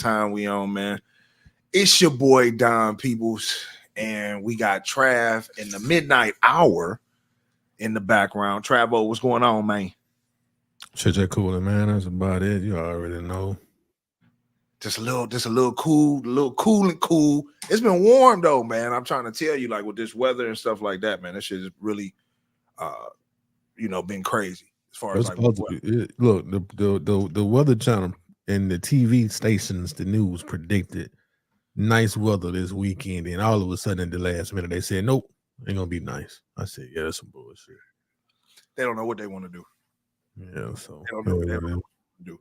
time we on, man. It's your boy Don Peoples, and we got Trav in the midnight hour in the background. Travo, what's going on, man? Shit, cooler, man. That's about it. You already know. Just a little cool. It's been warm though, man. I'm trying to tell you, like with this weather and stuff like that, man. That shit is really, been crazy as far as like. Look, the weather channel and the TV stations, the news predicted nice weather this weekend, and all of a sudden, at the last minute, they said, "Nope, ain't gonna be nice." I said, "Yeah, that's some bullshit." They don't know what they want to do. Yeah, so they don't know what they want to do.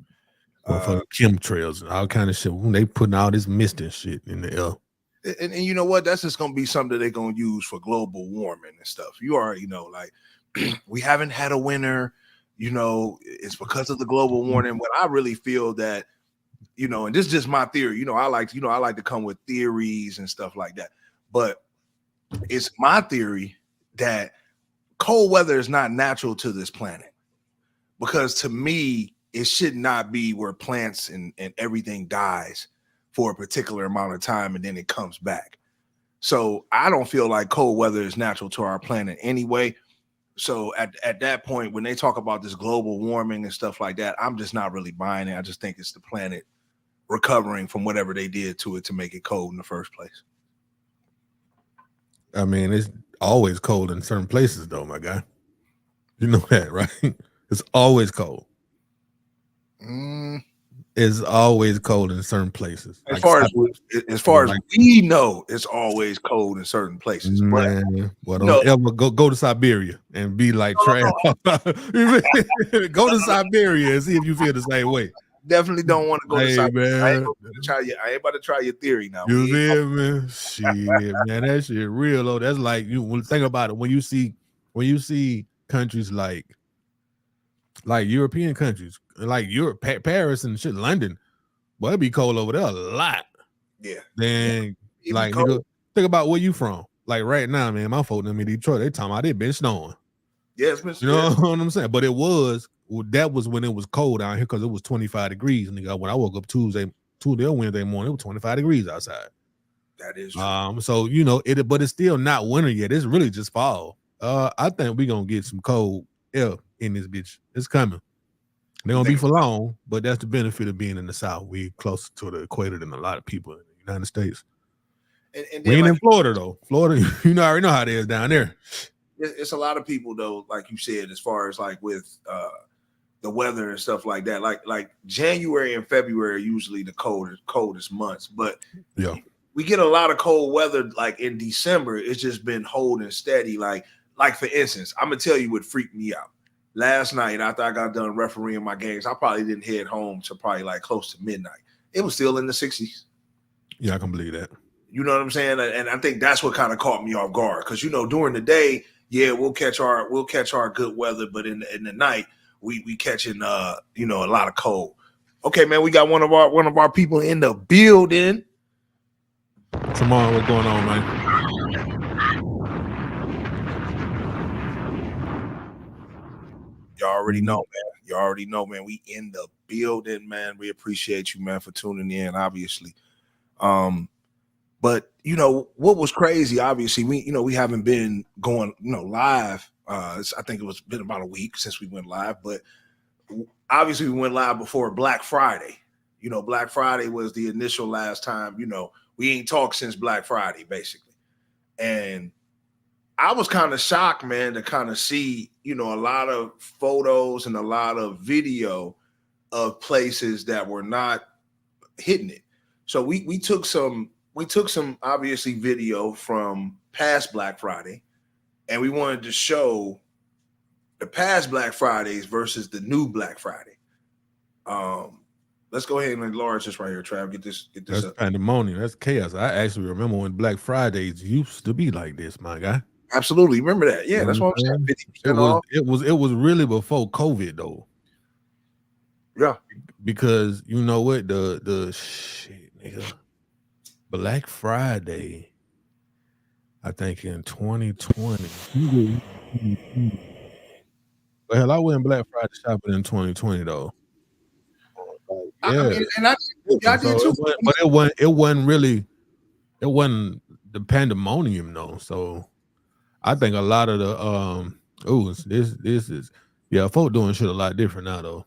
Chemtrails and all kind of shit. When they putting all this mist and shit in the air. And you know what? That's just gonna be something that they're gonna use for global warming and stuff. You already know, like we haven't had a winter. It's because of the global warming. But I really feel that. And this is just my theory. I like to come with theories and stuff like that. But it's my theory that cold weather is not natural to this planet. Because to me, it should not be where plants and everything dies for a particular amount of time and then it comes back. So I don't feel like cold weather is natural to our planet anyway. So at that point, when they talk about this global warming and stuff like that, I'm just not really buying it. I just think it's the planet recovering from whatever they did to it to make it cold in the first place. I mean, it's always cold in certain places, though, my guy. You know that, right? It's always cold. It's always cold in certain places. As far as we know, it's always cold in certain places. Man, don't ever go to Siberia and be like Trav. Go to Siberia and see if you feel the same way. Definitely don't want to go to Siberia. I ain't about to try your theory now. You feel me? Shit, man, that shit real though. That's like you think about it when you see countries like European countries, like Europe, Paris and shit, London, boy, it be cold over there a lot. Yeah. Then nigga, think about where you from. Like right now, man, my folks in Detroit, they talking about it been snowing. Yeah, it's been snowing. You know what I'm saying? But that was when it was cold out here because it was 25 degrees. Nigga, when I woke up Tuesday or Wednesday morning, it was 25 degrees outside. That is true. So but it's still not winter yet. It's really just fall. I think we're gonna get some cold air in this bitch. It's coming. They're gonna be for long, but that's the benefit of being in the South. We closer to the equator than a lot of people in the United States. And we ain't in Florida though. Florida, already know how it is down there. It's a lot of people though, like you said, as far as like with the weather and stuff like that. Like January and February are usually the coldest months, but yeah, we get a lot of cold weather. Like in December, it's just been holding steady. Like for instance, I'm gonna tell you what freaked me out. Last night, after I got done refereeing my games, I probably didn't head home to probably like close to midnight. It was still in the 60s. Yeah, I can believe that. You know what I'm saying? And I think that's what kind of caught me off guard. Because during the day, yeah, we'll catch our good weather, but in the night, we catching a lot of cold. Okay, man, we got one of our people in the building. Tomorrow, what's going on, man? You already know, man. We in the building, man. We appreciate you, man, for tuning in, obviously. But what was crazy, obviously, we haven't been going, live. I think it was been about a week since we went live, but obviously we went live before Black Friday. Black Friday was the initial last time, we ain't talked since Black Friday, basically. And I was kind of shocked, man, to kind of see, a lot of photos and a lot of video of places that were not hitting it. So we took some obviously video from past Black Friday, and we wanted to show the past Black Fridays versus the new Black Friday. Let's go ahead and enlarge this right here, Trav. Get this. That's up. Pandemonium. That's chaos. I actually remember when Black Fridays used to be like this, my guy. Absolutely, remember that? Yeah, that's what I'm saying. 50% off. It was really before COVID though. Yeah, because you know what the shit, nigga. Black Friday, I think in 2020. Well, hell, I went Black Friday shopping in 2020 though. Yeah, Yeah, I did So too. it wasn't the pandemonium though. So I think a lot of the this is yeah, folk doing shit a lot different now though.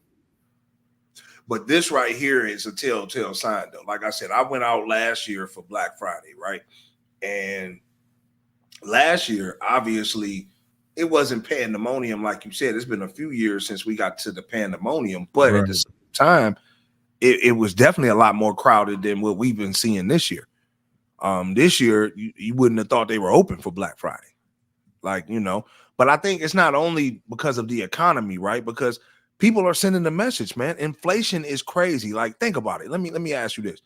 But this right here is a telltale sign, though. Like I said, I went out last year for Black Friday, right? And last year, obviously, it wasn't pandemonium like you said. It's been a few years since we got to the pandemonium, but at the Right. same time, it was definitely a lot more crowded than what we've been seeing this year. This year, you wouldn't have thought they were open for Black Friday. Like, but I think it's not only because of the economy, right? Because people are sending the message, man. Inflation is crazy. Like, think about it. Let me ask you this.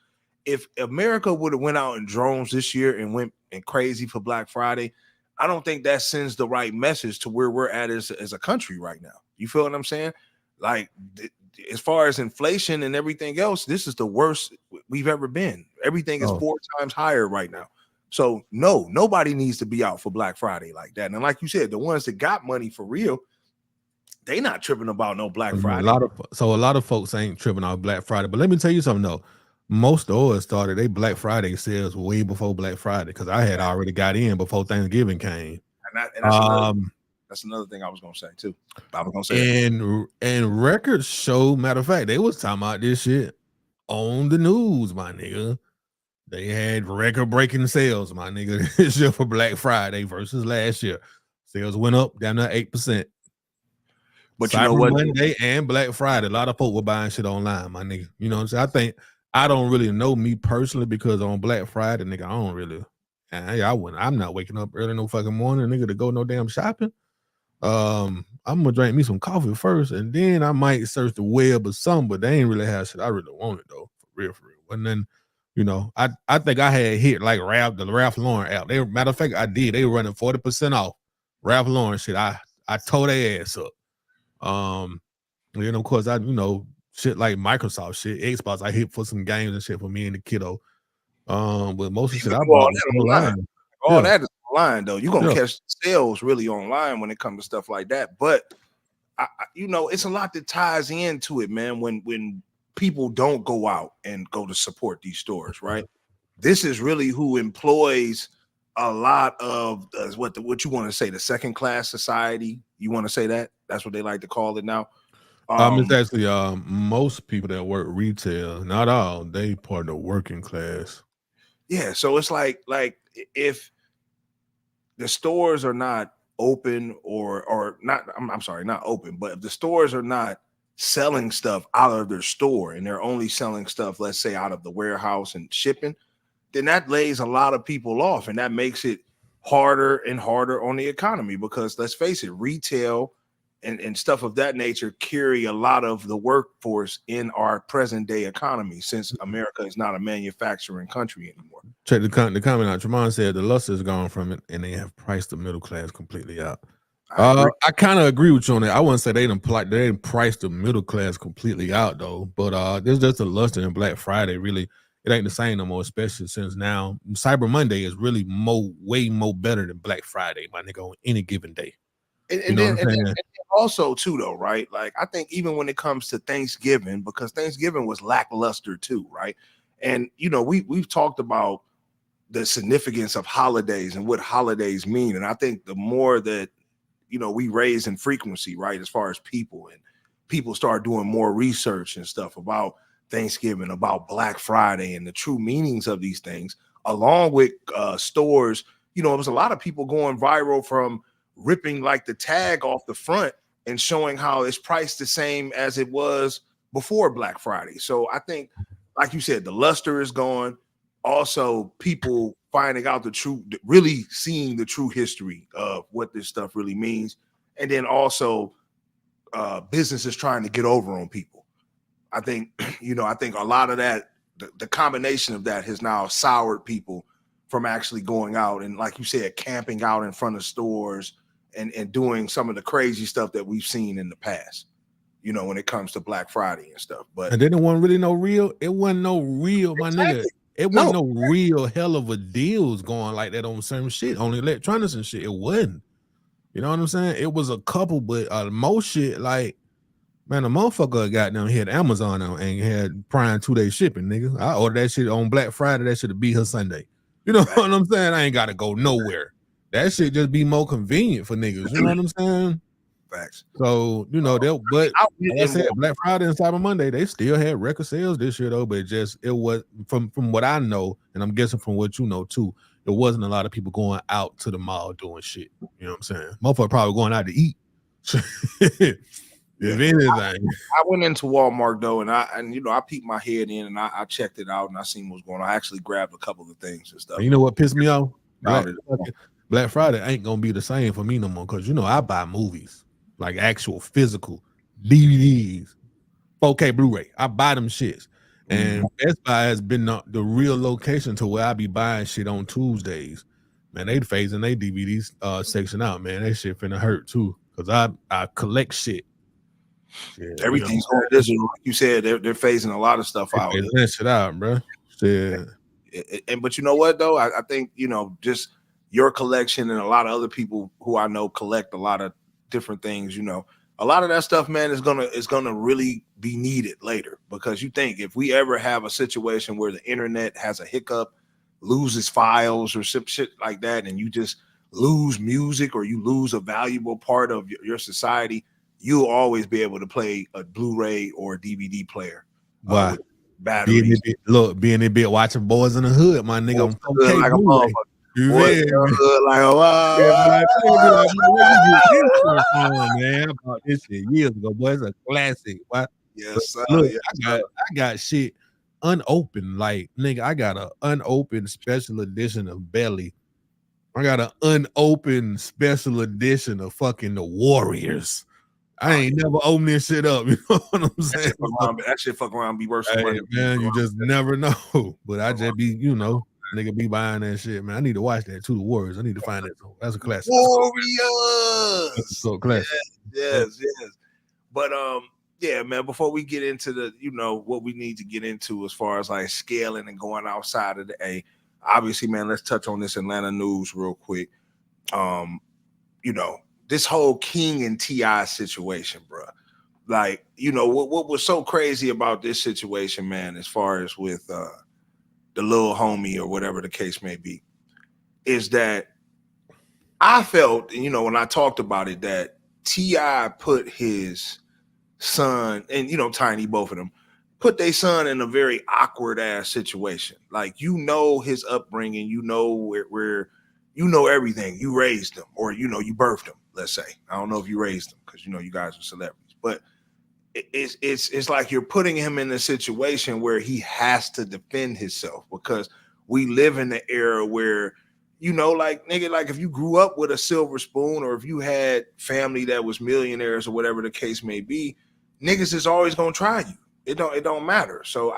If America would have went out in drones this year and went and crazy for Black Friday, I don't think that sends the right message to where we're at as a country right now. You feel what I'm saying? Like, as far as inflation and everything else, this is the worst we've ever been. Everything is Oh, 4 times higher right now. So no, nobody needs to be out for Black Friday like that. And like you said, the ones that got money for real, they not tripping about no Black a Friday. lot of folks ain't tripping on Black Friday. But let me tell you something though. Most stores started they Black Friday sales way before Black Friday because I had already got in before Thanksgiving came. And Um, that's another thing I was gonna say too. I was gonna say that. and records show, matter of fact, they was talking about this shit on the news, my nigga. They had record breaking sales, my nigga, this year for Black Friday versus last year. Sales went up down to 8%. But you know Cyber what? Monday and Black Friday, a lot of folk were buying shit online, my nigga. You know what I'm saying? I think I don't really know me personally because on Black Friday, nigga, I don't really. I wouldn't. I'm not waking up early no fucking morning, nigga, to go no damn shopping. I'm gonna drink me some coffee first, and then I might search the web or something. But they ain't really have shit I really wanted though, for real, for real. And then, I think I had hit like the Ralph Lauren app. Matter of fact, I did. They were running 40% off Ralph Lauren shit. I tore their ass up. Of course, shit like Microsoft shit, Xbox, I hit for some games and shit for me and the kiddo. But most of the You shit can I do all bought was that online. online. All Yeah, that is online though. You're gonna yeah. catch sales really online when it comes to stuff like that. But it's a lot that ties into it, man. When people don't go out and go to support these stores, right? This is really who employs a lot of what you want to say, the second class society. You want to say that? That's what they like to call it now. It's Um, actually most people that work retail, not all, they part of the working class. yeah, so it's like if the stores are not open or not, I'm sorry, not open, but if the stores are not selling stuff out of their store and they're only selling stuff, let's say out of the warehouse and shipping, then that lays a lot of people off and that makes it harder and harder on the economy because let's face it, retail and stuff of that nature carry a lot of the workforce in our present day economy since America is not a manufacturing country anymore. Check the comment out. Tremont said the luster is gone from it, and they have priced the middle class completely out. I agree. I kind of agree with you on that. I wouldn't say they didn't price the middle class completely out though, but there's just a luster in Black Friday. Really, it ain't the same no more, especially since now Cyber Monday is really way more better than Black Friday, my nigga, on any given day. And, You and know what then I'm and then saying? and then also too though, right? Like I think even when it comes to Thanksgiving, because Thanksgiving was lackluster too, right? And we've talked about the significance of holidays and what holidays mean. And I think the more that we raise in frequency, right, as far as people start doing more research and stuff about Thanksgiving, about Black Friday, and the true meanings of these things, along with stores. There was a lot of people going viral from ripping like the tag off the front and showing how it's priced the same as it was before Black Friday. So I think, like you said, the luster is gone. Also, people finding out the true, really seeing the true history of what this stuff really means, and then also businesses trying to get over on people. I think, I think a lot of that, the combination of that has now soured people from actually going out and, like you said, camping out in front of stores and doing some of the crazy stuff that we've seen in the past. When it comes to Black Friday and stuff, but And then it wasn't really no real. It wasn't no real, my nigga. exactly. It wasn't No, no real hell of a deals going like that on certain shit, on electronics and shit. It wasn't. You know what I'm saying? It was a couple, but most shit like Man, a motherfucker got down here at Amazon and had Prime 2-day shipping, nigga. I ordered that shit on Black Friday. That should be her Sunday. You know what I'm saying? I ain't got to go nowhere. That shit just be more convenient for niggas. You know what I'm saying? Facts. So, you know, but like I said, Black Friday and Cyber Monday, they still had record sales this year, though. But it was from what I know, and I'm guessing from what you know too, there wasn't a lot of people going out to the mall doing shit. You know what I'm saying? Motherfucker probably going out to eat. If anything, I went into Walmart though, and I peeked my head in and I checked it out and I seen what's going on. I actually grabbed a couple of things and stuff. You know what pissed me off? Black Friday ain't gonna be the same for me no more because I buy movies like actual physical DVDs, 4K Blu-ray. I buy them shits, and Best Buy has been the real location to where I be buying shit on Tuesdays. Man, they phasing their DVDs section out. Man, that shit finna hurt too because I collect shit. Everything's going digital, like you said. They're phasing a lot of stuff out. That shit out, bro. Yeah. But you know what though? I think just your collection and a lot of other people who I know collect a lot of different things. A lot of that stuff, man, is gonna really be needed later because you think if we ever have a situation where the internet has a hiccup, loses files or some shit like that, and you just lose music or you lose a valuable part of your society, you'll always be able to play a Blu-ray or a DVD player. Wow. Being a bit watching Boys in the Hood, my nigga. On 4K like Blu-ray. You man, I bought this shit years ago, boy. It's a classic. Why? Yes, look, I got shit unopened. Like, nigga, I got an unopened special edition of Belly. I got an unopened special edition of fucking The Warriors. I ain't never opened this shit up. You know what I'm saying? That shit fuck around be worse than money. Man, you just never know. But I just be, nigga be buying that shit, man. I need to watch that too. The Warriors. I need to find that. That's a classic. Warriors. That's so classic. Yes. But yeah, man. Before we get into the, what we need to get into as far as like scaling and going outside of the A, obviously, man. Let's touch on this Atlanta news real quick. This whole King and T.I. situation, bro. Like, what was so crazy about this situation, man, as far as with the little homie or whatever the case may be, is that I felt, when I talked about it, that T.I. put his son and, Tiny, both of them, put their son in a very awkward ass situation. Like, his upbringing, where everything. You raised him or, you birthed him. Let's say, I don't know if you raised him because you guys are celebrities, but it's like you're putting him in a situation where he has to defend himself because we live in the era where, like nigga, like if you grew up with a silver spoon or if you had family that was millionaires or whatever the case may be, niggas is always gonna try you. It don't matter. So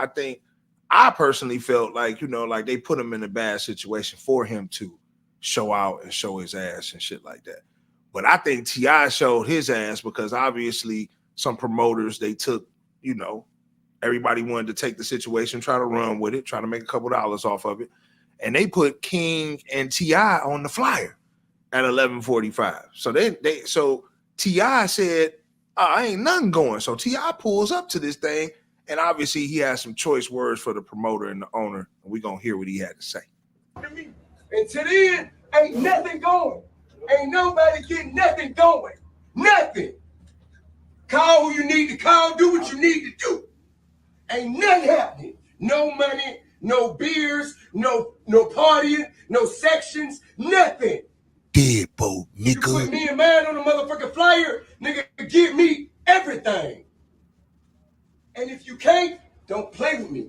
I personally felt like, like they put him in a bad situation for him to show out and show his ass and shit like that. But I think T.I. showed his ass because obviously some promoters, they took, everybody wanted to take the situation, try to run with it, try to make a couple dollars off of it. And they put King and T.I. on the flyer at 11:45. So T.I. said, I ain't nothing going. So T.I. pulls up to this thing. And obviously he has some choice words for the promoter and the owner. And we're going to hear what he had to say. And to the end, ain't nothing going. Ain't nobody getting nothing going. Nothing. Call who you need to call. Do what you need to do. Ain't nothing happening. No money, no beers, no partying, no sections, nothing. Deadbolt, nigga. You put me and mine on the motherfucking flyer, nigga, give me everything. And if you can't, don't play with me.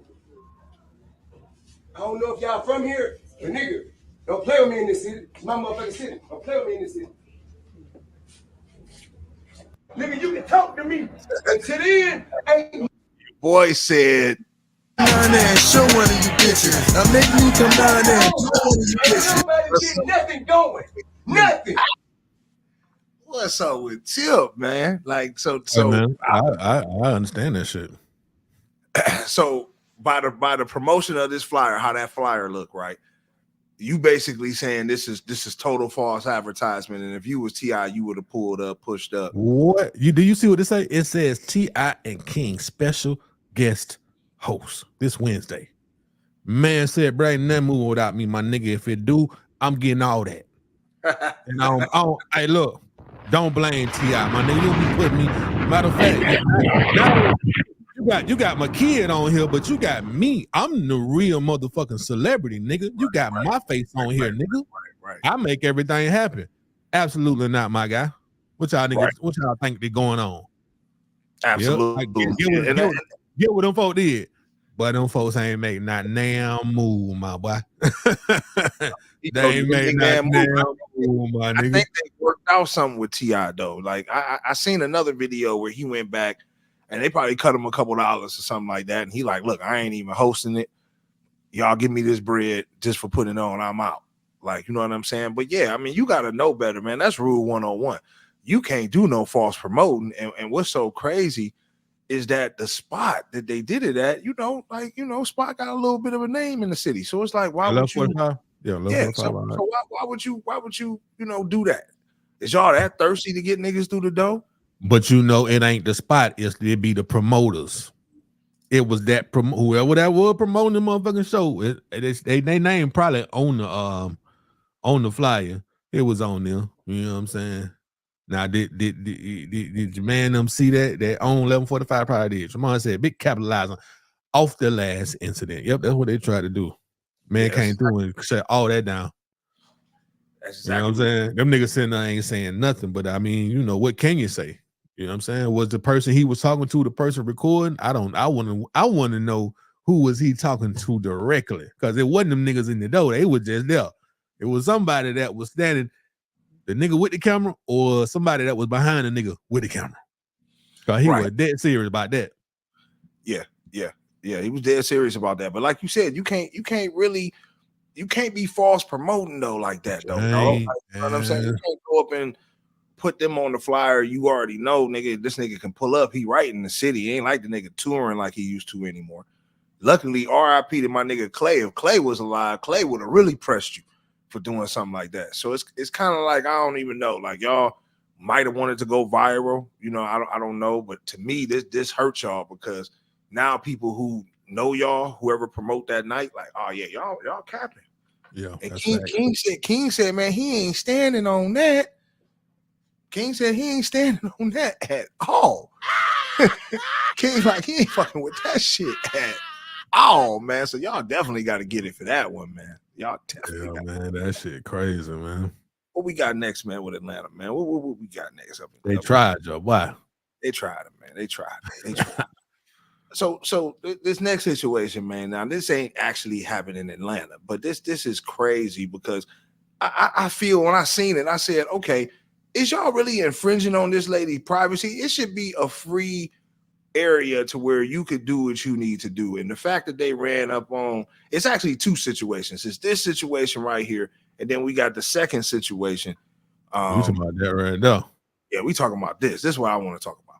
I don't know if y'all from here, but nigga, don't play with me in this city. It's my motherfucking city. Don't play with me in this city. Nigga, you can talk to me. And to the end, ain't... Boy said... Down there and show one of you bitches. I'm making you come down there and show one of you bitches. Ain't nobody getting nothing going. Nothing. What's up with Tip, man? Like, so hey, man, I understand that shit. So by the promotion of this flyer, how that flyer look, right? you basically saying this is total false advertisement, and if you was T.I., you would have pulled up, pushed up. What do you see what it say? It says T.I. and King special guest host this Wednesday. Man said, "Bro, ain't nothing moving without me, my nigga. If it do, I'm getting all that." And hey, look, don't blame T.I., my nigga. You be putting me. Matter of fact, you got my kid on here, but you got me. I'm the real motherfucking celebrity, nigga. You got my face on here, nigga. Right. I make everything happen. Absolutely not, my guy. What y'all niggas? What y'all think they going on? Absolutely. Yep. Get what them folks did. But them folks ain't make not damn move, my boy. They ain't made not damn move, my nigga. I think they worked out something with T.I. though. Like I seen another video where he went back and they probably cut him a couple dollars or something like that. And he like, look, I ain't even hosting it. Y'all give me this bread just for putting it on. I'm out. Like, you know what I'm saying? But yeah, I mean, you got to know better, man. That's rule 101. You can't do no false promoting. And what's so crazy is that the spot that they did it at, Spot got a little bit of a name in the city. So it's like, why would you? So why would you, do that? Is y'all that thirsty to get niggas through the door? But it ain't the spot. It be the promoters. It was that whoever that was promoting the motherfucking show. They name probably on the flyer. It was on there. You know what I'm saying? Now, did your man them see that on 1145 probably did. Jamon said big capitalizing off the last incident. Yep, that's what they tried to do. Man came through and shut all that down. That's exactly, you know what I'm saying? Them niggas sitting there ain't saying nothing, but I mean, what can you say? You know what I'm saying? Was the person he was talking to the person recording? I want to know who was he talking to directly, because it wasn't them niggas in the door. They was just there. It was somebody that was standing, the nigga with the camera, or somebody that was behind the nigga with the camera. Because he was dead serious about that. Yeah. He was dead serious about that. But like you said, you can't be false promoting though like that though. Like, you know what I'm saying? You can't go up and put them on the flyer. You already know, nigga, this nigga can pull up. He right in the city. He ain't like the nigga touring like he used to anymore. Luckily, RIP to my nigga Clay. If Clay was alive, Clay would have really pressed you for doing something like that. So it's kind of like, I don't even know. Like, y'all might have wanted to go viral. I don't know. But to me, this hurts y'all, because now people who know y'all, whoever promote that night, like, oh yeah, y'all capping. Yeah. And King said, man, he ain't standing on that. King said he ain't standing on that at all. King like, he ain't fucking with that shit at all, man. So y'all definitely got to get it for that one, man. Y'all definitely man, that shit crazy, man. What we got next, man, with Atlanta, man? What we got next up? They tried, Joe. Why? They tried it, man. They tried. So this next situation, man. Now this ain't actually happening in Atlanta, but this is crazy, because I feel when I seen it, I said, okay, is y'all really infringing on this lady's privacy? It should be a free area to where you could do what you need to do. And the fact that they ran up on, it's actually two situations. It's this situation right here, and then we got the second situation. We talking about that right now. Yeah, we talking about this. This is what I want to talk about.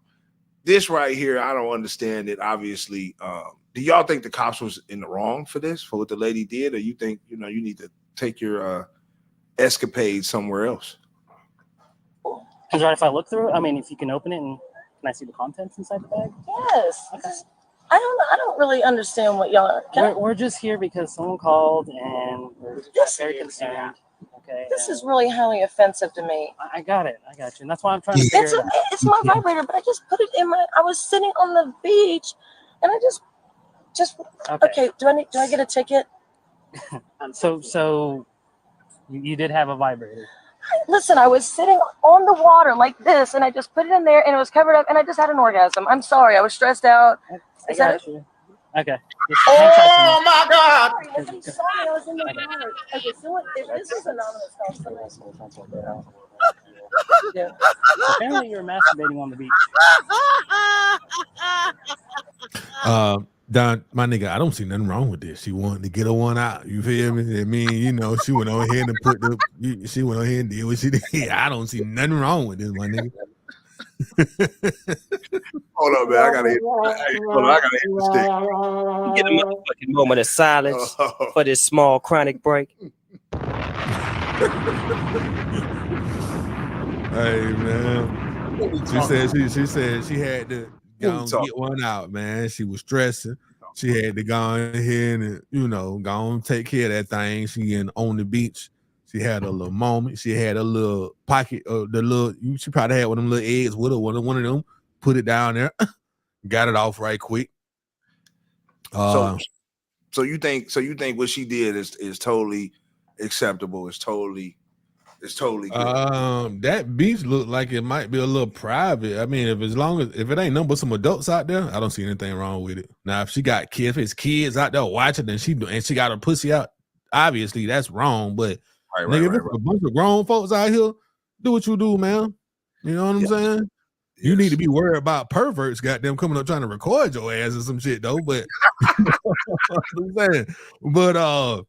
This right here, I don't understand it. Obviously, do y'all think the cops was in the wrong for this, for what the lady did, or you think you need to take your escapade somewhere else? Is it right if I look through it? I mean, if you can open it, and can I see the contents inside the bag? Yes. Okay. I don't really understand what y'all are. We're just here because someone called and we're very concerned. Okay. This is really highly offensive to me. I got it. I got you. And that's why I'm trying to figure it out. It's my vibrator, but I just put it in I was sitting on the beach and I just okay. Do I get a ticket? So you did have a vibrator. Listen, I was sitting on the water like this, and I just put it in there, and it was covered up, and I just had an orgasm. I'm sorry, I was stressed out. I got you. Okay. Oh my God! I'm sorry, I was in the water. Okay, so if this is anonymous, yeah. Apparently, you're masturbating on the beach. Don, my nigga, I don't see nothing wrong with this. She wanted to get her one out. You feel me? I mean, she went on ahead and she went on ahead and did what she did. I don't see nothing wrong with this, my nigga. Hold on, man. I gotta hit the stick. Get a motherfucking moment of silence for this small chronic break. Hey man. She said she had to go and get one out, man. She was stressing. She had to go ahead and go and take care of that thing. She on the beach. She had a little moment. She had a little pocket of the little. She probably had one of them little eggs with her. One of them. Put it down there. Got it off right quick. So you think what she did is totally acceptable? It's totally good. That beach looked like it might be a little private. I mean, if it ain't nothing but some adults out there, I don't see anything wrong with it. Now, if she got kids, if it's kids out there watching, and she got her pussy out, obviously that's wrong. But nigga, if it's a bunch of grown folks out here, do what you do, man. You know what I'm saying? Yes. You need to be worried about perverts, goddamn, coming up trying to record your ass or some shit, though. But I'm saying, but I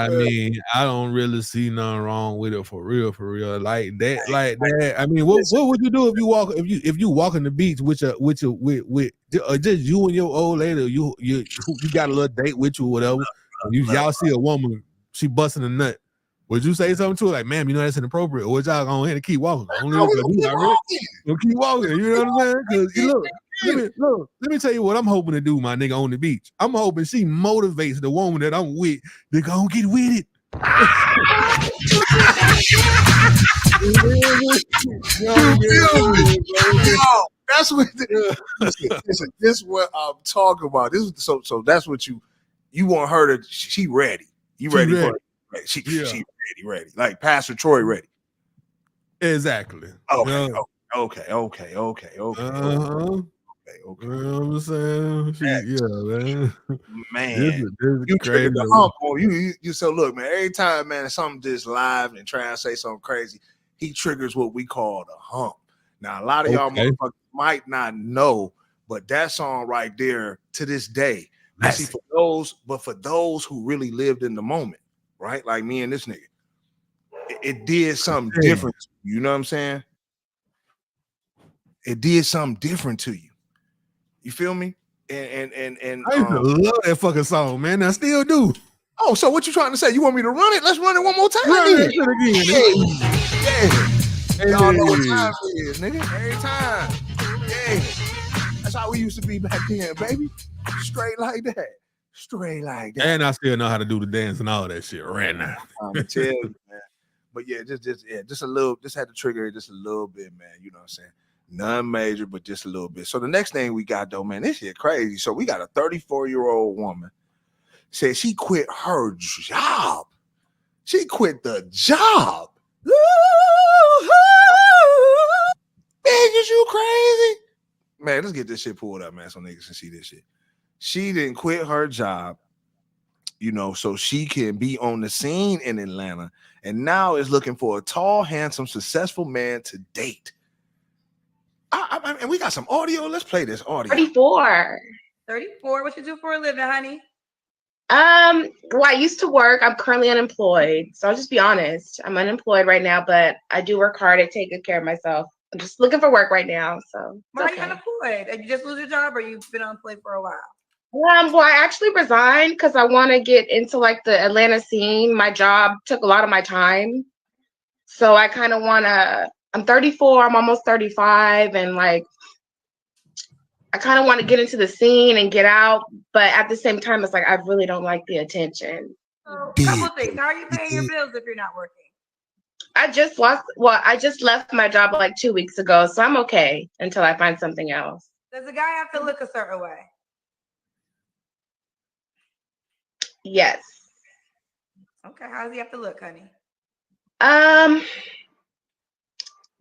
mean, I don't really see nothing wrong with it for real, like that. I mean, what would you do if you walk on the beach with just you and your old lady, you got a little date with you or whatever, and y'all see a woman, she busting a nut. Would you say something to her like, ma'am, you know that's inappropriate, or would y'all go ahead and keep walking? Keep walking, you know what I'm saying? Because let me tell you what I'm hoping to do, my nigga, on the beach. I'm hoping she motivates the woman that I'm with to go get with it. That's what. Listen, this is what I'm talking about. So that's what you want her to. She ready. You ready for it? She ready. Like Pastor Troy ready. Exactly. Okay. Okay. You know what I'm saying? Man. You triggered the hump on you. So look, man, every time, man, something just live and try and say something crazy, he triggers what we call the hump. Now, a lot of y'all motherfuckers might not know, but that song right there to this day, see, for those who really lived in the moment, right? Like me and this nigga, it did something different. You know what I'm saying? It did something different to you. You feel me? And I used to love that fucking song, man. I still do. Oh, so what you trying to say? You want me to run it? Let's run it one more time. Run it again. Yeah. Y'all know what time it is, nigga. Every time. Yeah. That's how we used to be back then, baby. Straight like that. And I still know how to do the dance and all that shit right now. I'm tell you, man. But yeah, just a little, just had to trigger it just a little bit, man. You know what I'm saying? None major, but just a little bit. So the next thing we got, though, man, this shit crazy. So we got a 34-year-old woman said she quit her job. She quit the job. Is you crazy? Man, let's get this shit pulled up, man, so niggas can see this shit. She didn't quit her job, so she can be on the scene in Atlanta, and now is looking for a tall, handsome, successful man to date. And we got some audio. Let's play this audio. 34. What you do for a living, honey? Well, I used to work. I'm currently unemployed. So I'll just be honest. I'm unemployed right now, but I do work hard at taking care of myself. I'm just looking for work right now. So why are you unemployed? Did you just lose your job, or you've been unemployed for a while? Well, I actually resigned because I want to get into like the Atlanta scene. My job took a lot of my time. So I kind of want to, I'm 34, I'm almost 35, and like I kind of want to get into the scene and get out, but at the same time, it's like I really don't like the attention. So, couple things. How are you paying your bills if you're not working? I just left my job like 2 weeks ago, so I'm okay until I find something else. Does the guy have to look a certain way? Yes. Okay, how does he have to look, honey?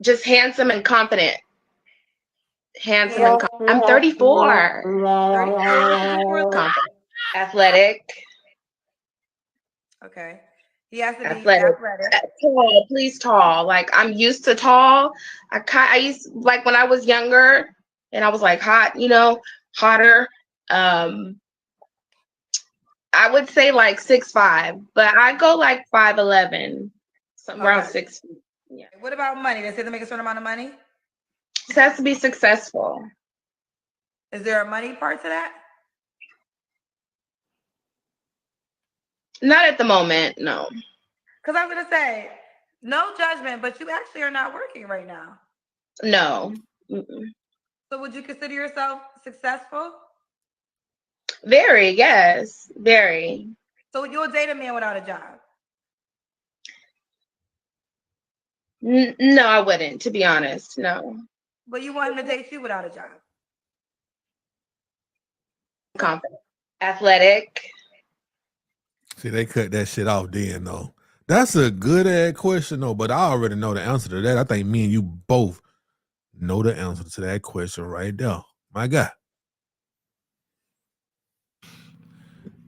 Just handsome and confident. I'm 34. 34. Athletic. Okay. He has to be athletic. Tall, please tall. Like I'm used to tall. I used like when I was younger and I was like hot, hotter. I would say like 6'5", but I go like 5'11", something around 6 feet. Yeah. What about money? Does he have to make a certain amount of money? It has to be successful. Is there a money part to that? Not at the moment, no. Because I was gonna say, no judgment, but you actually are not working right now. No. So would you consider yourself successful? Very, yes, very. So you'll date a man without a job? No, I wouldn't, to be honest. No. But you want him to date you without a job? Confident, athletic. See, they cut that shit off then, though. That's a good ass question, though, but I already know the answer to that. I think me and you both know the answer to that question right there. My guy.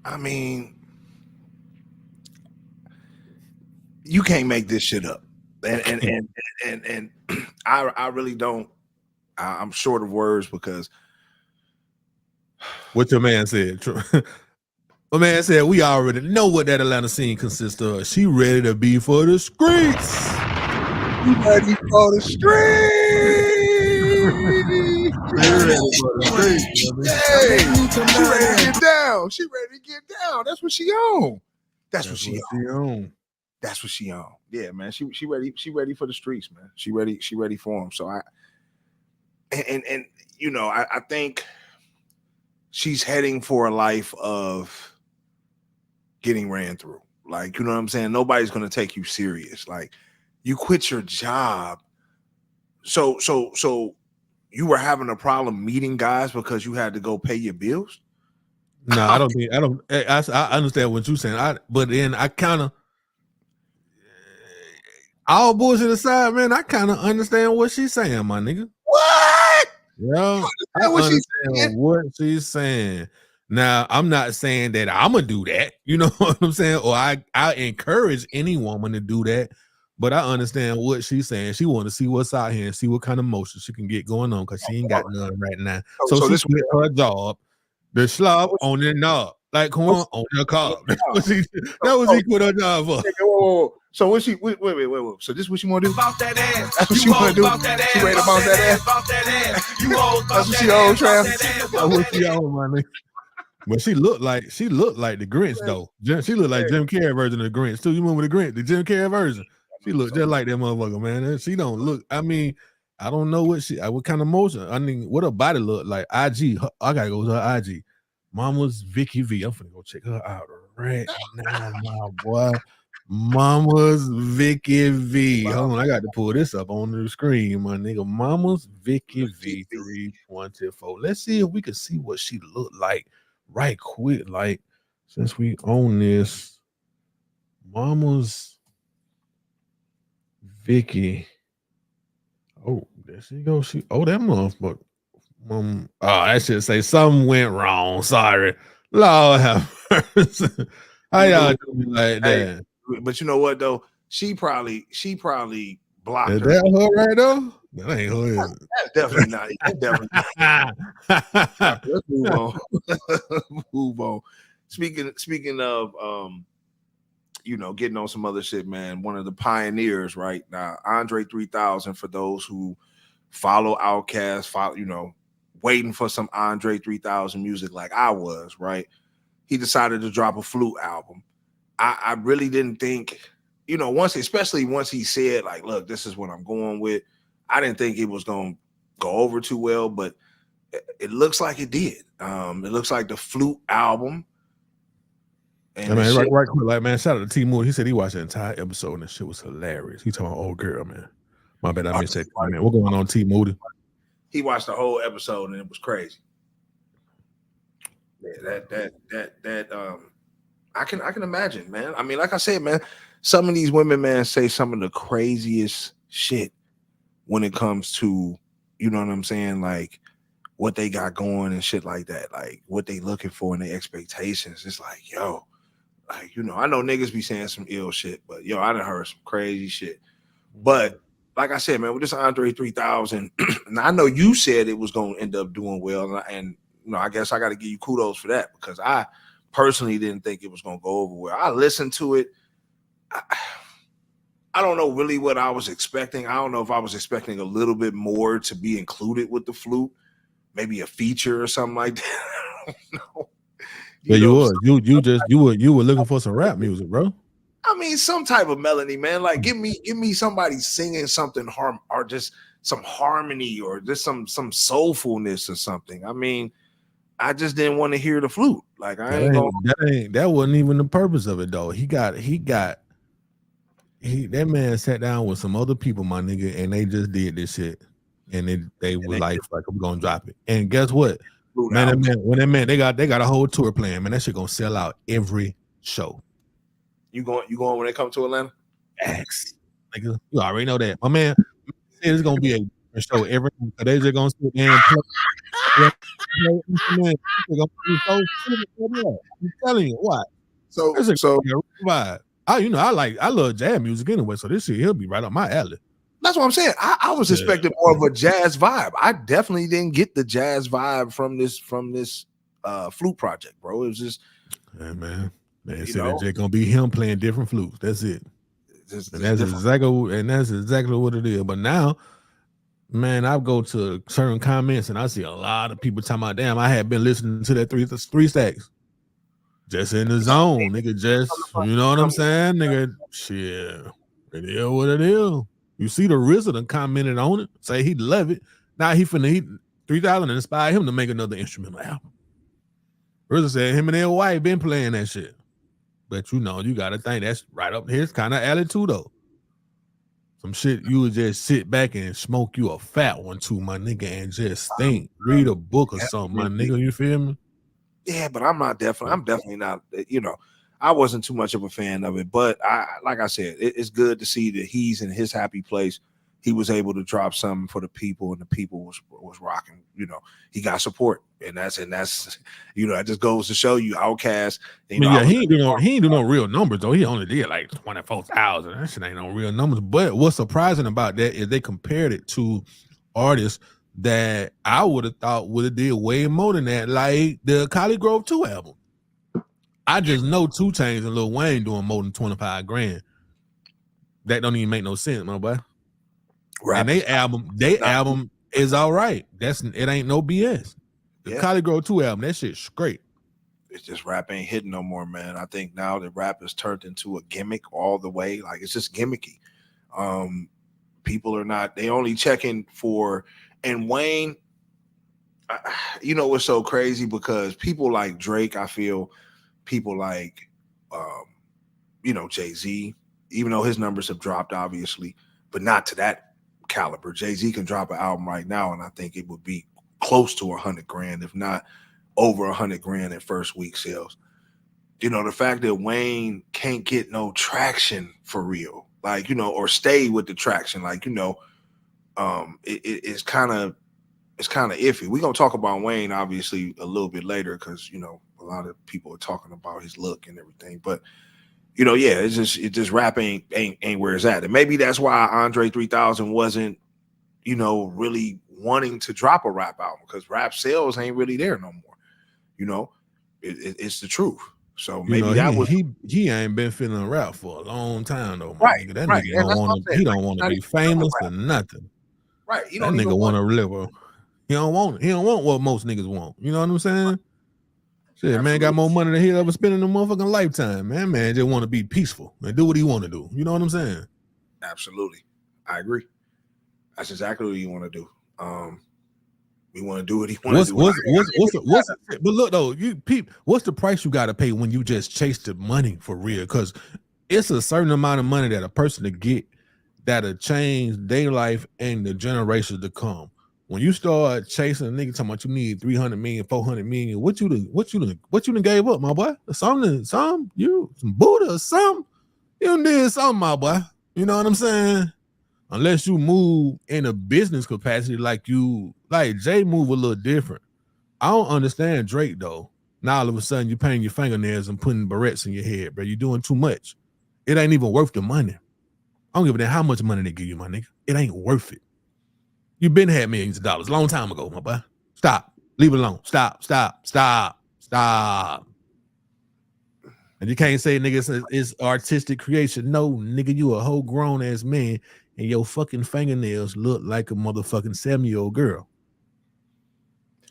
I mean, you can't make this shit up. And I really don't. I'm short of words because what your man said. My man said we already know what that Atlanta scene consists of. She ready to be for the streets. You ready for the streets? Hey, she ready to get down. She ready to get down. That's what she on. That's what she on. That's what she on. Yeah, man. She ready. She ready for the streets, man. She ready for them. So and you know, I think she's heading for a life of getting ran through. Like, you know what I'm saying? Nobody's gonna take you serious. Like, you quit your job. So you were having a problem meeting guys because you had to go pay your bills? No, I understand what you're saying. But then I kind of, all bullshit aside, man, I kind of understand what she's saying, my nigga. What? Yeah, I understand what she's saying. Now, I'm not saying that I'm gonna do that, you know what I'm saying? Or I encourage any woman to do that, but I understand what she's saying. She want to see what's out here and see what kind of motion she can get going on because she ain't got none right now. So she quit her job, the schlop on the knob, like come on the car. That was he quit her job for. Whoa. So what she wait. So this what she want to do? Bounce that ass. That's what she want to do. She ready to bounce that ass. That's what she on, Travis. That's what she on, my nigga. But she looked like the Grinch though. She looked like Jim Carrey version of the Grinch too. You remember the Grinch, the Jim Carrey version? She looked just like that motherfucker, man. She don't look. I mean, I don't know what kind of motion. I mean, what her body look like? IG. I gotta go to her IG. Mama's Vicky V. I'm finna go check her out right now, my boy. Mama's Vicky V. Hold on, I got to pull this up on the screen, my nigga. Mama's Vicky V 3.4. Let's see if we can see what she looked like right quick. Like, since we own this, Mama's Vicky. Oh, there she goes. That motherfucker. I should say something went wrong. Sorry. Lord have mercy. How y'all doing like that? But you know what though? She probably blocked her. Is that her right though? That ain't her. That's definitely not. That's definitely not. Let's move on. Move on. Speaking of you know, getting on some other shit, man. One of the pioneers, right? Now, Andre 3000, for those who follow Outkast, you know, waiting for some Andre 3000 music like I was, right? He decided to drop a flute album. I really didn't think, you know, especially once he said, like, look, this is what I'm going with. I didn't think it was going to go over too well, but it looks like it did. It looks like the flute album. And I mean, right quick, like, man, shout out to T Moore. He said he watched the entire episode and the shit was hilarious. He talking about old girl, man. My bad, I missed that. Man, what's going on, T Moody? He watched the whole episode and it was crazy. Yeah, that I can imagine, man. I mean, like I said, man, some of these women, man, say some of the craziest shit when it comes to, you know what I'm saying, like what they got going and shit like that, like what they looking for and their expectations. It's like, yo, like, you know, I know niggas be saying some ill shit, but yo, I done heard some crazy shit. But like I said, man, with this Andre 3000, and I know you said it was going to end up doing well, and you know, I guess I got to give you kudos for that because I personally didn't think it was going to go over well. I listened to it. I don't know really what I was expecting. I don't know if I was expecting a little bit more to be included with the flute, maybe a feature or something like that. I don't know. You were looking for some rap music, bro. I mean, some type of melody, man. Like, give me somebody singing something or just some harmony or just some soulfulness or something. I mean, I just didn't want to hear the flute. Like, that wasn't even the purpose of it though. That man sat down with some other people, my nigga, and they just did this shit. And they were like, I'm gonna drop it. And guess what? Man, they got a whole tour plan, man. That shit gonna sell out every show. You going when they come to Atlanta? X. Nigga, you already know that. My man said it's gonna be a show every time. They just gonna sit there and play. I'm telling you, what? So I love jazz music anyway, so this shit he'll be right up my alley. That's what I'm saying. I was expecting more of a jazz vibe. I definitely didn't get the jazz vibe from this flute project, bro. It was just, hey, man said that just gonna be him playing different flutes. That's it. That's exactly what it is. But now, man, I go to certain comments and I see a lot of people talking about, damn, I had been listening to that three stacks. Just in the zone, nigga. Just, you know what I'm saying? Nigga, shit. It is what it is. You see the RZA commented on it, say he'd love it. Now he 3000 inspired him to make another instrumental album. RZA said him and L. White been playing that shit. But you gotta think that's right up his kind of alley too, though. Some shit you would just sit back and smoke you a fat one too, my nigga, and just think, read a book or something, my nigga. You feel me? Yeah, but I'm definitely not. I wasn't too much of a fan of it, but like I said, it's good to see that he's in his happy place. He was able to drop something for the people, and the people was rocking. He got support, and that's that just goes to show you Outkast. He ain't do no real numbers though. He only did like 24,000. That shit ain't no real numbers. But what's surprising about that is they compared it to artists that I would have thought would have did way more than that, like the Cali Grove 2 album. I just know 2 Chainz and Lil Wayne doing more than 25 grand. That don't even make no sense, my boy. And they album is all right. It ain't no BS. The Cali Grove 2 album, that shit's great. It's just rap ain't hitting no more, man. I think now that rap has turned into a gimmick all the way. Like, it's just gimmicky. People are not, they only checking for, and Wayne, what's so crazy, because people like Drake, I feel, people like, Jay-Z, even though his numbers have dropped, obviously, but not to that caliber. Jay-Z can drop an album right now, and I think it would be close to 100 grand, if not over 100 grand in first week sales. The fact that Wayne can't get no traction for real, like, or stay with the traction, like, it's kind of iffy. We're gonna talk about Wayne obviously a little bit later, because a lot of people are talking about his look and everything, but it's just rap ain't where it's at. And maybe that's why Andre 3000 wasn't, really wanting to drop a rap album, because rap sales ain't really there no more. It's the truth. So maybe he ain't been feeling rap for a long time though. Right, nigga. That right. nigga don't want to be famous or nothing. Right. That nigga want to live. He don't want what most niggas want. You know what I'm saying? Shit, absolutely. Man got more money than he'll ever spend in a motherfucking lifetime. Man just want to be peaceful and do what he want to do. You know what I'm saying? Absolutely. I agree. That's exactly what you want to do. We want to do what he wants to do. But look though, what's the price you got to pay when you just chase the money for real? Because it's a certain amount of money that a person to get that'll change their life and the generations to come. When you start chasing a nigga talking about you need 300 million, 400 million, what you done gave up, my boy? Some Buddha or something. You done did something, my boy. You know what I'm saying? Unless you move in a business capacity like Jay move a little different. I don't understand Drake though. Now all of a sudden you painting your fingernails and putting barrettes in your head, bro. You're doing too much. It ain't even worth the money. I don't give a damn how much money they give you, my nigga. It ain't worth it. You been had millions of dollars a long time ago, my boy. Stop. Leave it alone. Stop. And you can't say, nigga, it's artistic creation. No, nigga, you a whole grown ass man and your fucking fingernails look like a motherfucking 7-year-old girl.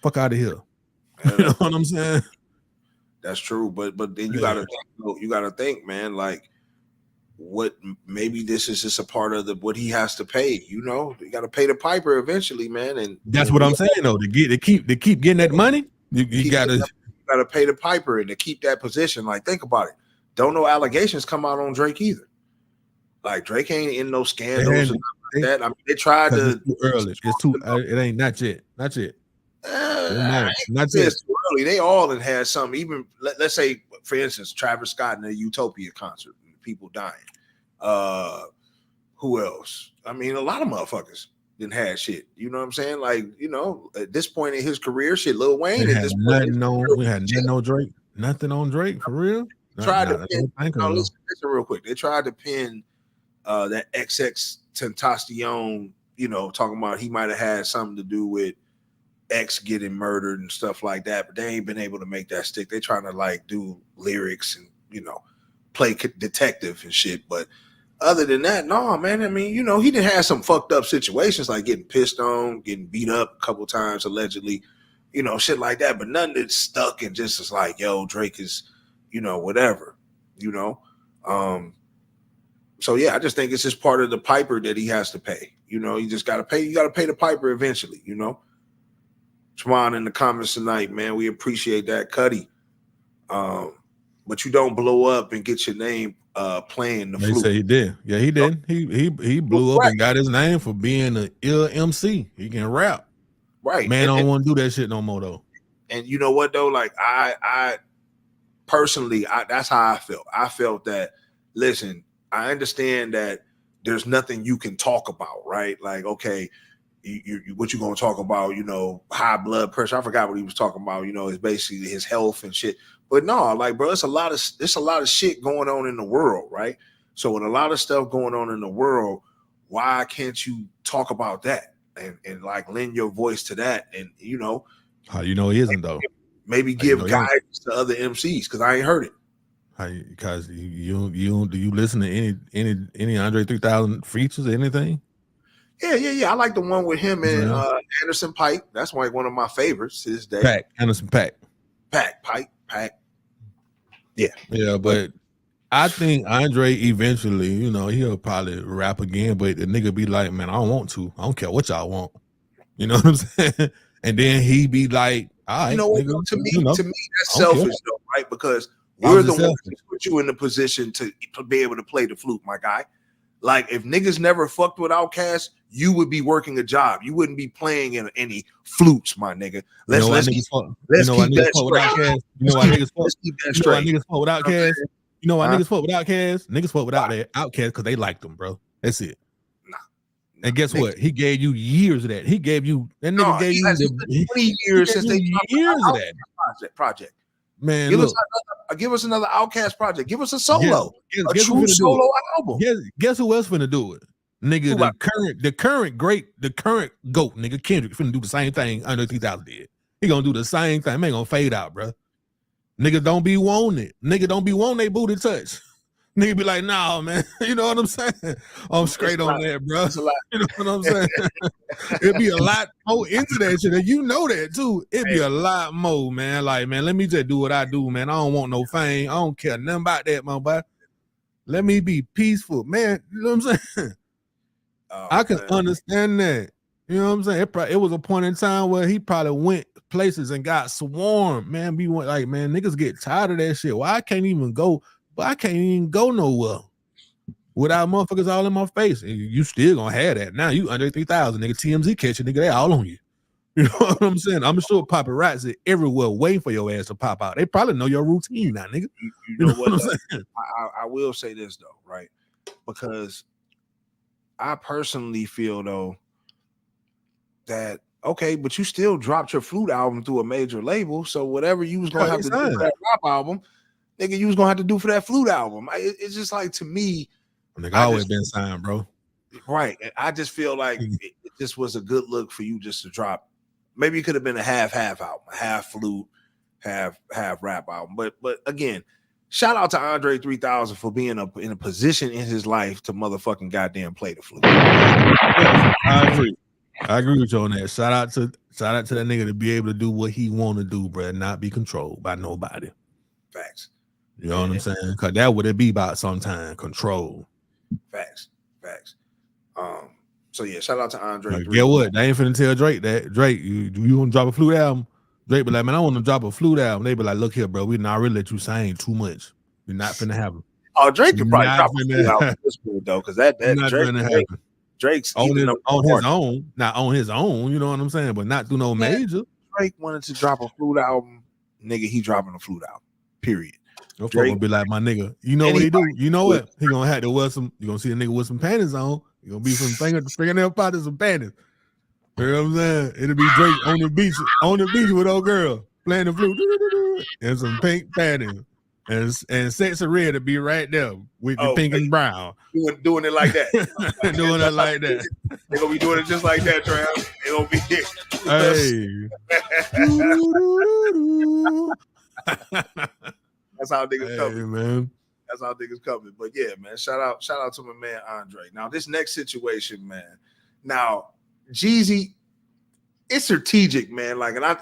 Fuck out of here. You know what I'm saying? That's true. But then you gotta think, man, like, what maybe this is just a part of what he has to pay. You know, you got to pay the piper eventually, man. And that's what I'm saying though. To keep getting that money, you gotta pay the piper and to keep that position. Like, think about it. Don't no allegations come out on Drake either. Like, Drake ain't in no scandals and like that. I mean, they tried to. It's too early. It's too. It ain't not yet. Not yet. Not yet. It's too early. They all had something. Even let's say, for instance, Travis Scott in the Utopia concert, people dying. Who else? I mean, a lot of motherfuckers didn't have shit. You know what I'm saying? Like, you know, at this point in his career, shit, Lil Wayne at this point, we had no Drake, nothing on Drake for real. Tried to pin, listen real quick. They tried to pin that XX Tentacion, you know, talking about he might have had something to do with X getting murdered and stuff like that, but they ain't been able to make that stick. They trying to like do lyrics and, you know, play detective and shit. But other than that, no, man. I mean, you know, he did have some fucked up situations like getting pissed on, getting beat up a couple times allegedly, you know, shit like that. But nothing that's stuck and just is like, yo, Drake is, you know, whatever, you know. So yeah, I just think it's just part of the piper that he has to pay. You know, you just gotta pay. You gotta pay the piper eventually. You know. Twan in the comments tonight, man. We appreciate that, Cuddy. But you don't blow up and get your name playing the flute. They say he did. Yeah, he did. He blew up and got his name for being an ill MC. He can rap. Right. Man, I don't want to do that shit no more though. And you know what though? Like I personally, that's how I felt. I felt that, listen, I understand that there's nothing you can talk about, right? Like, okay, what you gonna talk about, you know, high blood pressure. I forgot what he was talking about, you know, it's basically his health and shit. But no, like, bro, it's a lot of shit going on in the world, right? So with a lot of stuff going on in the world, why can't you talk about that and like lend your voice to that? And you know, how you know he isn't though? Maybe give guidance to other MCs because I ain't heard it. Because you do you listen to any Andre 3000 features or anything? Yeah. I like the one with him and Anderson .Paak. That's like one of my favorites to this day. Anderson .Paak. Paak. Yeah, but I think Andre eventually, you know, he'll probably rap again, but the nigga be like, man, I don't want to. I don't care what y'all want. You know what I'm saying? And then he be like, all right, you know what? Nigga, to me, that's care. selfish though, right? Because we're the ones that put you in the position to be able to play the flute, my guy. Like, if niggas never fucked with Outkast, you would be working a job. You wouldn't be playing in any flutes, my nigga. Let's keep that straight. You know why niggas fuck with Outkast? You know why niggas fuck with Outkast? Niggas fuck with Outkast because they liked them, bro. That's it. And guess what? He gave you years of that. He gave you that nigga gave you 20 years since they years of that project. Man, give us another Outkast project. Give us a solo, a true solo album. Guess who else finna do it? Nigga, the current GOAT, nigga, Kendrick finna do the same thing Andre 3000 did. He gonna do the same thing. Man, gonna fade out, bro. Nigga don't be wanting it. Nigga don't be wanting they booty touch. Nigga be like, nah, man. You know what I'm saying? I'm straight on that, bro. You know what I'm saying? It'd be a lot more into that shit. And you know that too. It'd be a lot more, man. Like, man, let me just do what I do, man. I don't want no fame. I don't care nothing about that, my boy. Let me be peaceful, man. You know what I'm saying? I can understand that. You know what I'm saying? It was a point in time where he probably went places and got swarmed. Man, we went like, man, niggas get tired of that shit. Why I can't even go? But I can't even go nowhere without motherfuckers all in my face. And you still gonna have that. Now you Andre 3000, nigga, TMZ catching, nigga, they all on you. You know what I'm saying? I'm sure paparazzi everywhere waiting for your ass to pop out. They probably know your routine now, nigga. You know what I'm saying? I will say this though, right? Because I personally feel though that okay, but you still dropped your flute album through a major label, so whatever you was gonna have to do for that rap album, nigga, you was gonna have to do for that flute album. It's just like, to me, nigga, always been signed, bro. Right. I just feel like it just was a good look for you just to drop. Maybe it could have been a half album, a half flute, half rap album. But again, shout out to Andre 3000 for being in a position in his life to motherfucking goddamn play the flute. Yeah, I agree with you on that. Shout out to that nigga to be able to do what he want to do, bro, and not be controlled by nobody. Facts. You know what I'm saying? Because that would it be about sometime control. Facts. So yeah, shout out to Andre. Like, get what? They ain't finna tell Drake that you want to drop a flute album? Drake be like, man, I want to drop a flute album. They be like, look here, bro, we not really let you sing too much. We're not finna have it. Oh, Drake could probably drop a flute album this point though, because that Drake's on his own, not on his own. You know what I'm saying? But not through no major. Drake wanted to drop a flute album, nigga. He dropping a flute album. Period. Your folk gonna be like, my nigga. You know what he do? You know what? He gonna have to wear some. You gonna see a nigga with some panties on. You gonna be some fingernail polish and panties. You know what I'm saying? It'll be Drake on the beach with old girl playing the flute and some pink panties and Sexy Red to be right there with the pink and brown. Doing it like that. Doing it like that. They're gonna be doing it just like that, Trav. They gonna be That's how niggas coming, man. That's how niggas coming. But yeah, man, shout out to my man Andre. Now, this next situation, man. Now, Jeezy, it's strategic, man. Like, and I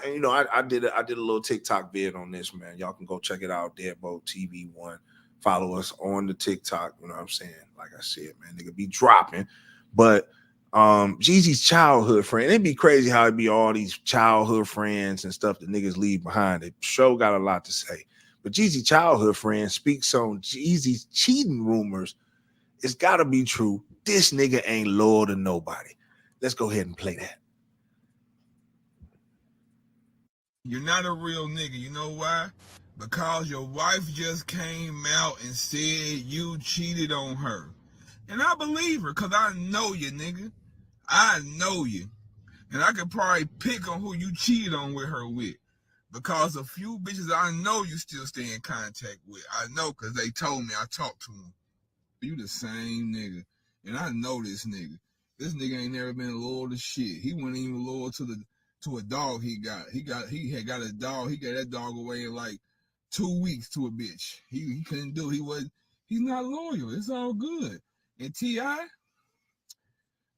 did a little TikTok vid on this, man. Y'all can go check it out. Deadbolt TV1. Follow us on the TikTok. You know what I'm saying? Like I said, man, nigga be dropping. But Jeezy's childhood friend. It'd be crazy how it'd be all these childhood friends and stuff that niggas leave behind. The show got a lot to say. But Jeezy's childhood friend speaks on Jeezy's cheating rumors. It's gotta be true. This nigga ain't loyal to nobody. Let's go ahead and play that. You're not a real nigga. You know why? Because your wife just came out and said you cheated on her. And I believe her because I know you, nigga. I know you. And I could probably pick on who you cheated on with her with. Because a few bitches I know you still stay in contact with. I know because they told me. I talked to them. You the same nigga. And I know this nigga. This nigga ain't never been loyal to shit. He wasn't even loyal to a dog he got. He had got a dog. He got that dog away in like 2 weeks to a bitch. He couldn't do it. He's not loyal. It's all good. And T.I.,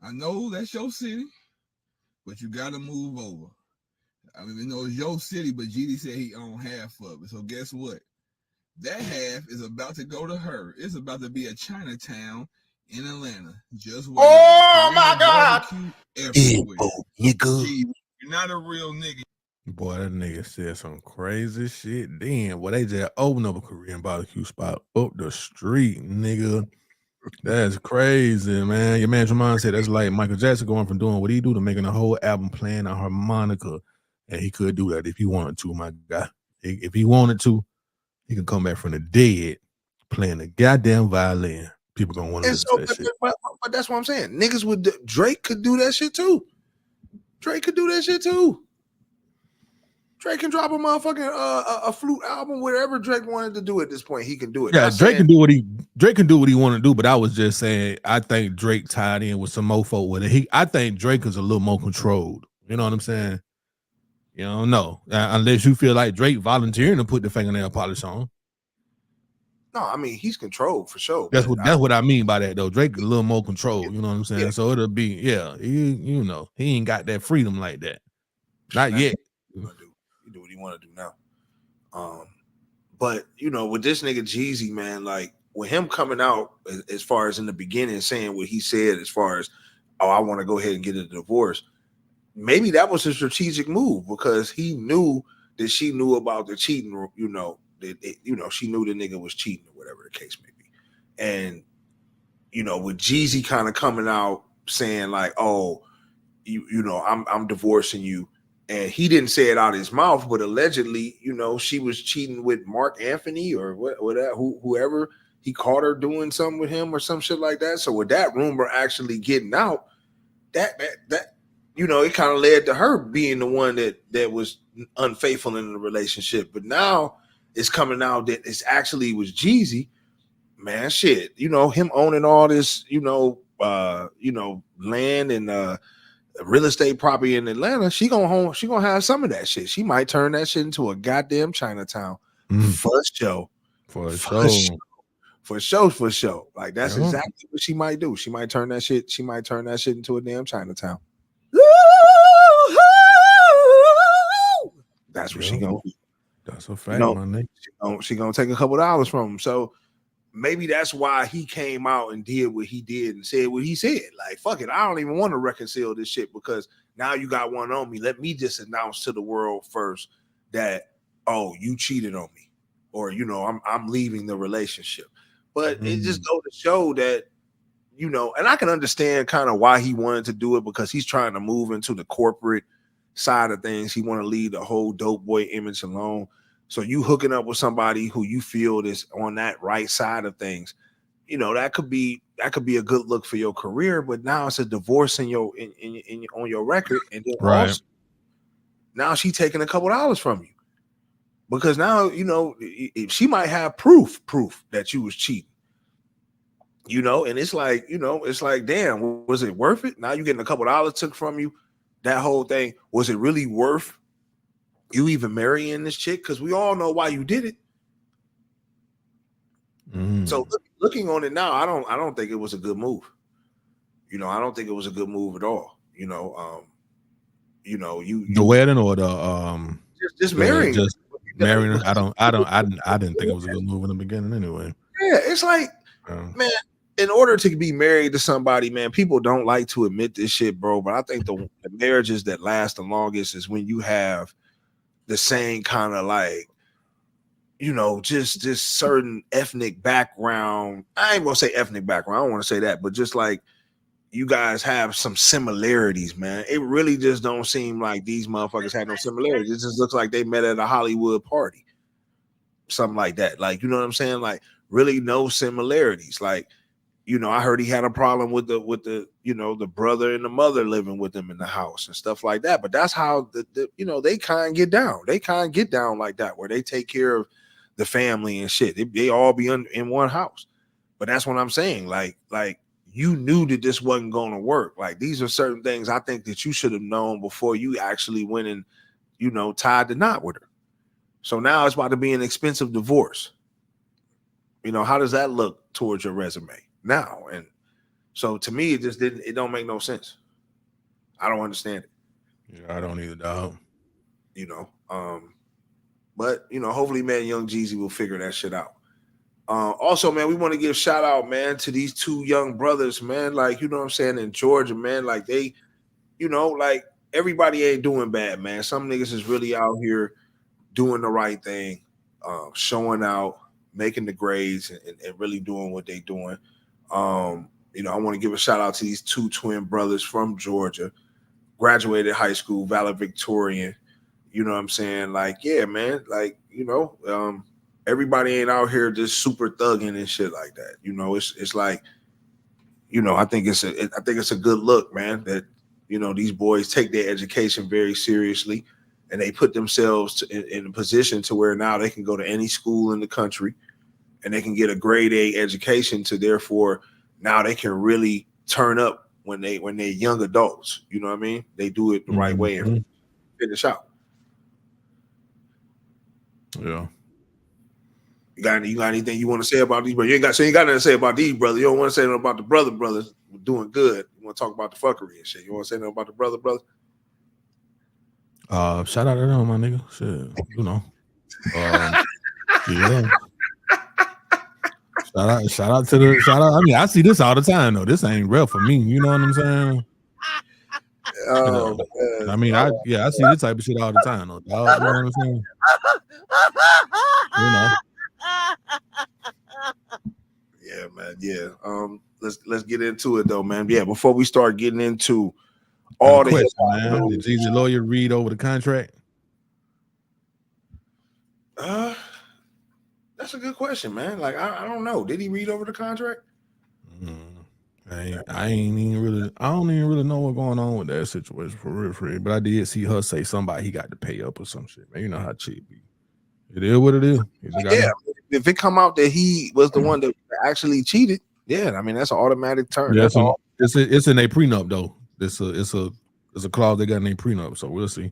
I know that's your city, but you gotta move over. I mean, it's your city, but GD said he owned half of it. So guess what? That half is about to go to her. It's about to be a Chinatown in Atlanta. Just wait. Oh my God! Everywhere. You're not a real nigga. Boy, that nigga said some crazy shit. Damn, boy, they just opened up a Korean barbecue spot up the street, nigga. That's crazy, man. Your man Tremont said that's like Michael Jackson going from doing what he do to making a whole album playing a harmonica. And he could do that if he wanted to, my guy. If he wanted to, he could come back from the dead playing the goddamn violin. People gonna want to listen to that shit. But that's what I'm saying. Niggas would Drake could do that shit too. Drake could do that shit too. Drake can drop a motherfucking a flute album, whatever Drake wanted to do at this point. He can do it. Yeah, Drake can do what he want to do. But I was just saying, I think Drake tied in with some mofo with it. I think Drake is a little more controlled. You know what I'm saying? You don't know unless you feel like Drake volunteering to put the fingernail polish on. No, I mean he's controlled for sure. That's what I mean by that though. Drake is a little more controlled. You know what I'm saying? Yeah. So it'll be you know he ain't got that freedom like that. Not yet. He do what he want to do now. But you know with this nigga Jeezy, man, like with him coming out as far as in the beginning saying what he said as far as I want to go ahead and get a divorce. Maybe that was a strategic move because he knew that she knew about the cheating, she knew the nigga was cheating or whatever the case may be. And, with Jeezy kind of coming out saying like, oh, I'm divorcing you. And he didn't say it out of his mouth, but allegedly, she was cheating with Mark Anthony or whoever he caught her doing something with him or some shit like that. So with that rumor actually getting out, that it kind of led to her being the one that was unfaithful in the relationship. But now it's coming out that it's actually was Jeezy. Man, shit. Him owning all this, land and real estate property in Atlanta. She gonna have some of that shit. She might turn that shit into a goddamn Chinatown for sure. For sure. Like that's exactly what she might do. She might turn that shit into a damn Chinatown. That's what she gonna do. That's a fact, my nigga. She gonna take a couple dollars from him. So maybe that's why he came out and did what he did and said what he said. Like, fuck it, I don't even want to reconcile this shit because now you got one on me. Let me just announce to the world first that, oh, you cheated on me, or I'm leaving the relationship. But it just goes to show that, and I can understand kind of why he wanted to do it, because he's trying to move into the corporate side of things. He want to leave the whole dope boy image alone. So you hooking up with somebody who you feel is on that right side of things, that could be a good look for your career. But now it's a divorce on your record, and then also now she's taking a couple dollars from you, because now she might have proof that you was cheating. And it's like, damn, was it worth it? Now you're getting a couple dollars took from you. That whole thing, was it really worth you even marrying this chick? Because we all know why you did it. So looking on it now, I don't think it was a good move. I don't think it was a good move at all. The wedding or the just marrying. Just marrying. I didn't think it was a good move in the beginning anyway. Yeah, it's like, man, in order to be married to somebody, man, people don't like to admit this shit, bro. But I think the marriages that last the longest is when you have the same kind of like, just certain ethnic background. I ain't gonna say ethnic background. I don't want to say that, but just like you guys have some similarities, man. It really just don't seem like these motherfuckers had no similarities. It just looks like they met at a Hollywood party, something like that. Like, you know what I'm saying? Like, really no similarities. Like, I heard he had a problem with the the brother and the mother living with him in the house and stuff like that. But that's how they kind of get down. They kind of get down like that, where they take care of the family and shit. They all be in one house. But that's what I'm saying. Like you knew that this wasn't going to work. Like, these are certain things I think that you should have known before you actually went and tied the knot with her. So now it's about to be an expensive divorce. How does that look towards your resume now? And so to me, it don't make no sense. I don't understand it. Yeah, I don't either, dog. But hopefully, man, Young Jeezy will figure that shit out. Also, man, we want to give shout out, man, to these two young brothers, man. Like, what I'm saying, in Georgia, man. Like, they, like, everybody ain't doing bad, man. Some niggas is really out here doing the right thing, showing out, making the grades, and really doing what they doing. I want to give a shout out to these two twin brothers from Georgia, graduated high school, valedictorian. You know what I'm saying? Like, yeah, man. Like, everybody ain't out here just super thugging and shit like that. It's like, I think it's a good look, man, that these boys take their education very seriously, and they put themselves in a position to where now they can go to any school in the country and they can get a grade A education, to therefore now they can really turn up when they're young adults. You know what I mean? They do it the right way and finish out. Yeah. You got anything you want to say about these brothers? You ain't got nothing to say about these brothers. You don't want to say nothing about the brothers doing good. You want to talk about the fuckery and shit. You want to say nothing about the brothers? Shout out to them, my nigga. Shit, yeah. Shout out. I mean, I see this all the time though. This ain't real for me. You know what I'm saying? I mean, I see this type of shit all the time though. You know what I'm saying? Yeah, man. Yeah. Let's get into it though, man. Yeah, before we start getting into all the question, man. Did Jeezy lawyer read over the contract? That's a good question, man. Like, I don't know. Did he read over the contract? I don't even really know what's going on with that situation for real. But I did see her say somebody he got to pay up or some shit, man. You know how cheap be. It is what it is. Yeah. If it come out that he was the one that actually cheated, yeah, I mean that's an automatic turn. Yeah, it's in a prenup though. It's a clause they got in a prenup, so we'll see.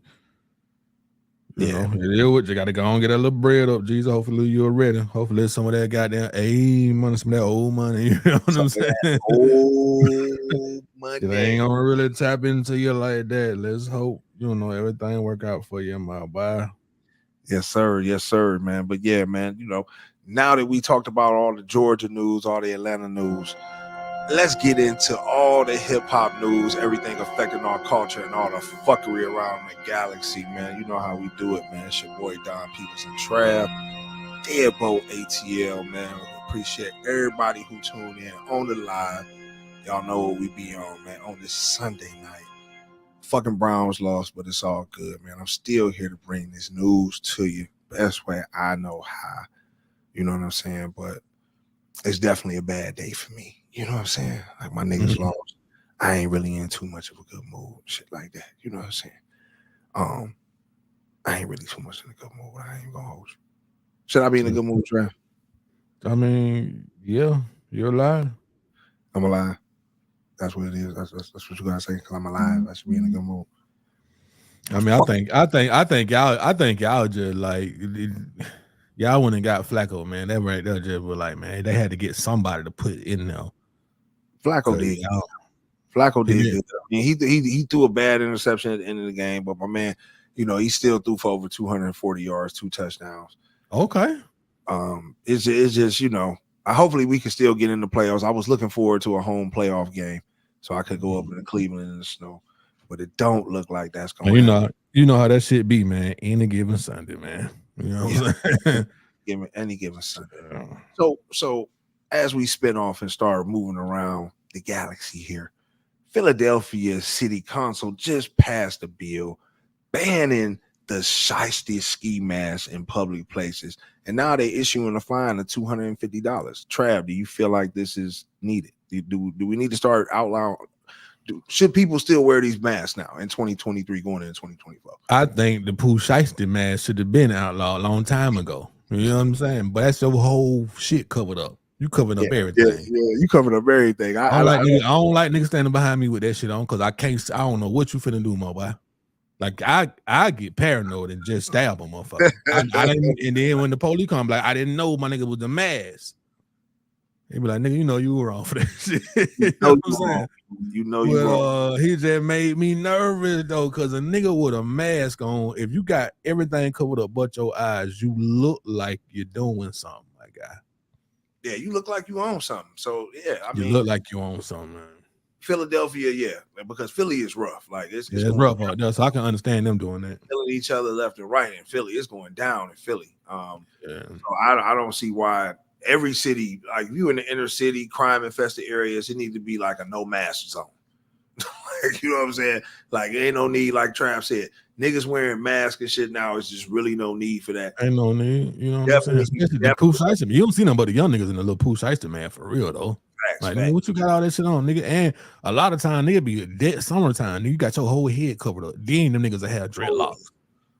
You know, it is what you got to go and get that little bread up, Jesus. Hopefully you're ready. Hopefully some of that goddamn money, some of that old money. You know what I'm saying? Old money. They ain't gonna really tap into you like that. Let's hope everything work out for you, my boy. Yes, sir, man. But yeah, man, now that we talked about all the Georgia news, all the Atlanta news, let's get into all the hip hop news, everything affecting our culture and all the fuckery around the galaxy, man. You know how we do it, man. It's your boy Don Peoples and Trav, Deadbolt ATL, man. We appreciate everybody who tuned in on the live. Y'all know what we be on, man, on this Sunday night. Fucking Browns lost, but it's all good, man. I'm still here to bring this news to you best way I know how. You know what I'm saying? But it's definitely a bad day for me. You know what I'm saying? Like my niggas lost. I ain't really in too much of a good mood, shit like that. You know what I'm saying? I ain't really too much in a good mood. I ain't gonna hold you. Should I be in a good mood, Trey? I mean, yeah, you're lying. I'm alive. That's what it is. That's what you gotta say. Cause I'm alive. I should be in a good mood. I mean, I think y'all just like y'all went and got Flacco, man. That right there just was like, man, they had to get somebody to put in there. Flacco did. Flacco did good. I mean, he threw a bad interception at the end of the game, but my man, he still threw for over 240 yards, 2 touchdowns. Okay. It's just hopefully we can still get in the playoffs. I was looking forward to a home playoff game so I could go up in Cleveland in the snow, but it don't look like that's going to happen. You know how that shit be, man. Any given Sunday, man. You know what I'm saying? Any given Sunday. So as we spin off and start moving around the galaxy here, Philadelphia City Council just passed a bill banning the shiesty ski mask in public places, and now they're issuing a fine of $250. Trav, do you feel like this is needed? Do we need to start outlawing? Should people still wear these masks now in 2023 going into 2024? I think the Pooh Shiesty mask should have been outlawed a long time ago. You know what I'm saying? But that's your whole shit covered up. You covered up everything. Yeah, you covered up everything. I don't like niggas standing behind me with that shit on because I don't know what you finna do, my boy. Like I get paranoid and just stab a motherfucker. I didn't, and then when the police come, like I didn't know my nigga was the mask. They be like, nigga, you were wrong for that shit. You know what I'm saying? You wrong. He just made me nervous though, because a nigga with a mask on, if you got everything covered up but your eyes, you look like you're doing something, my guy. Yeah, you look like you own something. So yeah, you look like you own something, man. Philadelphia, yeah, because Philly is rough. Like it's rough out there, so I can understand them doing that. Killing each other left and right in Philly. It's going down in Philly. So I don't see why every city, like you in the inner city, crime infested areas, it needs to be like a no mask zone. Like, you know what I'm saying? Like, ain't no need, like Trav said, niggas wearing masks and shit now. It's just really no need for that. Ain't no need, you know what I'm saying? Especially the Pooh Shiesty. You don't see none but the young niggas in the little Pooh Shiesty, man, for real though. Facts. Nigga, what you got all that shit on, nigga? And a lot of time, nigga, be dead summertime. Nigga, you got your whole head covered up. Then them niggas that have dreadlocks.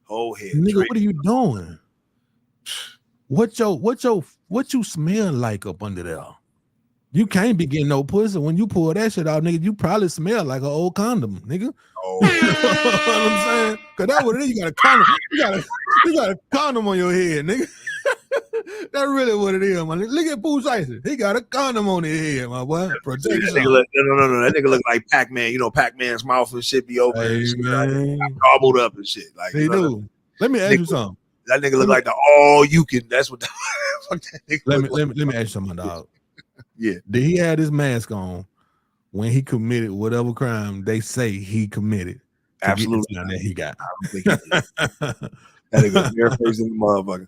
Whole head. Nigga, what are you doing? What you smell like up under there? You can't be getting no pussy when you pull that shit out, nigga. You probably smell like an old condom, nigga. Oh, you know what I'm saying? Cause that's what it is. You got a condom. You got a condom on your head, nigga. That's really what it is, man. Look at Pooh Shiesty. He got a condom on his head, my boy. Protection. No. That nigga look like Pac-Man. You know, Pac-Man's mouth and shit be open. Hey, and like, gobbled up and shit. Like they do. Let me ask you something. That nigga look like the all you can. That's what. Fuck that nigga let me ask you something, dog. Yeah. Did he have his mask on when he committed whatever crime they say he committed? Absolutely. That he got. I don't think he did. That nigga barefaced in the motherfucker.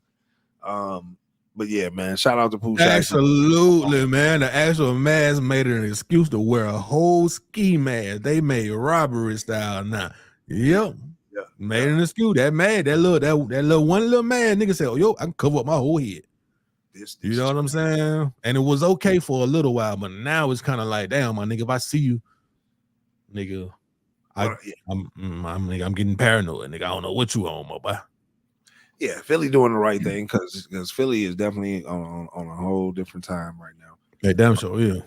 But yeah, man, shout out to Pooh Shiesty. Absolutely, man. The actual mask made it an excuse to wear a whole ski mask. They made robbery style now. Yep. Yeah. Made an excuse. That little one little man nigga said, "Oh, yo, I can cover up my whole head." You know what I'm saying? And it was okay for a little while, but now it's kind of like, damn, my nigga, if I see you, nigga, I'm getting paranoid, nigga. I don't know what you on, my boy. Yeah, Philly doing the right thing because Philly is definitely on a whole different time right now. Yeah, damn sure, yeah.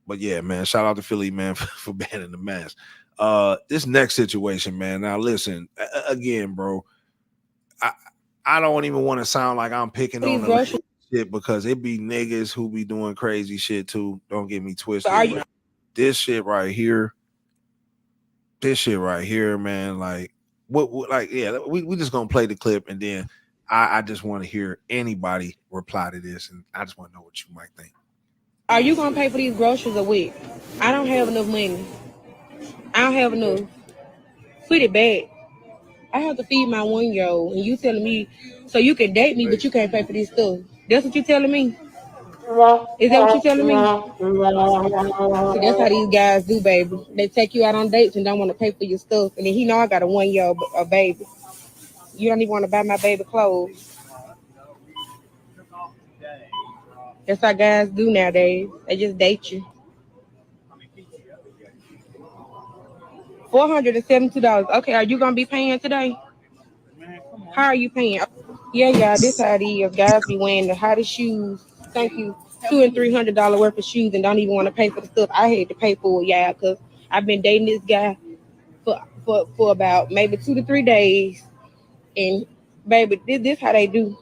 But yeah, man, shout out to Philly, man, for banning the mask. This next situation, man. Now listen, again, bro. I don't even want to sound like I'm picking on the shit because it be niggas who be doing crazy shit too. Don't get me twisted. This shit right here, man, like what like, yeah, we just gonna play the clip, and then I just want to hear anybody reply to this, and I just want to know what you might think. Are you gonna pay for these groceries a week? I don't have enough money. I don't have enough. Put it back. I have to feed my 1-year-old, and you telling me so you can date me, but you can't pay for this stuff. That's what you telling me? Is that what you telling me? So that's how these guys do, baby. They take you out on dates and don't want to pay for your stuff, and then he know I got a 1-year-old baby. You don't even want to buy my baby clothes. That's how guys do nowadays. They just date you. $472. Okay, are you gonna be paying today? How are you paying? Yeah, this how it is. Guys be wearing the hottest shoes. Thank you. $200 and $300 worth of shoes and don't even want to pay for the stuff I had to pay for. Yeah, because I've been dating this guy for about maybe 2 to 3 days, and baby, this how they do.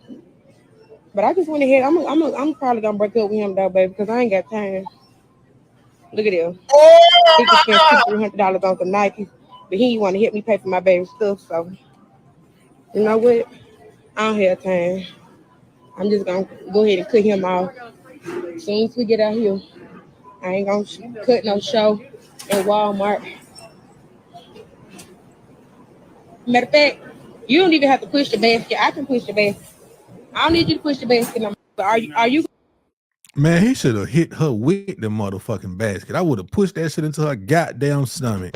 But I just went ahead. I'm probably gonna break up with him though, baby, because I ain't got time. Look at him. He can spend $200-$300 on some Nikes, but he want to help me pay for my baby stuff. So you know what? I don't have time. I'm just gonna go ahead and cut him off. As soon as we get out here, I ain't gonna cut no show at Walmart. Matter of fact, you don't even have to push the basket. I can push the basket. I don't need you to push the basket no more. Are you? Man, he should have hit her with the motherfucking basket. I would have pushed that shit into her goddamn stomach.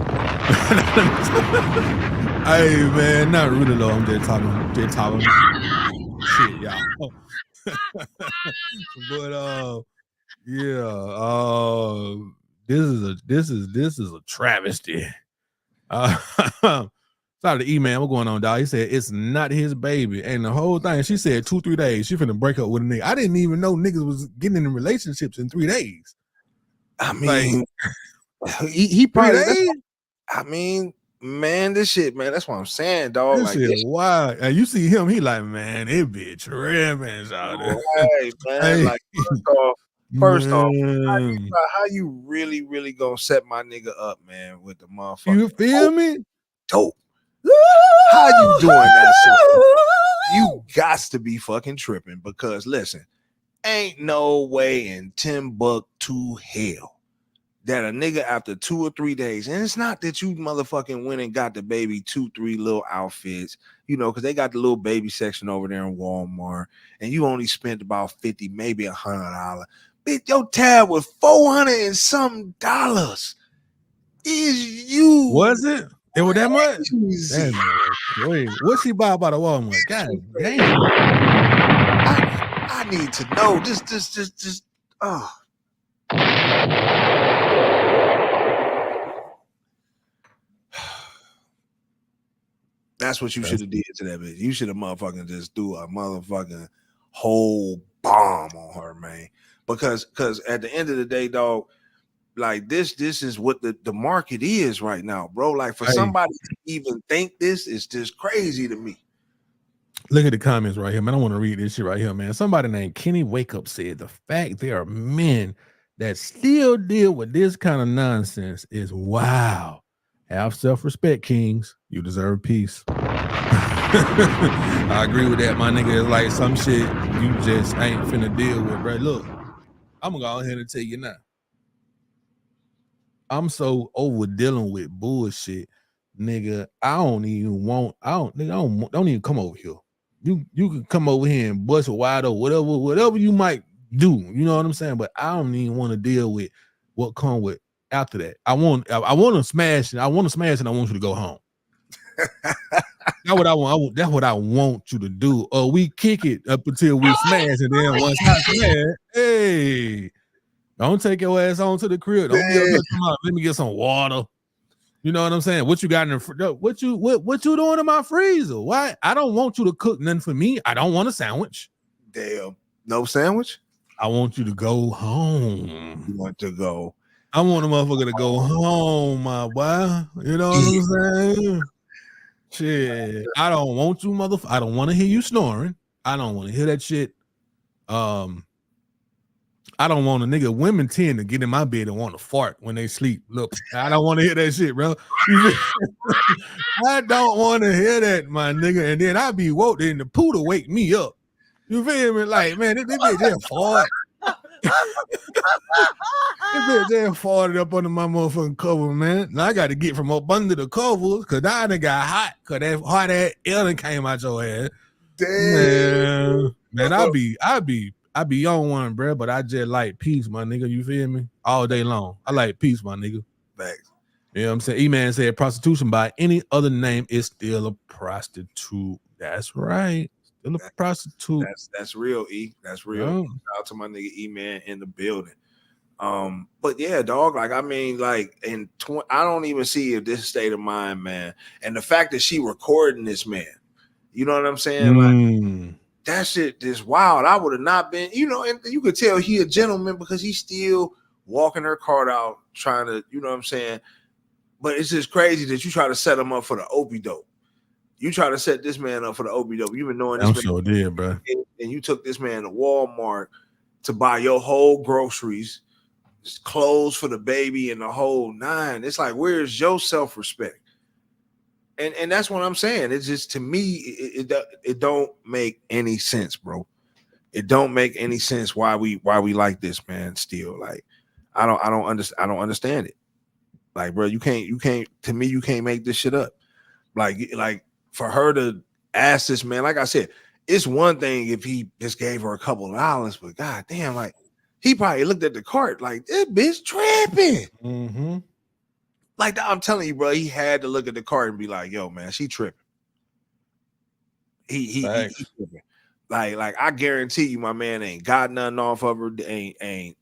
Hey man, not really though. I'm just talking shit, y'all. But yeah, this is a travesty. Sorry to email. What's going on, dog? He said it's not his baby, and the whole thing. She said 2-3 days. She finna break up with a nigga. I didn't even know niggas was getting in relationships in 3 days. I mean, like, he probably. I mean, man, this shit, man. That's what I'm saying, dog. This like shit, wow. And you see him, he like, man, it be tripping, right, man. Hey, like first off, how you really gonna set my nigga up, man, with the motherfucker? You feel me? Dope. How you doing that shit? You got to be fucking tripping, because listen, ain't no way in Timbuktu hell that a nigga after 2 or 3 days, and it's not that you motherfucking went and got the baby 2-3 little outfits, you know, because they got the little baby section over there in Walmart, and you only spent about $50, maybe $100. Bitch, your tab was $400 and something dollars. Is you? Was it? It was that much? Wait, what she buy about a Walmart? God damn. I need to know. Just That's what you should have did to that bitch. You should have motherfucking just do a motherfucking whole bomb on her, man. Because at the end of the day, dog, like this is what the market is right now, bro. Like for somebody to even think this is just crazy to me. Look at the comments right here, man. I want to read this shit right here, man. Somebody named Kenny Wake Up said the fact there are men that still deal with this kind of nonsense is wow. Have self-respect, kings. You deserve peace. I agree with that, my nigga. It's like some shit you just ain't finna deal with, bro. Look, I'm gonna go ahead and tell you now. I'm so over dealing with bullshit, nigga. Don't even come over here. You can come over here and bust wide or whatever you might do. You know what I'm saying? But I don't even want to deal with what come with after that. I want to smash and I want to smash and I want you to go home. That's what I want. That's what I want you to do. Or we kick it up until we smash, and then once I smash, hey, don't take your ass on to the crib. Don't be up here talking about, let me get some water. You know what I'm saying? What you got in the what you doing in my freezer? Why? I don't want you to cook nothing for me. I don't want a sandwich. Damn, no sandwich. I want you to go home. You want to go? I want a motherfucker to go home, my boy. You know what I'm saying? Shit, I don't want you, I don't want to hear you snoring. I don't want to hear that shit. I I don't want a nigga. Women tend to get in my bed and want to fart when they sleep. Look, I don't want to hear that shit, bro. I don't want to hear that, my nigga. And then I be woke in the poo to wake me up. You feel me? Like, man, this bitch just fart. This bitch just farted up under my motherfucking cover, man. Now I got to get from up under the covers because I done got hot because that hot ass air came out your ass. Damn. Man, I be on one, bro, but I just like peace, my nigga. You feel me? All day long. I like peace, my nigga. Thanks. You know what I'm saying? E-Man said prostitution by any other name is still a prostitute. That's right. Still a prostitute. That's real, E. That's real. Oh. Shout out to my nigga E-Man in the building. But yeah, dog, like, I mean, like, I don't even see if this state of mind, man. And the fact that she recording this man, you know what I'm saying? Like, that shit is wild. I would have not been, you know, and you could tell he a gentleman because he's still walking her cart out, trying to, you know what I'm saying? But it's just crazy that you try to set him up for the opie dope. You try to set this man up for the opie dope. You've been knowing this man. Sure did, bro. And you took this man to Walmart to buy your whole groceries, clothes for the baby, and the whole nine. It's like, where's your self-respect? And that's what I'm saying. It's just, to me, it don't make any sense, bro. It don't make any sense why we like this, man. Still, like, I don't understand it. Like, bro, you can't. To me, you can't make this shit up. Like for her to ask this man, like I said, it's one thing if he just gave her a couple of dollars, but god damn, like, he probably looked at the cart like, this bitch tripping. Mm-hmm. Like, I'm telling you, bro, he had to look at the cart and be like, yo, man, she tripping. He tripping. Like I guarantee you, my man ain't got nothing off of her. Ain't.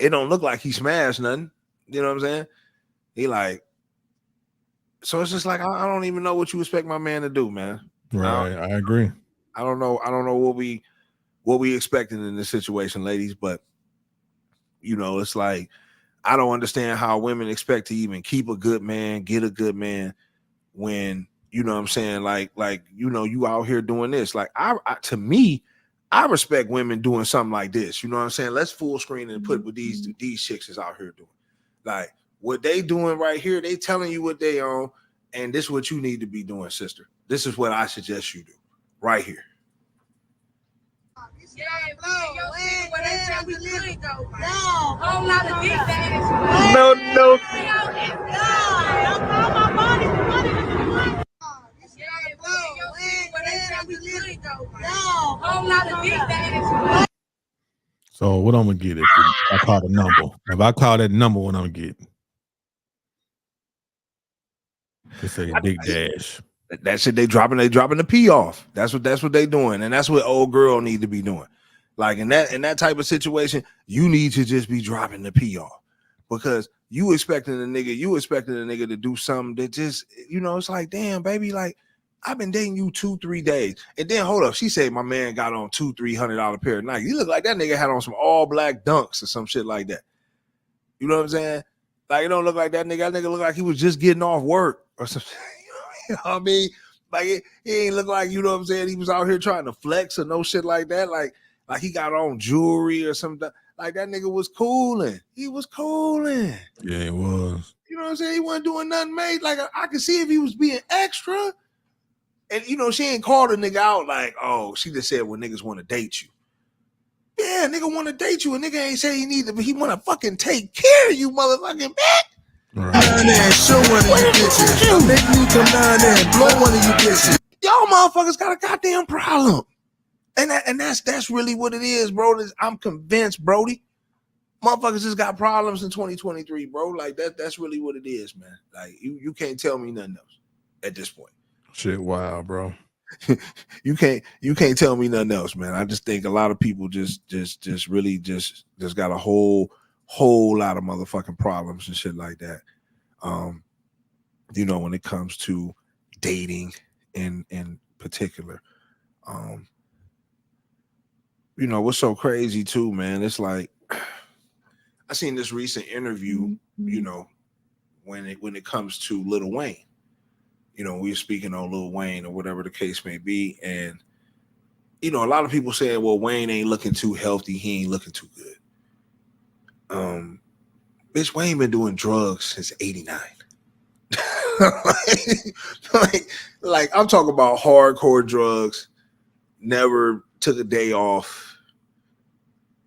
It don't look like he smashed nothing. You know what I'm saying? He like, so it's just like, I don't even know what you expect my man to do, man. Right, I agree. I don't know what we expecting in this situation, ladies, but you know, it's like, I don't understand how women expect to even keep a good man, get a good man, when, you know what I'm saying, like, you know, you out here doing this. Like, to me, I respect women doing something like this. You know what I'm saying? Let's full screen and put what these chicks is out here doing. Like, what they doing right here, they telling you what they own, and this is what you need to be doing, sister. This is what I suggest you do right here. So what I'm gonna get if I call the number? If I call that number, what I'm gonna get? They say Dick Dash. That shit they dropping the P off. That's what they doing, and that's what old girl need to be doing. Like, in that type of situation, you need to just be dropping the P off, because you expecting a nigga to do something that just, you know, it's like, damn, baby, like, I've been dating you 2-3 days, and then hold up, she said my man got on $200-$300 pair of Nike. You look like that nigga had on some all black dunks or some shit like that. You know what I'm saying? Like, it don't look like that nigga. That nigga look like he was just getting off work or something. You know what I mean? Like, he ain't look like, you know what I'm saying, he was out here trying to flex or no shit like that. Like he got on jewelry or something. Like, that nigga was cooling. He was cooling. Yeah, it was. You know what I'm saying? He wasn't doing nothing, mate. Like, I could see if he was being extra. And, you know, she ain't called a nigga out like, oh, she just said, well, niggas want to date you. Yeah, nigga want to date you. A nigga ain't say he want to fucking take care of you, motherfucking bitch. Right. Down there and show one of you bitches. Make me come down there and blow one of you bitches. Y'all motherfuckers got a goddamn problem. And that's really what it is, bro. I'm convinced, Brody. Motherfuckers just got problems in 2023, bro. Like, that's really what it is, man. Like, you can't tell me nothing else at this point. Shit, wow, bro. you can't tell me nothing else, man. I just think a lot of people just really just got a whole lot of motherfucking problems and shit like that. You know, when it comes to dating in particular. You know, what's so crazy too, man, it's like, I seen this recent interview, you know, when it comes to Lil Wayne. You know, we were speaking on Lil Wayne or whatever the case may be. And, you know, a lot of people saying, well, Wayne ain't looking too healthy. He ain't looking too good. Bitch, Wayne been doing drugs since '89. like I'm talking about hardcore drugs. Never took a day off.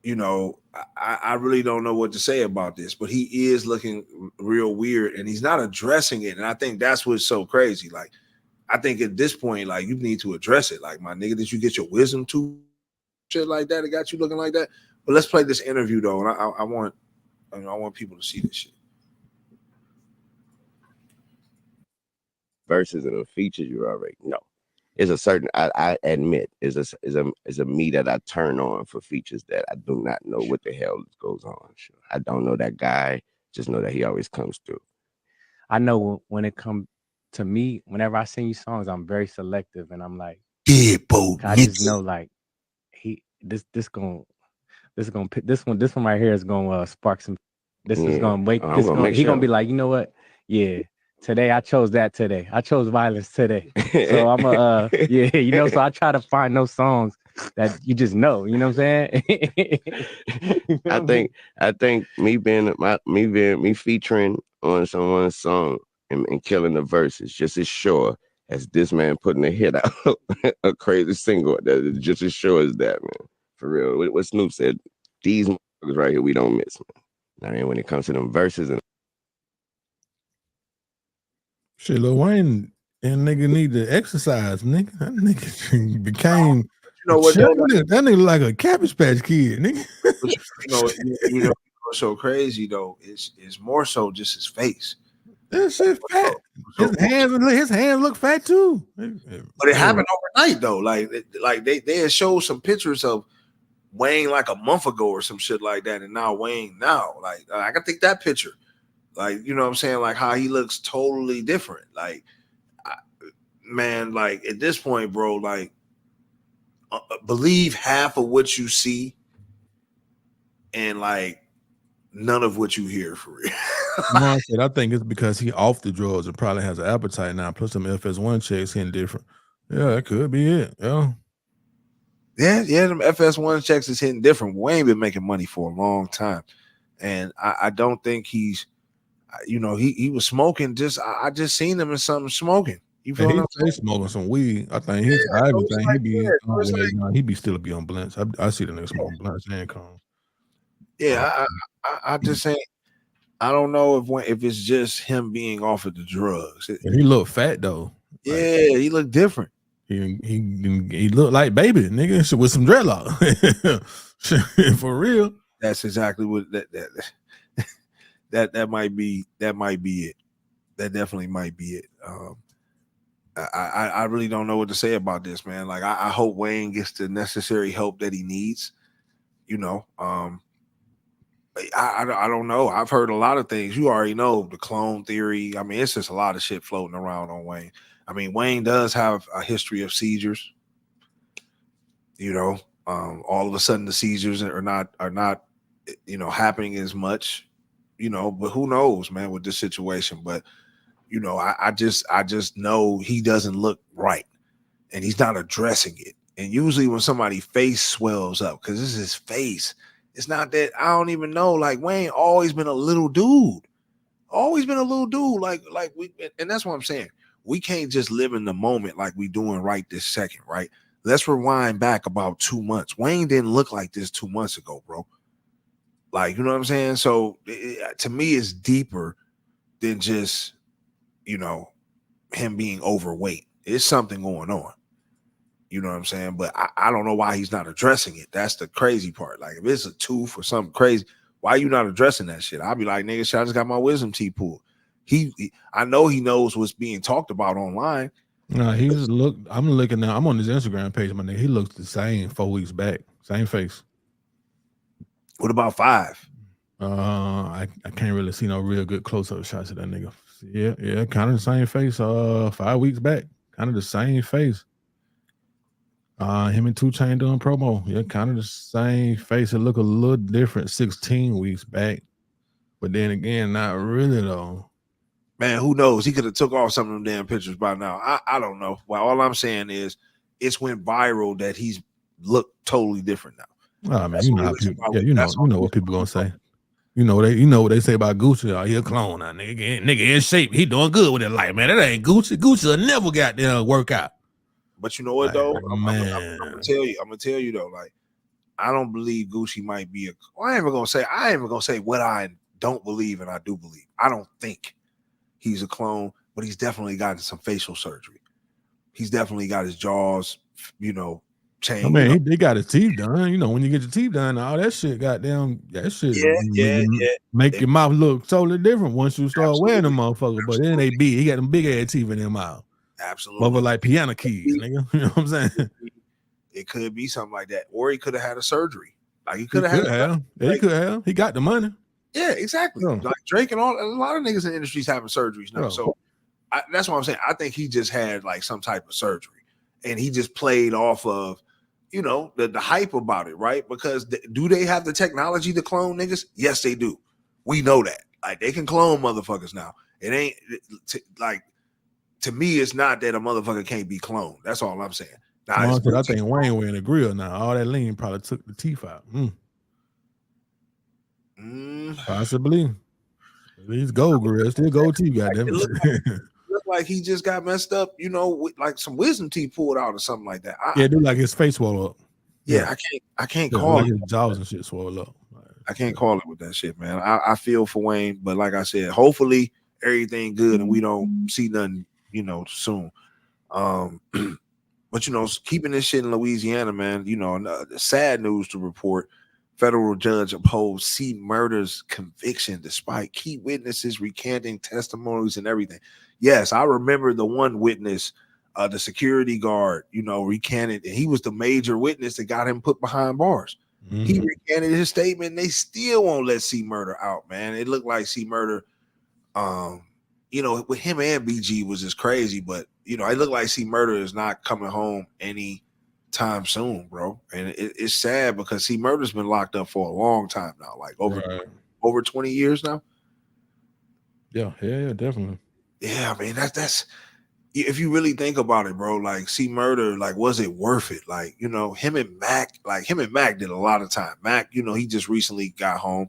You know, I really don't know what to say about this, but he is looking real weird, and he's not addressing it. And I think that's what's so crazy. Like, I think at this point, like, you need to address it. Like, my nigga, did you get your wisdom tooth shit like that? It got you looking like that. But let's play this interview though, and I want people to see this shit. Verses and the features you already know. It's a certain I admit is a me that I turn on for features that I do not know what the hell goes on. Sure. I don't know that guy, just know that he always comes through. I know when it comes to me, whenever I sing you songs, I'm very selective, and I'm like, Deadbolt. I just know like this one right here is gonna spark some. This is gonna wake. He gonna be like, you know what? Yeah. Today I chose that today. I chose violence today. So I'm yeah, you know, so I try to find those songs that you just know, you know what I'm saying? I think me featuring on someone's song and killing the verses just as sure as this man putting a hit out, a crazy single that is just as sure as that, man. For real. What Snoop said, these motherfuckers right here we don't miss, man. I mean, when it comes to them verses and shit, Lil Wayne and nigga need to exercise, nigga. That nigga became, you know what? That nigga like a Cabbage Patch Kid, nigga. you know what's so crazy though? It's more so just his face. That shit fat. His hands look fat too. But it happened overnight though. Like they had showed some pictures of Wayne like a month ago or some shit like that, and now Wayne now. Like I can take that picture. Like, you know what I'm saying? Like how he looks totally different. Like, man, like at this point, bro, like believe half of what you see and like none of what you hear for real. No, I think it's because he off the drugs and probably has an appetite now. Plus some FS1 checks hitting different. Yeah, that could be it. Yeah. Yeah, them FS1 checks is hitting different. Wayne been making money for a long time. And I don't think he's, you know, he was smoking. I just seen him in something smoking. You feel me? He's smoking some weed. I think he's he be still be on blunts. I see the nigga smoking blunts and calm. Yeah, I just saying. I don't know if it's just him being off of the drugs. He look fat though. Yeah, he looked different. He looked like baby nigga with some dreadlock. For real. That's exactly what that might be. That might be it. That definitely might be it. I really don't know what to say about this, man. Like I hope Wayne gets the necessary help that he needs. You know, I don't know. I've heard a lot of things. You already know the clone theory. I mean, it's just a lot of shit floating around on Wayne. I mean, Wayne does have a history of seizures. You know, all of a sudden the seizures are not, you know, happening as much. You know, but who knows, man, with this situation. But you know, I just know he doesn't look right, and he's not addressing it. And usually when somebody's face swells up, because this is his face. It's not that I don't even know. Like Wayne always been a little dude, like we, and that's what I'm saying. We can't just live in the moment like we doing right this second, right? Let's rewind back about 2 months. Wayne didn't look like this 2 months ago, bro. Like, you know what I'm saying? So to me, it's deeper than just, you know, him being overweight. It's something going on. You know what I'm saying? But I don't know why he's not addressing it. That's the crazy part. Like, if it's a tooth or something crazy, why are you not addressing that shit? I'll be like, nigga, shit, I just got my wisdom teeth pulled. I know he knows what's being talked about online. No, I'm looking now. I'm on his Instagram page, my nigga. He looks the same 4 weeks back. Same face. What about 5? I can't really see no real good close-up shots of that nigga. Yeah, kind of the same face. 5 weeks back, kind of the same face. Him and 2 Chainz doing promo. Yeah, kind of the same face. It look a little different 16 weeks back. But then again, not really though. Man, who knows? He could have took off some of them damn pictures by now. I don't know. Well, all I'm saying is it's went viral that he's looked totally different now. Oh man, you know how people, you know what people gonna say. You know what they say about Gucci. Oh, he a clone now, nigga in shape. He doing good with it. Like, man, that ain't Gucci. Gucci will never got there work out. But you know what, though? I'm Man, I'm gonna tell you though, like, I don't believe Gucci might be I ain't even gonna say what I don't believe and I do believe. I don't think he's a clone, but he's definitely gotten some facial surgery. He's definitely got his jaws, changed. I mean, he got his teeth done. You know, when you get your teeth done, all that shit, goddamn, that shit make your mouth look totally different once you start wearing them motherfuckers. But then they big. He got them big ass teeth in their mouth. Absolutely. Mother like piano keys, nigga. You know what I'm saying? It could be something like that. Or he could have had a surgery. Like he could have. He could have. He got the money. Yeah, exactly. Yeah. Like Drake and a lot of niggas in the industry is having surgeries now. Yeah. So that's what I'm saying. I think he just had like some type of surgery. And he just played off of, the hype about it, right? Because do they have the technology to clone niggas? Yes, they do. We know that. Like, they can clone motherfuckers now. It ain't, to me, it's not that a motherfucker can't be cloned. That's all I'm saying. Now, I think Wayne wearing a grill now. All that lean probably took the teeth out. Possibly. These gold grills, still gold teeth, goddamn. Look like he just got messed up, with like some wisdom teeth pulled out or something like that. Yeah, do like his face swole up. Yeah, I can't call it. His jaws and shit swole up. I can't call it with that shit, man. I feel for Wayne, but like I said, hopefully everything good and we don't see nothing, soon. But keeping this shit in Louisiana, man, sad news to report. Federal judge upholds C. Murder's conviction despite key witnesses recanting testimonies and everything. Yes, I remember the one witness, the security guard, recanted, and he was the major witness that got him put behind bars. Mm-hmm. He recanted his statement, and they still won't let C. Murder out, man. It looked like C. Murder, with him and BG was just crazy, but it looked like C. Murder is not coming home anytime soon, bro. And it's sad because C. Murder's been locked up for a long time now, like over 20 years now. Yeah, definitely. Yeah, I mean that's if you really think about it, bro. Like C. Murder, like was it worth it? Like him and Mac did a lot of time. Mac, he just recently got home.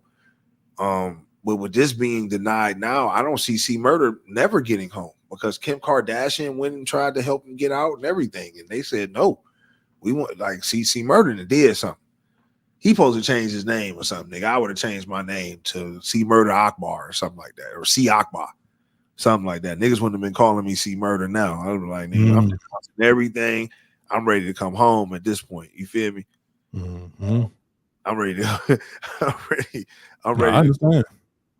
But with this being denied now, I don't see C. Murder never getting home because Kim Kardashian went and tried to help him get out and everything, and they said no. We want C. Murder and did something. He supposed to change his name or something. Nigga, I would have changed my name to C. Murder Akbar or something like that, or C. Akbar, something like that. Niggas wouldn't have been calling me C. Murder now. I'd be like, nigga, I'm everything. I'm ready to come home at this point. You feel me? Mm-hmm. I'm ready to. I'm ready. I understand.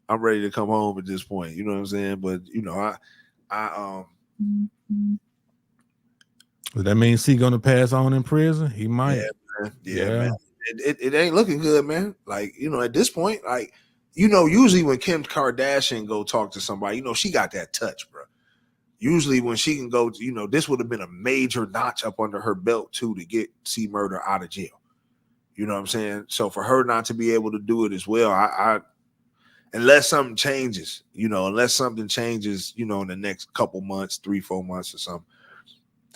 I'm ready to come home at this point. You know what I'm saying? But Does that mean C gonna pass on in prison? He might. Yeah, man. It ain't looking good, man. Like, at this point, like, usually when Kim Kardashian go talk to somebody, she got that touch, bro. Usually when she can go, this would have been a major notch up under her belt too to get C. Murder out of jail. You know what I'm saying? So for her not to be able to do it as well, I unless something changes, in the next couple months, 3-4 months or something.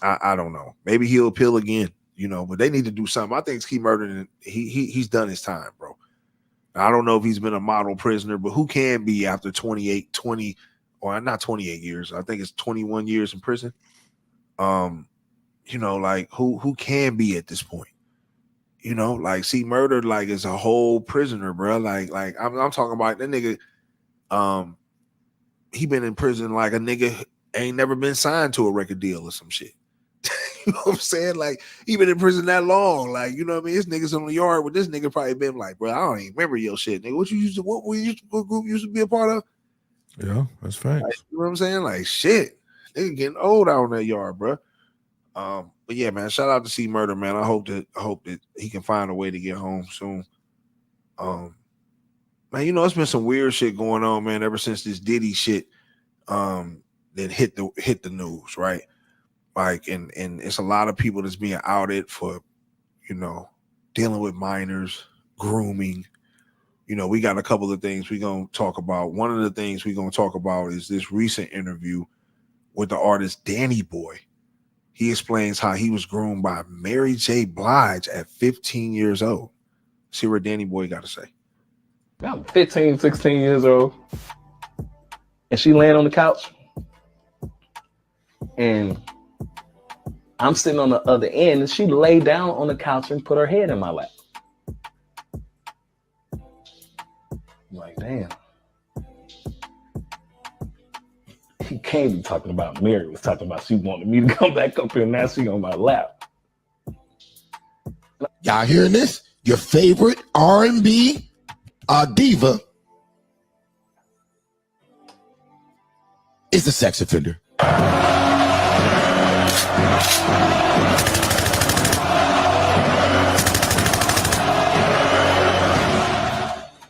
I don't know. Maybe he'll appeal again, but they need to do something. I think Ski Murder, he's done his time, bro. I don't know if he's been a model prisoner, but who can be after 20 or not 28 years? I think it's 21 years in prison. Like who can be at this point? Like C. Murder, like is a whole prisoner, bro. Like I'm talking about that nigga. He been in prison like a nigga ain't never been signed to a record deal or some shit. You know what I'm saying? Like he been in prison that long. Like, you know what I mean? This nigga's on the yard with this nigga probably been like, bro, I don't even remember your shit, nigga. What group you used to be a part of? Yeah, that's facts. Like, you know what I'm saying? Like shit. Nigga getting old out in that yard, bro. But yeah, man, shout out to C. Murder, man. I hope that he can find a way to get home soon. Man, it's been some weird shit going on, man, ever since this Diddy shit that hit the news, right? Like, and it's a lot of people that's being outed for, dealing with minors, grooming. We got a couple of things we're gonna talk about. One of the things we're gonna talk about is this recent interview with the artist Danny Boy. He explains how he was groomed by Mary J. Blige at 15 years old. See what Danny Boy got to say. I'm 15, 16 years old, and she laying on the couch, and I'm sitting on the other end, and she laid down on the couch and put her head in my lap. I'm like, damn. He can't be talking about Mary was talking about she wanted me to come back up here, and now she on my lap. Y'all hearing this? Your favorite R&B diva is a sex offender.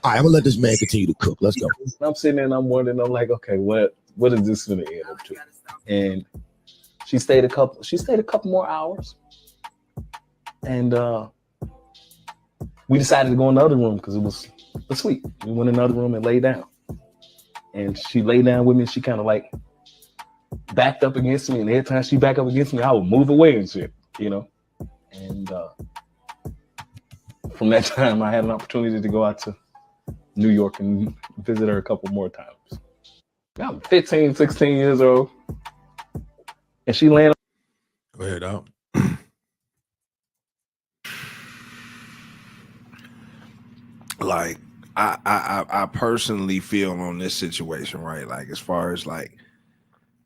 All right, I'm gonna let this man continue to cook. Let's go. I'm sitting there and I'm wondering, I'm like, okay, what is this gonna end up to? And she stayed a couple more hours. And we decided to go in the other room because it was sweet. We went in the other room and lay down. And she lay down with me, and she kind of like backed up against me. And every time she back up against me, I would move away and shit, you know? And from that time, I had an opportunity to go out to New York and visit her a couple more times. I'm 15, 16 years old. And she landed. Go ahead, out. Like, I personally feel on this situation, right? Like, as far as like,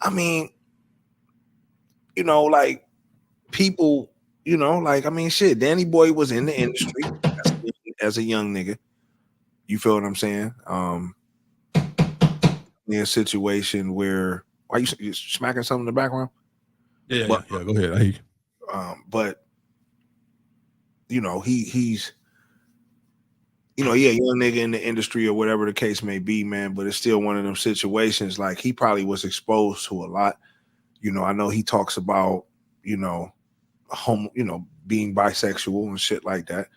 I mean, you know, like people, you know, like, I mean, shit, Danny Boy was in the industry as a young nigga. You feel what I'm saying? In a situation where, why you smacking something in the background? Yeah, go ahead. I hear you. But you know, he's, you know, yeah, young nigga in the industry or whatever the case may be, man. But it's still one of them situations. Like, he probably was exposed to a lot. You know, I know he talks about, you know, being bisexual and shit like that.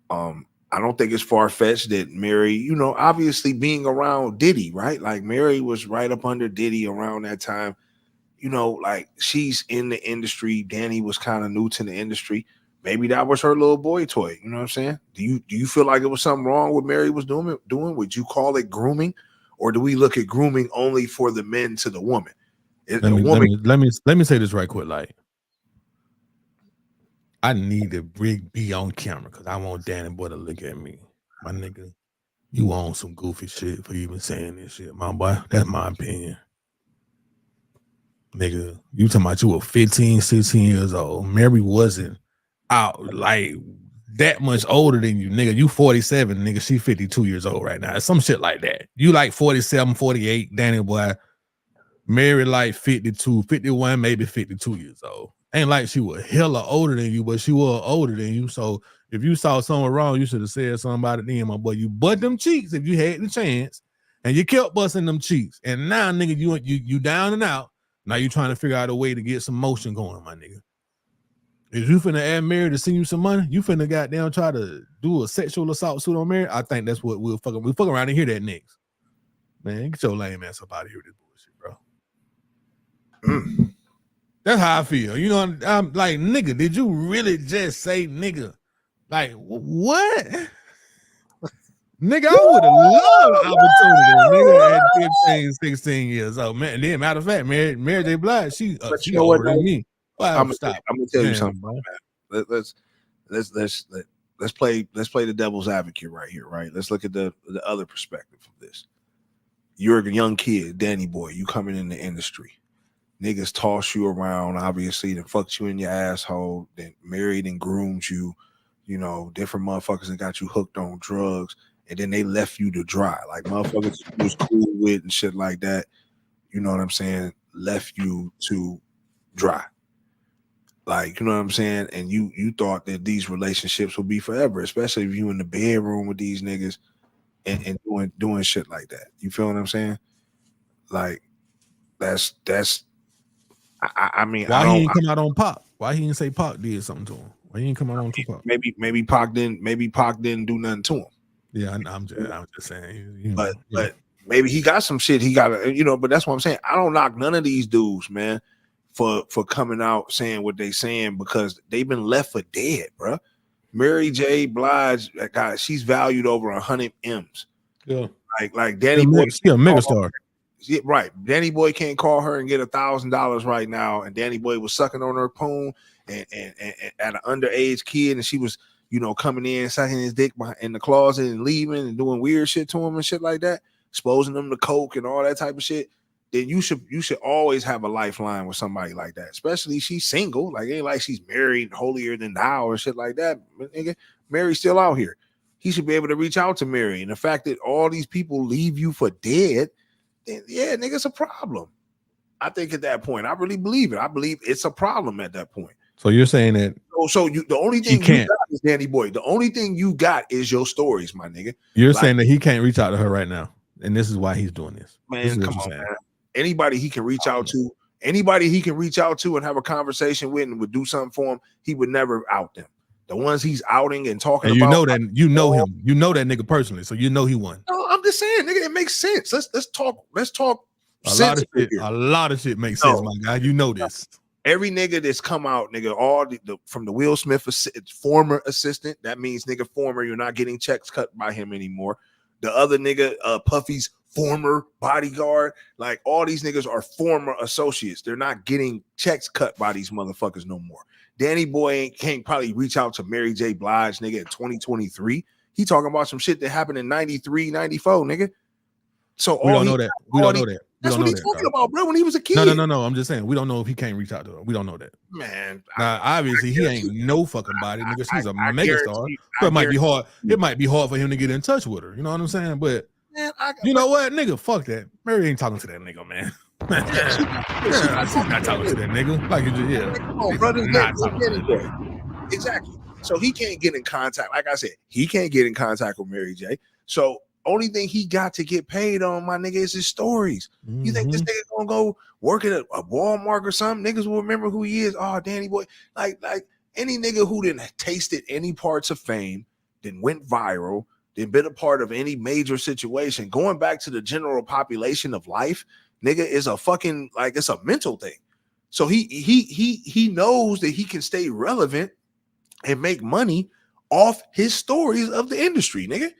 I don't think it's far-fetched that Mary, you know, obviously being around Diddy, right? Like, Mary was right up under Diddy around that time. You know, like, she's in the industry. Danny was kind of new to the industry. Maybe that was her little boy toy. You know what I'm saying? Do you feel like it was something wrong with Mary was doing? Would you call it grooming, or do we look at grooming only for the men to the woman? Let me say this right quick. Like, I need to be on camera because I want Danny Boy to look at me. My nigga, you on some goofy shit for even saying this shit, my boy. That's my opinion. Nigga, you talking about you were 15, 16 years old. Mary wasn't out like that much older than you, nigga. You 47, nigga. She 52 years old right now. Some shit like that. You like 47, 48, Danny Boy. Mary like 52, 51, maybe 52 years old. Ain't like she was hella older than you, but she was older than you. So if you saw something wrong, you should have said something about it then, my boy. You butt them cheeks if you had the chance, and you kept busting them cheeks. And now, nigga, you down and out. Now you trying to figure out a way to get some motion going, my nigga. If you finna add Mary to send you some money, you finna goddamn try to do a sexual assault suit on Mary. I think that's what we'll fuck around and hear that next. Man, get your lame ass up out of here with this bullshit, bro. That's how I feel. You know, I'm like, nigga, did you really just say nigga? Like, what? Nigga, I would have loved the opportunity, nigga, at 15, 16 years old. Man, and then, matter of fact, Mary J. Blige, she older than me. I'm gonna tell you something, man. Let's play the devil's advocate right here, right? Let's look at the other perspective of this. You're a young kid, Danny Boy. You coming in the industry. Niggas toss you around, obviously, then fucked you in your asshole, then married and groomed you, you know, different motherfuckers that got you hooked on drugs, and then they left you to dry. Like, motherfuckers you was cool with and shit like that, you know what I'm saying, left you to dry. Like, you know what I'm saying? And you thought that these relationships would be forever, especially if you in the bedroom with these niggas and doing shit like that. You feel what I'm saying? Like, that's I mean, why he didn't come out on Pac? Why he didn't say Pac did something to him? Why he didn't come out on Tupac? Maybe Pac didn't do nothing to him. Yeah, I'm just saying. You know, but maybe he got some shit. He got, you know. But that's what I'm saying. I don't knock none of these dudes, man, for coming out saying what they saying, because they've been left for dead, bro. Mary J. Blige, God, she's valued over 100 M's. Yeah, like Danny Boy, she a megastar. Right, Danny Boy can't call her and get $1,000 right now. And Danny Boy was sucking on her poon and at an underage kid, and she was, coming in, sucking his dick in the closet and leaving and doing weird shit to him and shit like that, exposing them to coke and all that type of shit. Then you should always have a lifeline with somebody like that, especially she's single. Like, it ain't like she's married, holier than thou or shit like that. But nigga, Mary's still out here. He should be able to reach out to Mary. And the fact that all these people leave you for dead, then yeah, nigga, it's a problem. I think at that point, I really believe it. I believe it's a problem at that point. So you're saying that? So the only thing you got is Danny Boy. The only thing you got is your stories, my nigga. You're saying that he can't reach out to her right now, and this is why he's doing this. Man, come on, man. Anybody he can reach out to, and have a conversation with and would do something for him, he would never out them. The ones he's outing and talking and about, him, you know that nigga personally, so you know he won. No, I'm just saying, nigga, it makes sense. Let's talk. A lot of shit makes sense, my guy. You know this. Every nigga that's come out, nigga, all from the Will Smith former assistant, that means nigga former, you're not getting checks cut by him anymore. The other nigga, Puffy's former bodyguard, like all these niggas are former associates. They're not getting checks cut by these motherfuckers no more. Danny Boy can't probably reach out to Mary J. Blige, nigga, in 2023. He talking about some shit that happened in 93, 94, nigga. So we don't know that. We don't know that. That's what he's talking about, bro, when he was a kid. No. I'm just saying, we don't know if he can't reach out to her. We don't know that. Man. Now, obviously, he ain't no fucking body, nigga. She's a megastar. So it might be hard. It might be hard for him to get in touch with her. You know what I'm saying? But you know what, nigga? Fuck that. Mary ain't talking to that nigga, man. She's not talking to that nigga. Like you just, come on, brother. Exactly. So he can't get in contact. Like I said, he can't get in contact with Mary J. So only thing he got to get paid on, my nigga, is his stories. You think this nigga gonna go work at a Walmart or something? Niggas will remember who he is. Oh, Danny Boy. Like any nigga who didn't tasted any parts of fame, then went viral, then been a part of any major situation, going back to the general population of life, nigga, is a fucking, like, it's a mental thing. So he knows that he can stay relevant and make money off his stories of the industry, nigga.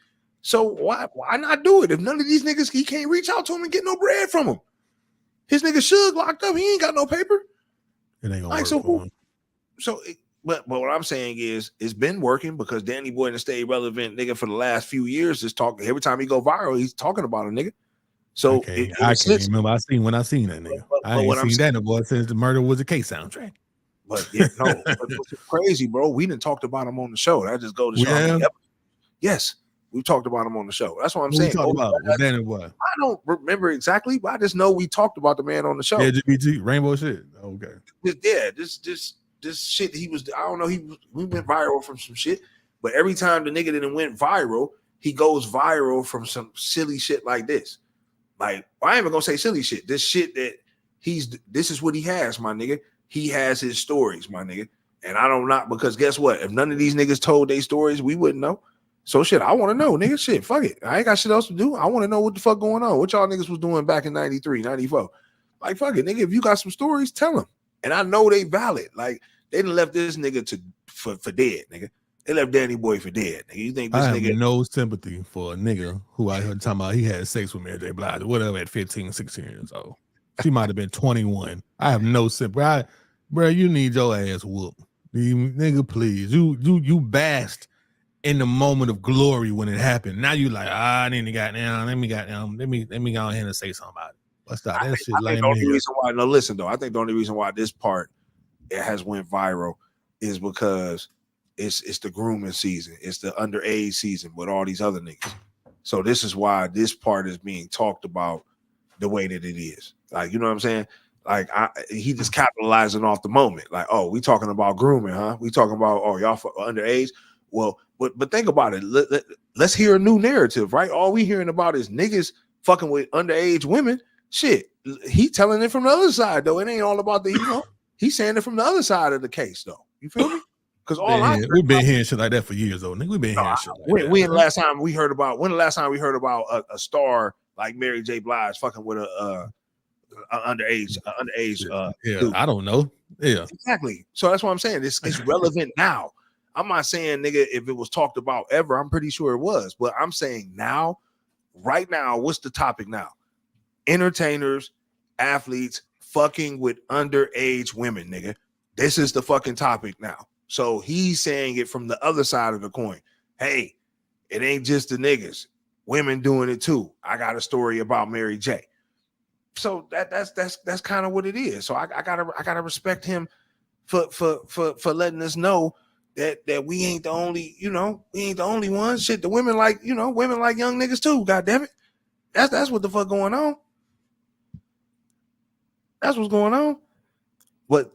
So why not do it? If none of these niggas, he can't reach out to him and get no bread from him. His nigga Suge locked up. He ain't got no paper. It ain't gonna work. But what I'm saying is, it's been working because Danny Boy done stayed relevant, nigga, for the last few years. Just talking every time he go viral, he's talking about a nigga. So I can't remember. I seen that nigga. I ain't seen Danny Boy since the Murder Was a Case soundtrack. But yeah, no, it's crazy, bro. We didn't talked about him on the show. That just goes to show. Yes. We talked about him on the show. That's what I'm saying. Danny Boy. I don't remember exactly, but I just know we talked about the man on the show. LGBT rainbow shit. Okay. This shit he was. I don't know. We went viral from some shit, but every time the nigga didn't went viral, he goes viral from some silly shit like this. Like, I ain't even gonna say silly shit. This shit that this is what he has, my nigga. He has his stories, my nigga. And I don't not because guess what? If none of these niggas told their stories, we wouldn't know. So shit, I want to know, nigga. Shit, fuck it. I ain't got shit else to do. I want to know what the fuck going on. What y'all niggas was doing back in 93, 94. Like, fuck it, nigga. If you got some stories, tell them. And I know they valid. Like, they done left this nigga for dead, nigga. They left Danny Boy for dead. Nigga. You think this I nigga have no sympathy for a nigga who I heard talking about he had sex with Mary J. Blige or whatever at 15, 16 years old. She might have been 21. I have no sympathy. Bro, you need your ass whooped. Nigga, please. You basked in the moment of glory when it happened. Now you like, I need to goddamn, let me go ahead and say something about it. But stop that shit. I think the only reason why, no, listen though, I think the only reason why this part it has went viral is because it's the grooming season, it's the underage season with all these other niggas. So this is why this part is being talked about the way that it is. Like, you know what I'm saying? Like he just capitalizing off the moment. Like, oh, we talking about grooming, huh? We talking about, oh, y'all underage. Well, but think about it. Let's hear a new narrative, right? All we hearing about is niggas fucking with underage women. Shit, he telling it from the other side though. It ain't all about the he's saying it from the other side of the case though. You feel me? Because we've been hearing shit like that for years though. Nigga, we've been hearing shit like that. When the last time we heard about a star like Mary J. Blige fucking with a underage dude. I don't know. Yeah, exactly. So that's what I'm saying. It's relevant now. I'm not saying, nigga, if it was talked about ever, I'm pretty sure it was. But I'm saying now, right now, what's the topic now? Entertainers, athletes, fucking with underage women, nigga. This is the fucking topic now. So he's saying it from the other side of the coin. Hey, it ain't just the niggas. Women doing it too. I got a story about Mary J. So that's kind of what it is. So I gotta respect him for letting us know that we ain't the only, we ain't the only ones. Shit, the women like, women like young niggas too. God damn it. That's what the fuck going on. That's what's going on. But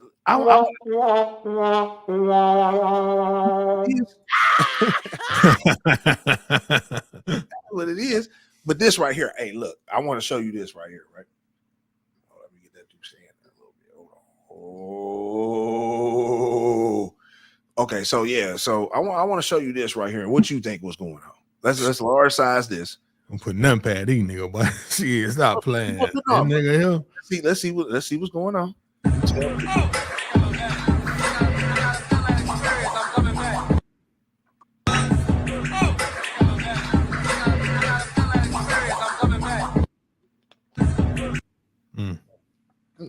what it is. But this right here, hey, look, I want to show you this right here, right? Oh, let me get that dude saying that a little bit. Hold on. Oh, okay. So yeah, so I want to show you this right here. What you think was going on? Let's large size this. I'm putting nothing past these nigga, boy. Shit, stop playing. This nigga here. Let's see what's going on.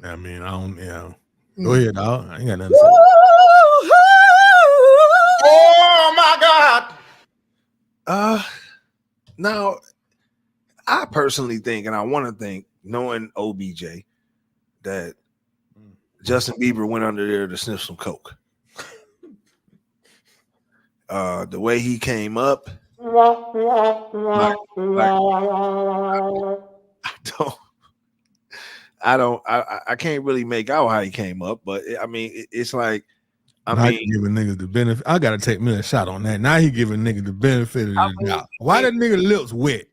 I mean, I don't. Yeah. Go ahead, dog. I ain't got nothing to say. Oh my God. Now, I personally think, and I want to think, knowing OBJ, that Justin Bieber went under there to sniff some coke. The way he came up, I can't really make out how he came up, but I mean, it's like, I mean, giving niggas the benefit. I gotta take me a shot on that. Now he giving niggas the benefit of the doubt. Why that nigga lips wet?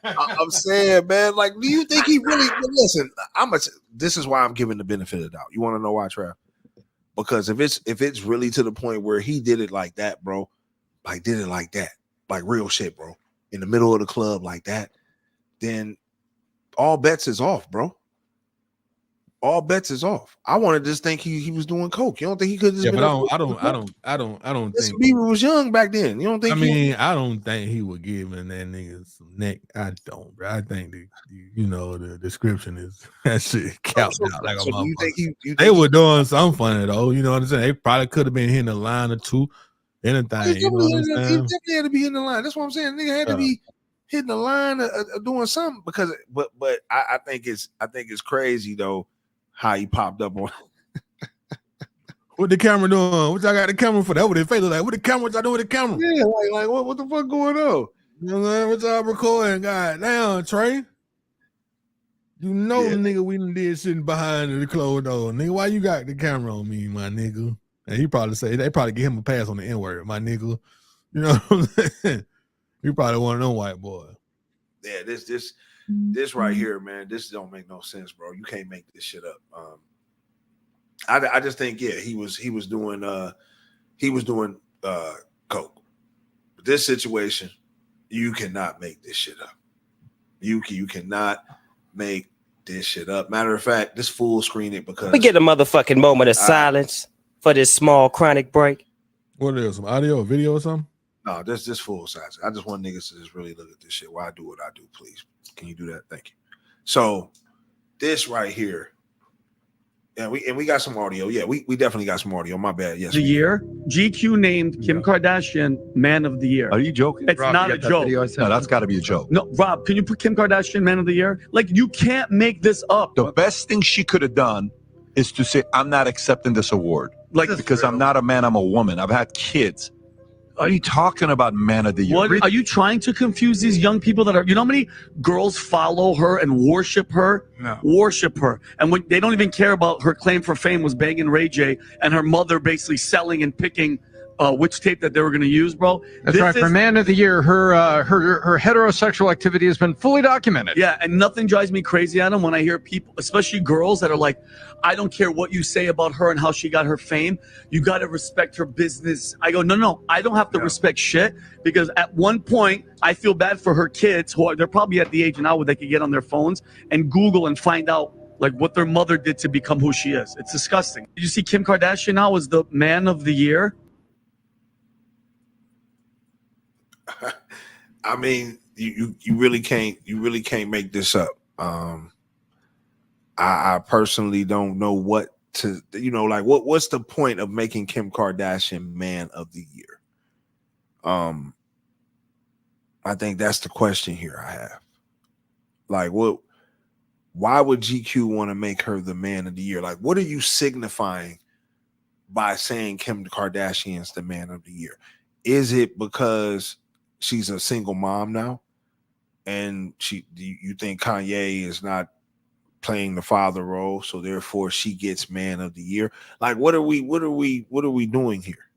I'm saying, man, like, do you think he really? Listen, this is why I'm giving the benefit of the doubt. You want to know why, Trav? Because if it's really to the point where he did it like that, bro, like did it like that, like real shit, bro, in the middle of the club like that, then all bets is off, bro. All bets is off. I want to just think he was doing coke. You don't think he could? Yeah, but I don't think Bieber was young back then. You don't think? I don't think he was giving that nigga some neck. I don't, bro. I think the description is that shit capped out like a motherfucker. They were doing something funny though. You know what I'm saying? They probably could have been hitting a line or two, anything. You know what I'm saying? He definitely had to be hitting the line. That's what I'm saying. Nigga had to be hitting the line of doing something because. But I think it's crazy though. How he popped up on what the camera doing? What y'all got the camera for? That what it face like? What the camera? What y'all doing with the camera? Yeah, like what the fuck going on? You know what I'm saying? What y'all recording? God damn, Trey. Nigga, we done did shit behind the closed door. Nigga, why you got the camera on me, my nigga? And he probably say they probably give him a pass on the N-word, my nigga. You know what I'm saying? You probably one of them white boys. Yeah, this right here, man, this don't make no sense, bro. You can't make this shit up. I just think, yeah, he was doing coke. But this situation, you cannot make this shit up. You cannot make this shit up. Matter of fact, this fool screened it because we get a motherfucking moment of silence for this small chronic break. What is some audio or video or something? No, this full size. I just want niggas to just really look at this shit. Why I do what I do, please. Can you do that? Thank you. So this right here, and we got some audio. Yeah, we definitely got some audio. My bad. Yes. The year GQ named Kim Kardashian Man of the Year. Are you joking? It's Rob, not a joke. No, that's got to be a joke. No, Rob, can you put Kim Kardashian Man of the Year? Like, you can't make this up. The best thing she could have done is to say, "I'm not accepting this award." Because I'm not a man, I'm a woman. I've had kids. Are you talking about Man of the Year? What are you trying to confuse these young people that are? You know how many girls follow her and worship her? No. Worship her, and when they don't even care about her claim for fame was banging Ray J and her mother basically selling and picking which tape that they were going to use, bro. That's right. For Man of the Year, her heterosexual activity has been fully documented. Yeah, and nothing drives me crazy, Adam, when I hear people, especially girls, that are like, I don't care what you say about her and how she got her fame. You got to respect her business. I go, no, I don't have to respect shit, because at one point, I feel bad for her kids they're probably at the age now where they could get on their phones and Google and find out like what their mother did to become who she is. It's disgusting. Did you see Kim Kardashian now as the Man of the Year? I mean, you really can't make this up. I personally don't know what to, like what's the point of making Kim Kardashian man of the year? I think that's the question here I have. Like, why would GQ want to make her the man of the year? Like, what are you signifying by saying Kim Kardashian's the man of the year? Is it because she's a single mom now, and you think Kanye is not playing the father role, so therefore she gets man of the year? Like, what are we doing here?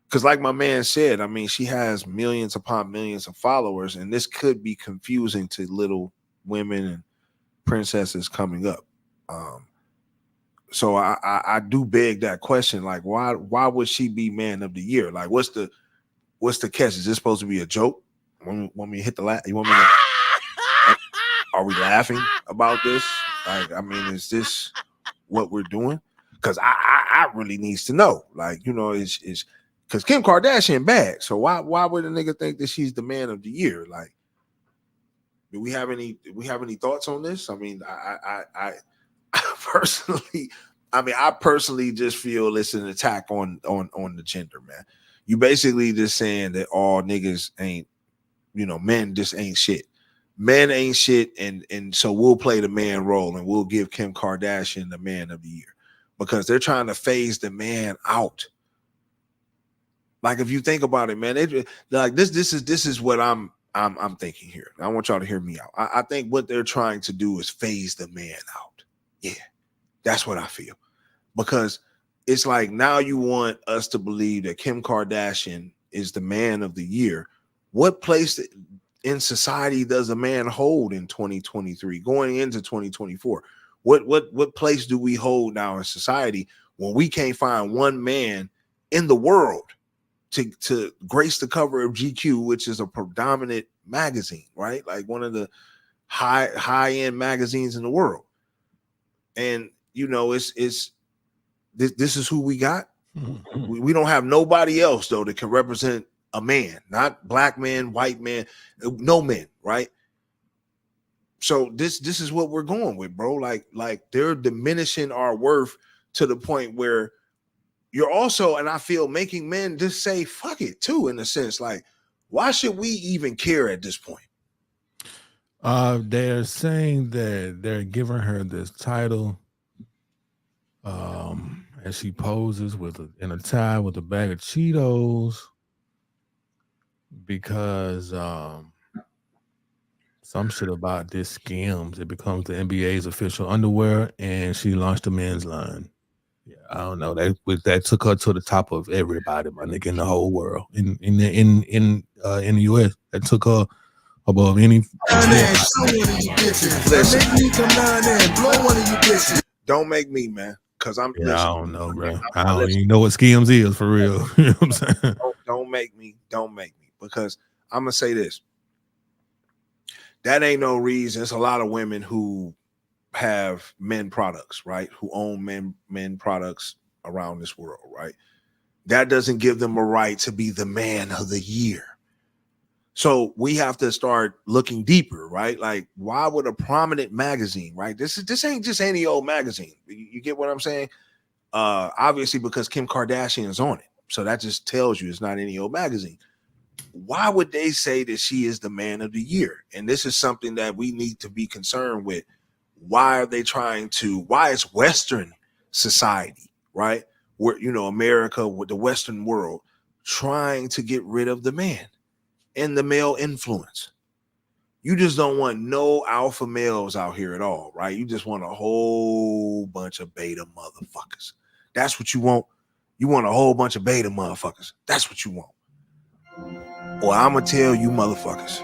Because like my man said, I mean, she has millions upon millions of followers, and this could be confusing to little women and princesses coming up. So I do beg that question. Like, why would she be man of the year? Like, what's the catch? Is this supposed to be a joke? Want me to hit the laugh? You want me to? Are we laughing about this? Like, I mean, is this what we're doing? Because I really needs to know. Like, is because Kim Kardashian bad. So why would a nigga think that she's the man of the year? Like, do we have any thoughts on this? I mean, I personally, I personally just feel it's an attack on the gender, man. You basically just saying that all niggas ain't, men just ain't shit. Men ain't shit, and so we'll play the man role and we'll give Kim Kardashian the man of the year because they're trying to phase the man out. Like, if you think about it, man, this is what I'm thinking here. I want y'all to hear me out. I think what they're trying to do is phase the man out. Yeah, that's what I feel. Because it's like now you want us to believe that Kim Kardashian is the man of the year. What place in society does a man hold in 2023 going into 2024? What place do we hold now in society when we can't find one man in the world to grace the cover of GQ, which is a predominant magazine, right? Like one of the high-end magazines in the world. And this is who we got. We don't have nobody else though that can represent a man, not black man, white man, no men, right? So this is what we're going with, bro. Like they're diminishing our worth to the point where you're also, and I feel, making men just say fuck it too, in a sense. Like, why should we even care at this point? They're saying that they're giving her this title as she poses in a tie with a bag of Cheetos because some shit about this skims. It becomes the NBA's official underwear, and she launched a men's line. Yeah, I don't know. That took her to the top of everybody, my nigga, in the whole world. In the US, that took her above any. Don't make me, man, because I'm. Yeah, I don't know, bro. I don't even know what skims is for real. You know what I'm saying? Don't make me, because I'm gonna say this. That ain't no reason. There's a lot of women who have men products, right? Who own men products around this world, right? That doesn't give them a right to be the man of the year. So we have to start looking deeper, right? Like, why would a prominent magazine, right? This ain't just any old magazine. You get what I'm saying? Obviously, because Kim Kardashian is on it. So that just tells you it's not any old magazine. Why would they say that she is the man of the year? And this is something that we need to be concerned with. Why are they why is Western society, right? Where, America, with the Western world, trying to get rid of the man and the male influence? You just don't want no alpha males out here at all, right? You just want a whole bunch of beta motherfuckers. That's what you want. You want a whole bunch of beta motherfuckers. That's what you want. Well, I'm going to tell you motherfuckers,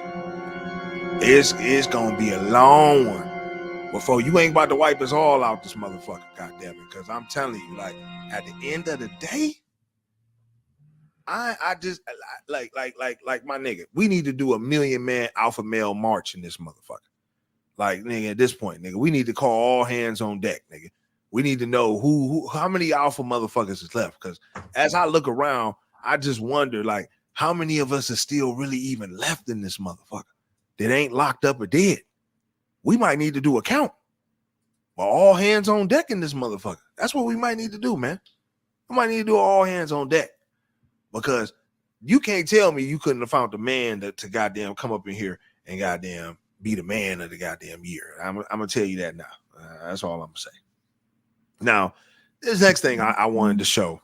it's going to be a long one before you ain't about to wipe us all out this motherfucker, goddamn it. Because I'm telling you, like, at the end of the day, I just, like my nigga, we need to do a 1,000,000-man alpha male march in this motherfucker. Like, nigga, at this point, nigga, we need to call all hands on deck, nigga. We need to know how many alpha motherfuckers is left. Because as I look around, I just wonder, like, how many of us are still really even left in this motherfucker that ain't locked up or dead? We might need to do a count. Well, all hands on deck in this motherfucker. That's what we might need to do, man. We might need to do all hands on deck, because you can't tell me you couldn't have found the man to goddamn come up in here and goddamn be the man of the goddamn year. I'm gonna tell you that now. That's all I'm gonna say. Now, this next thing I wanted to show.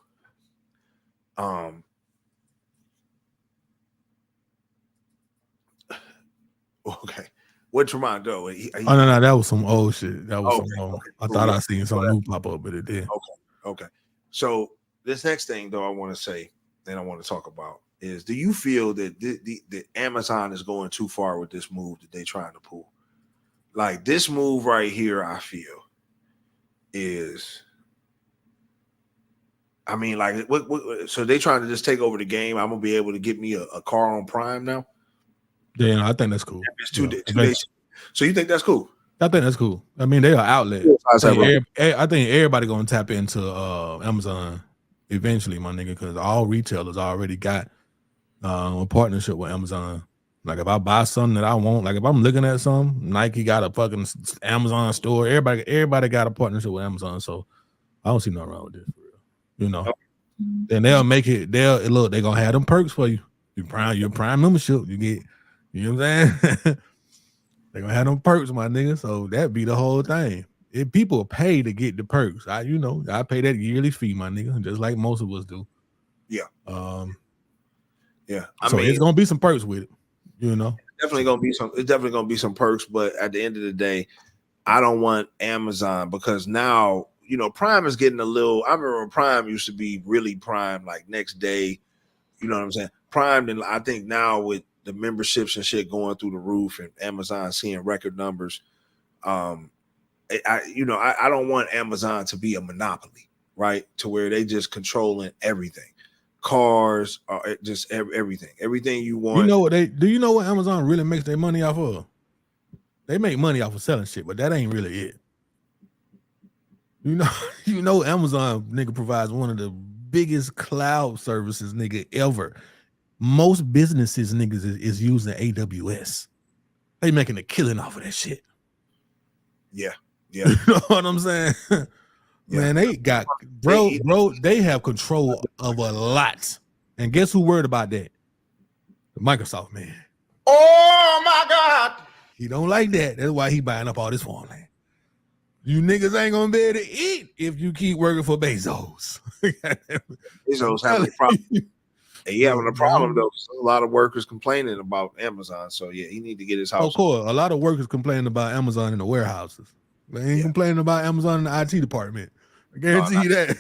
Okay. What Tremont go? No, that was some old shit. That was some old. Okay, I thought I seen something new pop up, but it did. Okay. So this next thing, though, I want to say, and I want to talk about is: do you feel that the Amazon is going too far with this move that they're trying to pull? Like this move right here, I feel is. I mean, like, what? So they trying to just take over the game. I'm gonna be able to get me a car on Prime now. Yeah, I think that's cool. It's 2 days. So you think that's cool? I think that's cool. I mean, they are outlet. I think everybody gonna tap into Amazon eventually, my nigga, because all retailers already got a partnership with Amazon. Like if I buy something that I want, like if I'm looking at something, Nike got a fucking Amazon store. Everybody got a partnership with Amazon, so I don't see nothing wrong with this, for real. You know. And they'll make it. They're gonna have them perks for you. Your Prime membership, you get. You know what I'm saying? They're gonna have them perks, my nigga. So that be the whole thing. If people pay to get the perks, I pay that yearly fee, my nigga, just like most of us do. Yeah. Yeah. So it's gonna be some perks with it, you know. Definitely gonna be some. It's definitely gonna be some perks, but at the end of the day, I don't want Amazon because now Prime is getting a little. I remember when Prime used to be really Prime, like next day. You know what I'm saying? Prime, and I think now with the memberships and shit going through the roof and Amazon seeing record numbers, I don't want Amazon to be a monopoly, right? To where they just controlling everything, cars, just everything you want. Do you know what Amazon really makes their money off of? They make money off of selling shit, but that ain't really it. You know, Amazon nigga provides one of the biggest cloud services nigga ever. Most businesses niggas is using AWS. They making a killing off of that shit. Yeah. You know what I'm saying? Man, they got bro, they have control of a lot. And guess who worried about that? The Microsoft man. Oh my God. He don't like that. That's why he buying up all this farmland. You niggas ain't gonna be able to eat if you keep working for Bezos. Bezos having a problem. He having a problem though. A lot of workers complaining about Amazon. So yeah, he need to get his house. Of course, a lot of workers complaining about Amazon in the warehouses. They ain't complaining about Amazon in the IT department. I guarantee you that.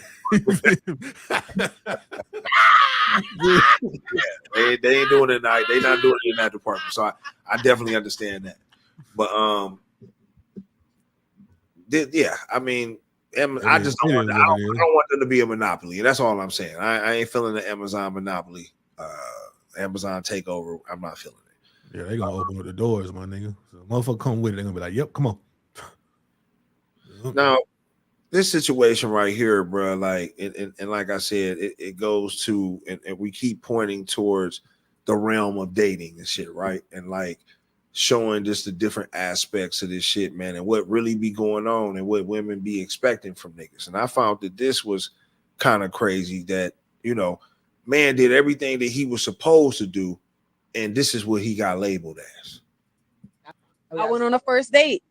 They ain't doing it. They not doing it in that department. So I definitely understand that. But I mean, I just don't want. I don't want them to be a monopoly. That's all I'm saying. I ain't feeling the Amazon monopoly, Amazon takeover. I'm not feeling it. Yeah, they gonna open up the doors, my nigga. So motherfucker come with it. They gonna be like, "Yep, come on." Now, this situation right here, bro, like, and like I said, it goes to, and we keep pointing towards the realm of dating and shit, right? And like showing just the different aspects of this shit, man, and what really be going on and what women be expecting from niggas. And I found that this was kind of crazy that, man did everything that he was supposed to do, and this is what he got labeled as. I went on a first date,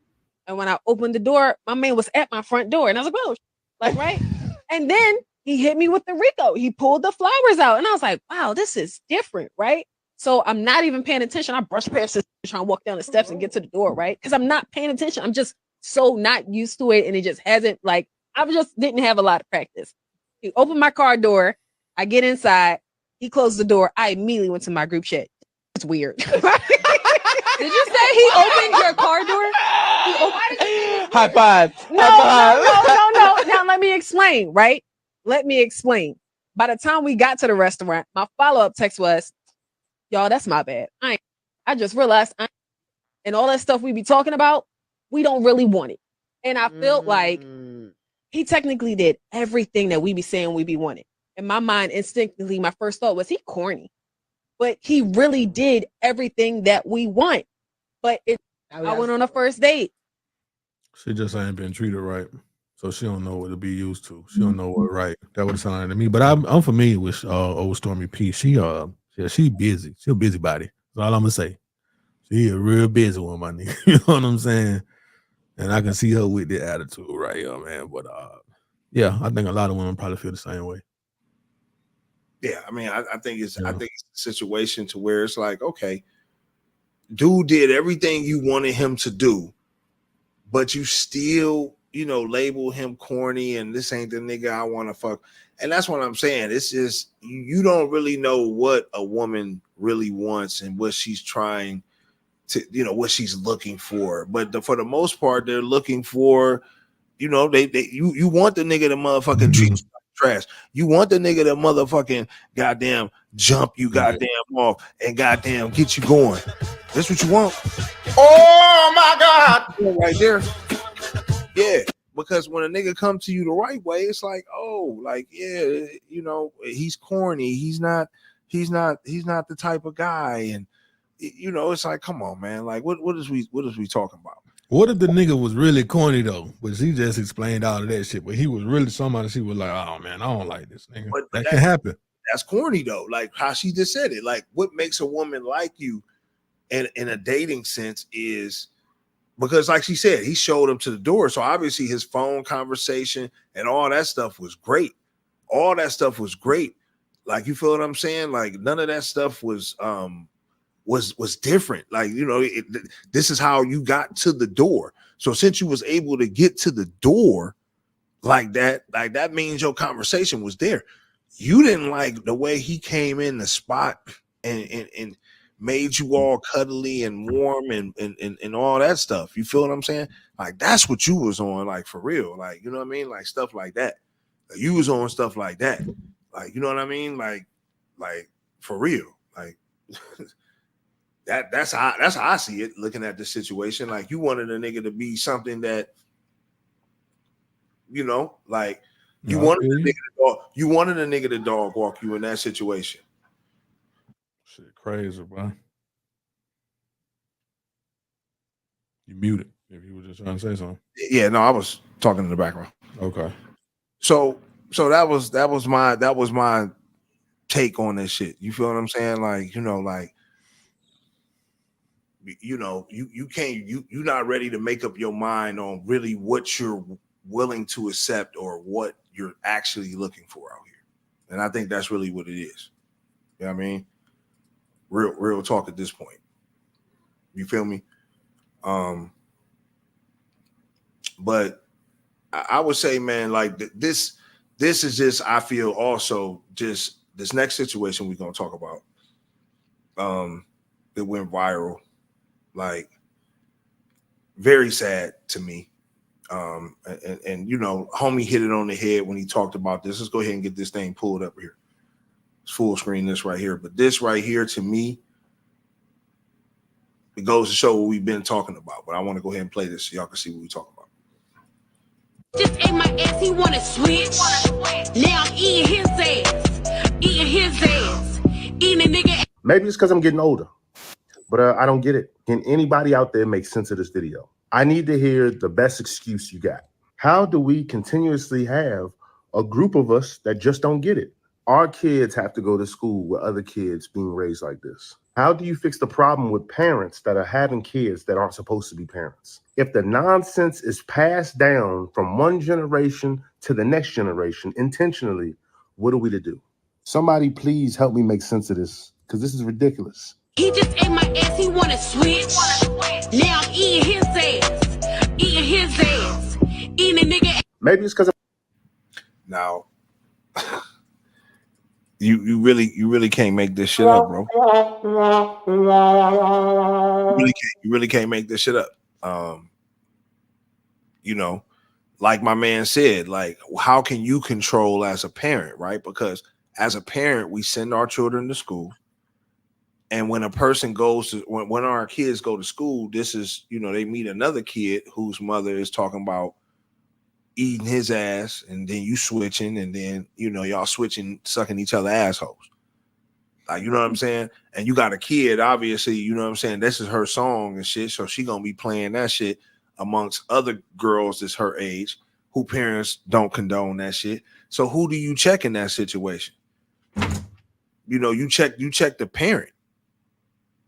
and when I opened the door, my man was at my front door, and I was like, "Oh, like right." And then he hit me with the Rico. He pulled the flowers out, and I was like, "Wow, this is different, right?" So I'm not even paying attention. I brush past this, trying to walk down the steps and get to the door, right? Because I'm not paying attention. I'm just so not used to it, and it just hasn't I just didn't have a lot of practice. He opened my car door. I get inside. He closed the door. I immediately went to my group chat. It's weird. Did you say he opened your car door? High five. No. Now let me explain, right? Let me explain. By the time we got to the restaurant, my follow-up text was, "Y'all, that's my bad. I just realized and all that stuff we be talking about, we don't really want it." And I felt like he technically did everything that we be saying we be wanting. In my mind, instinctively, my first thought was he corny. but he really did everything that we want. But I went on a first date. She just ain't been treated right, so she don't know what to be used to. She don't know what right. That would sound like to me. But I'm familiar with old Stormy P. She busy. She a busybody. That's all I'm gonna say. She a real busy one, my nigga. You know what I'm saying? And I can see her with the attitude right here, man. But yeah, I think a lot of women probably feel the same way. Yeah, I mean, I think it's a situation to where it's like, okay, dude did everything you wanted him to do, but you still, label him corny and this ain't the nigga I want to fuck. And that's what I'm saying. It's just you don't really know what a woman really wants and what she's trying to, what she's looking for. But for the most part, they're looking for, you want the nigga to motherfucking treat you like trash. You want the nigga to motherfucking goddamn jump you goddamn off and goddamn get you going. That's what you want. Oh my God. Right there. Yeah. Because when a nigga come to you the right way, it's like, oh, like, yeah, he's corny. He's not the type of guy. And it's like, come on, man. Like, what is we talking about? What if the nigga was really corny though? But she just explained all of that shit. But he was really somebody she was like, oh man, I don't like this nigga. But that can happen. That's corny though. Like how she just said it. Like what makes a woman like you in a dating sense is because, like she said, he showed him to the door. So obviously his phone conversation and all that stuff was great. All that stuff was great. Like, you feel what I'm saying? Like none of that stuff was different. Like, this is how you got to the door. So since you was able to get to the door like that means your conversation was there. You didn't like the way he came in the spot and made you all cuddly and warm and all that stuff. You feel what I'm saying? Like that's what you was on, like for real. Like, you know what I mean? Like stuff like that. Like, you was on stuff like that. Like, you know what I mean? Like for real. Like that's how I see it, looking at the situation. Like you wanted a nigga to be something that, like you wanted a nigga to dog walk you in that situation. Shit crazy, bro. You muted if you were just trying to say something. Yeah, no, I was talking in the background. Okay. So that was my take on this shit. You feel what I'm saying? Like, you're not ready to make up your mind on really what you're willing to accept or what you're actually looking for out here. And I think that's really what it is. You know what I mean? Real talk at this point. You feel me? But I would say, man, like this is just, I feel also just this next situation we're going to talk about. It went viral, like very sad to me. And homie hit it on the head when he talked about this. Let's go ahead and get this thing pulled up here. It's full screen this right here. But this right here, to me, it goes to show what we've been talking about. But I want to go ahead and play this so y'all can see what we're talking about. Just ate my ass, he wanna switch. Now I'm eating his ass. Eating a nigga. Maybe it's because I'm getting older, but I don't get it. Can anybody out there make sense of this video? I need to hear the best excuse you got. How do we continuously have a group of us that just don't get it? Our kids have to go to school with other kids being raised like this. How do you fix the problem with parents that are having kids that aren't supposed to be parents? If the nonsense is passed down from one generation to the next generation intentionally, what are we to do? Somebody please help me make sense of this, because this is ridiculous. He just ate my ass, he wanna switch. Now I'm eating his ass. Eating a nigga. Maybe it's because now you really can't make this shit up, bro. You really can't make this shit up. Like my man said, like, how can you control as a parent, right? Because as a parent, we send our children to school. And when a person goes to, when our kids go to school, this is, they meet another kid whose mother is talking about eating his ass, and then you switching, and then, y'all switching, sucking each other assholes. Like, you know what I'm saying? And you got a kid, obviously, you know what I'm saying? This is her song and shit. So she gonna be playing that shit amongst other girls that's her age who parents don't condone that shit. So who do you check in that situation? You know, you check the parent.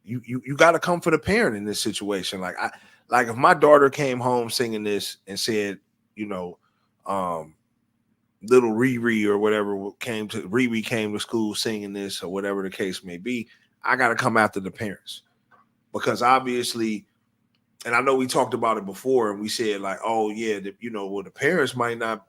You got to come for the parent in this situation. Like if my daughter came home singing this and said, you know, little Riri or whatever Riri came to school singing this or whatever the case may be, I got to come after the parents, because obviously, and I know we talked about it before and we said like, oh yeah, the parents might not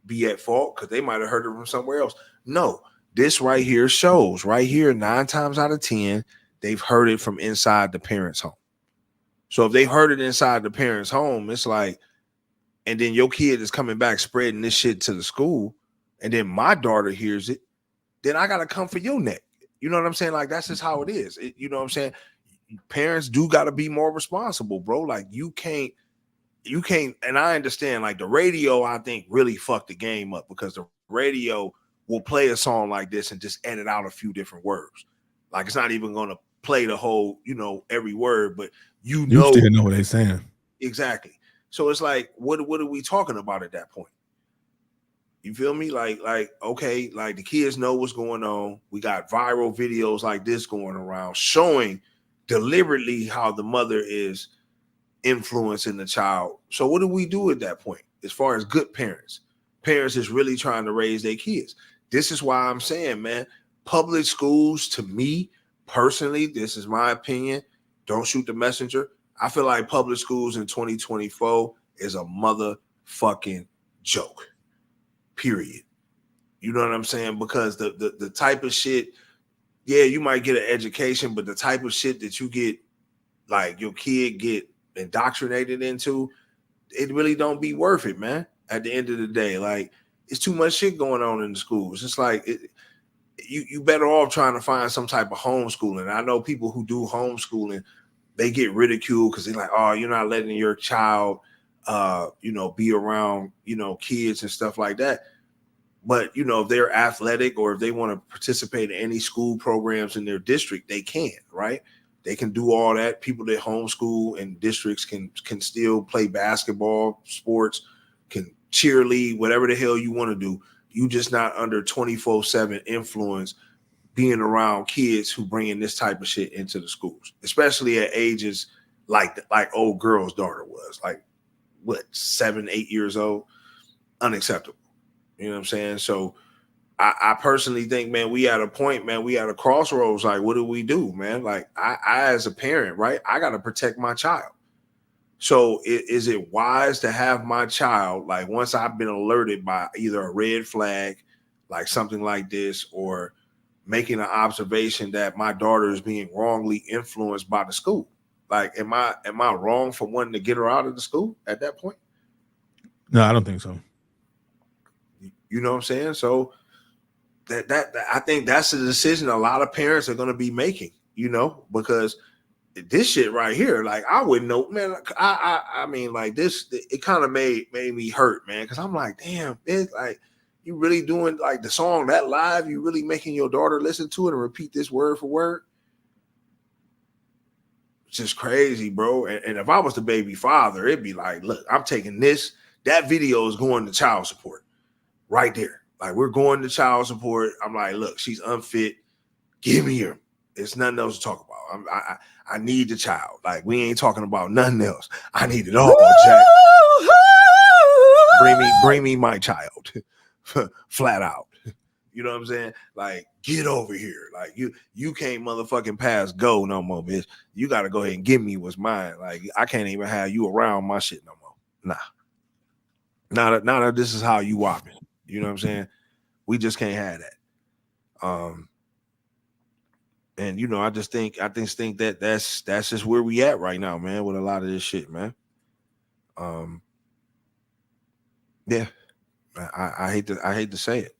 be at fault because they might have heard it from somewhere else. No, this right here shows right here 9 times out of 10 they've heard it from inside the parents' home. So if they heard it inside the parents' home, it's like, and then your kid is coming back spreading this shit to the school, and then my daughter hears it, then I gotta come for your neck. You know what I'm saying? Like, that's just how it is. You know what I'm saying? Parents do gotta be more responsible, bro. Like you can't, and I understand, like the radio, I think really fucked the game up, because the radio will play a song like this and just edit out a few different words. Like it's not even gonna play the whole, every word, but you still know what they're saying. Exactly. So it's like, what are we talking about at that point? You feel me? Like, okay, like the kids know what's going on. We got viral videos like this going around showing deliberately how the mother is influencing the child. So what do we do at that point? As far as good parents is really trying to raise their kids. This is why I'm saying, man, public schools, to me personally, this is my opinion, don't shoot the messenger. I feel like public schools in 2024 is a motherfucking joke. Period. You know what I'm saying? Because the type of shit, yeah, you might get an education, but the type of shit that you get, like your kid get indoctrinated into, it really don't be worth it, man. At the end of the day, like it's too much shit going on in the schools. It's like you better off trying to find some type of homeschooling. I know people who do homeschooling, they get ridiculed because they're like, oh, you're not letting your child be around, kids and stuff like that. But if they're athletic or if they want to participate in any school programs in their district, they can, right? They can do all that. People that homeschool in districts can still play basketball, sports, can cheerlead, whatever the hell you want to do. You just not under 24/7 influence being around kids who bringing this type of shit into the schools, especially at ages like old girl's daughter was, like what, 7, 8 years old. Unacceptable. You know what I'm saying? So I personally think, man, we at a point, man, we at a crossroads. Like, what do we do, man? Like, I as a parent, right, I got to protect my child. So is it wise to have my child, like, once I've been alerted by either a red flag, like something like this, or making an observation that my daughter is being wrongly influenced by the school? Like, am I wrong for wanting to get her out of the school at that point? No, I don't think so. You know what I'm saying? So that I think that's a decision a lot of parents are going to be making, because this shit right here, like, I wouldn't know, man. I mean, like, this, it kind of made me hurt, man, because I'm like, damn, it's like, you really doing like the song that live? You really making your daughter listen to it and repeat this word for word? It's just crazy, bro. And if I was the baby father, it'd be like, look, I'm taking this. That video is going to child support right there. Like, we're going to child support. I'm like, look, she's unfit. Give me her. There's nothing else to talk about. I need the child. Like, we ain't talking about nothing else. I need it all, Jack. Bring me my child. Flat out. You know what I'm saying? Like, get over here. Like, you can't motherfucking pass go no more, bitch. You got to go ahead and give me what's mine. Like, I can't even have you around my shit no more. Nah. Now that this is how you whopping. You know what I'm saying? We just can't have that. And I just think that that's just where we at right now, man, with a lot of this shit, man. Yeah. I hate to say it.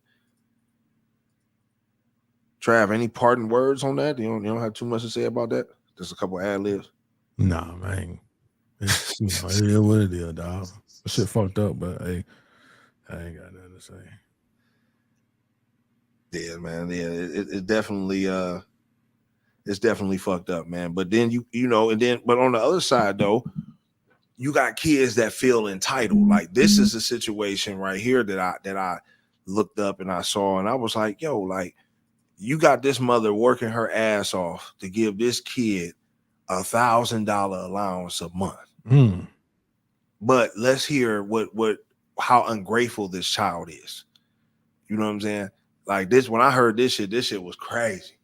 Trav, any parting words on that? You don't have too much to say about that? Just a couple ad libs. Nah, man. It is what it is, dog. Shit fucked up, but hey, I ain't got nothing to say. Yeah, man. Yeah, it definitely it's definitely fucked up, man. But then but on the other side though, you got kids that feel entitled. Like this is a situation right here that I looked up and I saw, and I was like, yo, like you got this mother working her ass off to give this kid $1,000 allowance a month. But let's hear how ungrateful this child is. You know what I'm saying? Like this, when I heard this shit was crazy.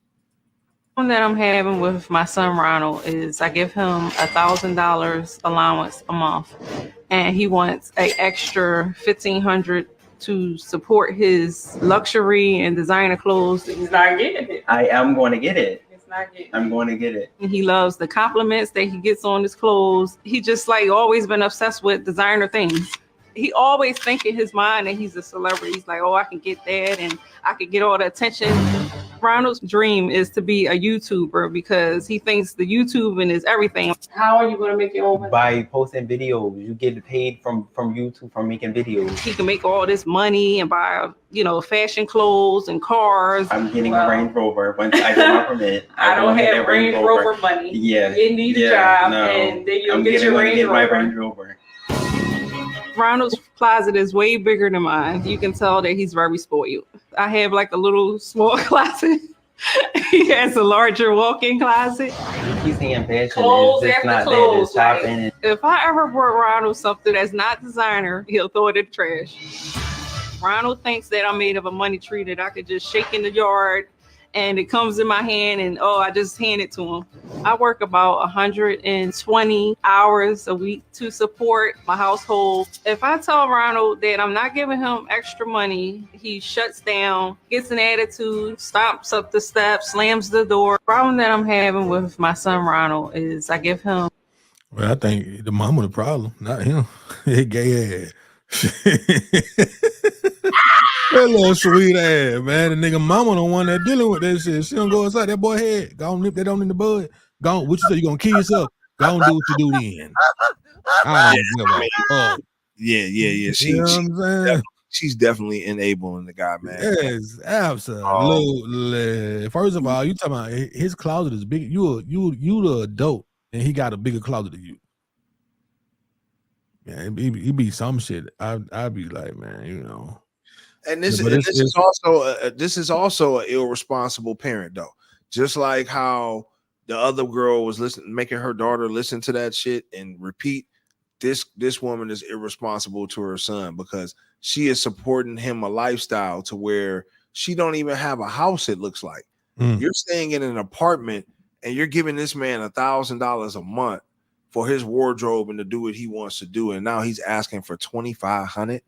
One that I'm having with my son Ronald is I give him $1,000 allowance a month, and he wants an extra $1,500 to support his luxury and designer clothes. He's not getting it. I am going to get it. Not getting I'm going to get it. He loves the compliments that he gets on his clothes. He just like always been obsessed with designer things. He always think in his mind that he's a celebrity. He's like, oh, I can get that and I can get all the attention. Ronald's dream is to be a YouTuber because he thinks the YouTubing is everything. How are you going to make your own money? By posting videos. You get paid from YouTube from making videos. He can make all this money and buy, fashion clothes and cars. I'm getting a Range Rover once I get my permit. I don't have Range Rover money. Yeah. You need a job and then you'll get your Range Rover. My Range Rover. Ronald's closet is way bigger than mine. You can tell that he's very spoiled. I have like a little small closet. He has a larger walk-in closet. He's saying fashion. Clothes it's after not clothes. that. It's shopping. If I ever brought Ronald something that's not designer, he'll throw it in the trash. Ronald thinks that I'm made of a money tree that I could just shake in the yard and it comes in my hand and I just hand it to him. I work about 120 hours a week to support my household. If I tell Ronald that I'm not giving him extra money, he shuts down, gets an attitude, stomps up the steps, slams the door. The problem that I'm having with my son Ronald is I give him. Well, I think the mama the problem, not him. Gay ass. That little sweet ass, man. The nigga mama the one that dealing with that shit. She don't go inside that boy head. Go on, nip that on in the bud. Go on. What you say? You gonna kill yourself? Go on, do what you do then. I don't give a fuck. Yeah. She's definitely enabling the guy, man. Yes, absolutely. First of all, you talking about his closet is big. You the adult, and he got a bigger closet than you. Yeah, it be some shit. I'd be like, man, And this is also an irresponsible parent, though. Just like how the other girl was making her daughter listen to that shit and repeat. This woman is irresponsible to her son because she is supporting him a lifestyle to where she don't even have a house. It looks like you're staying in an apartment and you're giving this man $1,000 a month for his wardrobe and to do what he wants to do, and now he's asking for $2,500.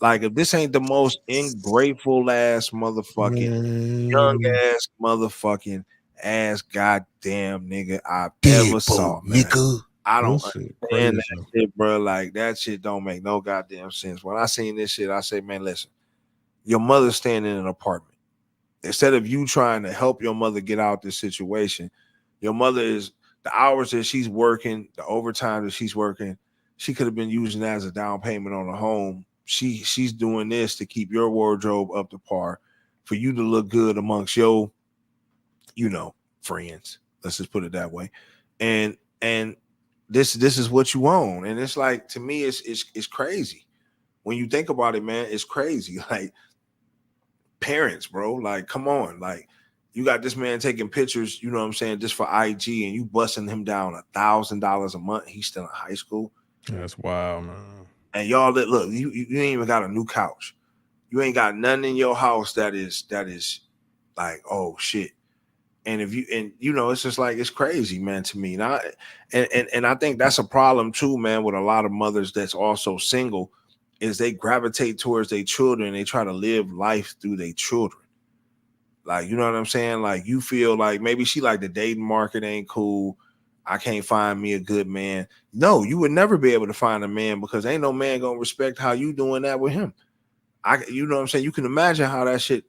Like, if this ain't the most ungrateful ass motherfucking young ass motherfucking ass goddamn nigga I've ever saw, man. I don't understand that shit, bro. Like, that shit don't make no goddamn sense. When I seen this shit, I say, man, listen, your mother's staying in an apartment. Instead of you trying to help your mother get out this situation, your mother is the hours that she's working, the overtime that she's working, she could have been using that as a down payment on a home. She's doing this to keep your wardrobe up to par, for you to look good amongst your, friends. Let's just put it that way. And this is what you own. And it's like, to me, it's crazy. When you think about it, man, it's crazy. Like, parents, bro, like, come on. Like, you got this man taking pictures, just for IG, and you busting him down $1,000 a month. He's still in high school. That's wild, man. And y'all, look, you ain't even got a new couch. You ain't got nothing in your house that is like, oh shit. And it's just like, it's crazy, man, to me. And I think that's a problem too, man, with a lot of mothers that's also single, is they gravitate towards their children. They try to live life through their children. Like, you know what I'm saying? Like, you feel like maybe she like the dating market ain't cool. I can't find me a good man. No, you would never be able to find a man because ain't no man gonna respect how you doing that with him. You know what I'm saying? You can imagine how that shit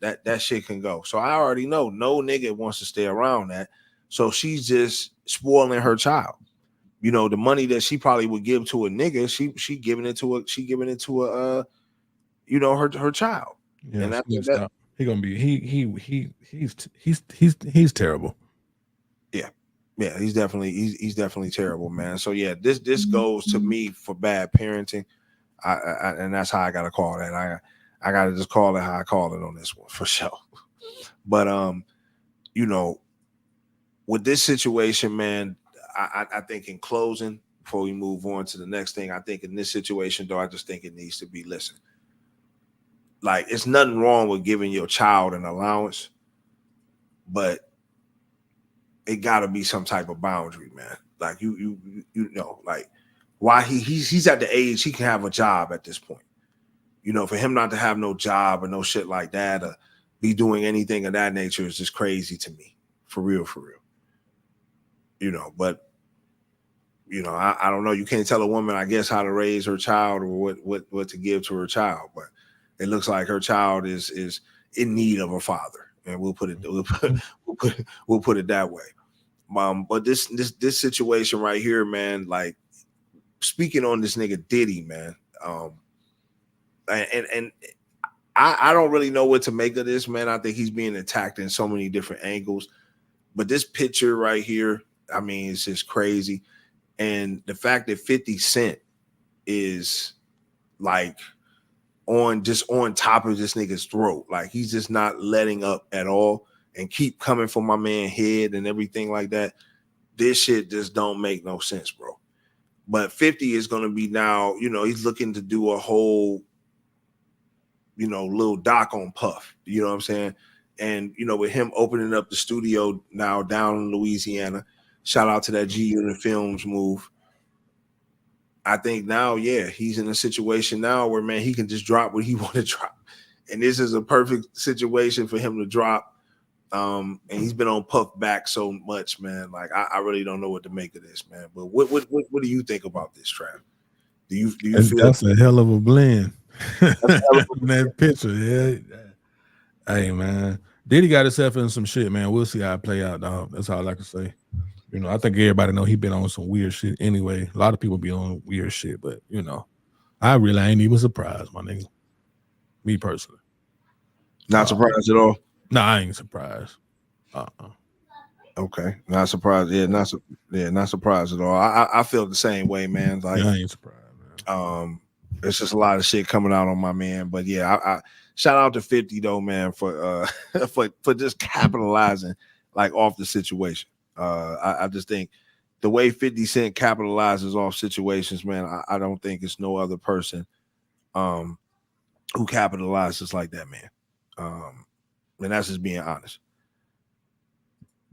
can go. So I already know no nigga wants to stay around that. So she's just spoiling her child. The money that she probably would give to a nigga, she giving it to a her child. Yeah, and that's he gonna be he's terrible. Yeah, he's definitely terrible, man. So yeah, this goes to me for bad parenting. And that's how I gotta call that. I gotta just call it how I call it on this one for sure. But you know, with this situation, man, I think in closing, before we move on to the next thing, I think in this situation, though, I just think it needs to be listen. Like, it's nothing wrong with giving your child an allowance, but it got to be some type of boundary, man. Like you know, like why he's at the age he can have a job at this point. You know, for him not to have no job or no shit like that, or be doing anything of that nature is just crazy to me. For real, for real. You know, but you know, I don't know. You can't tell a woman, I guess, how to raise her child or what to give to her child, but it looks like her child is in need of a father, and we'll put it that way. But this situation right here, man, like speaking on this nigga Diddy, man, and I don't really know what to make of this, man. I think he's being attacked in so many different angles, but this picture right here, I mean, it's just crazy. And the fact that 50 Cent is like on top of this nigga's throat, like he's just not letting up at all and keep coming for my man head and everything like that. This shit just don't make no sense, bro. But 50 is going to be now, you know, he's looking to do a whole, you know, little doc on Puff, you know what I'm saying? And, you know, with him opening up the studio now down in Louisiana, shout out to that G Unit Films move. I think now, yeah, he's in a situation now where, man, he can just drop what he want to drop. And this is a perfect situation for him to drop. And he's been on Puff back so much, man. Like, I really don't know what to make of this, man. But what do you think about this, Trav? Do you feel that's a hell of a blend? That picture, yeah. Hey, man, Diddy got himself in some shit, man. We'll see how it play out, dog. That's all I can say. You know, I think everybody know he been on some weird shit anyway. A lot of people be on weird shit, but you know, I really ain't even surprised, my nigga. Me personally. Not surprised at all? No, I ain't surprised. Okay, not surprised. Yeah, not surprised at all. I feel the same way, man. Like, I ain't surprised, man. It's just a lot of shit coming out on my man. But yeah, I shout out to 50 though, man, for for just capitalizing like off the situation. I just think the way 50 Cent capitalizes off situations, man, I don't think it's no other person who capitalizes like that, man. And that's just being honest.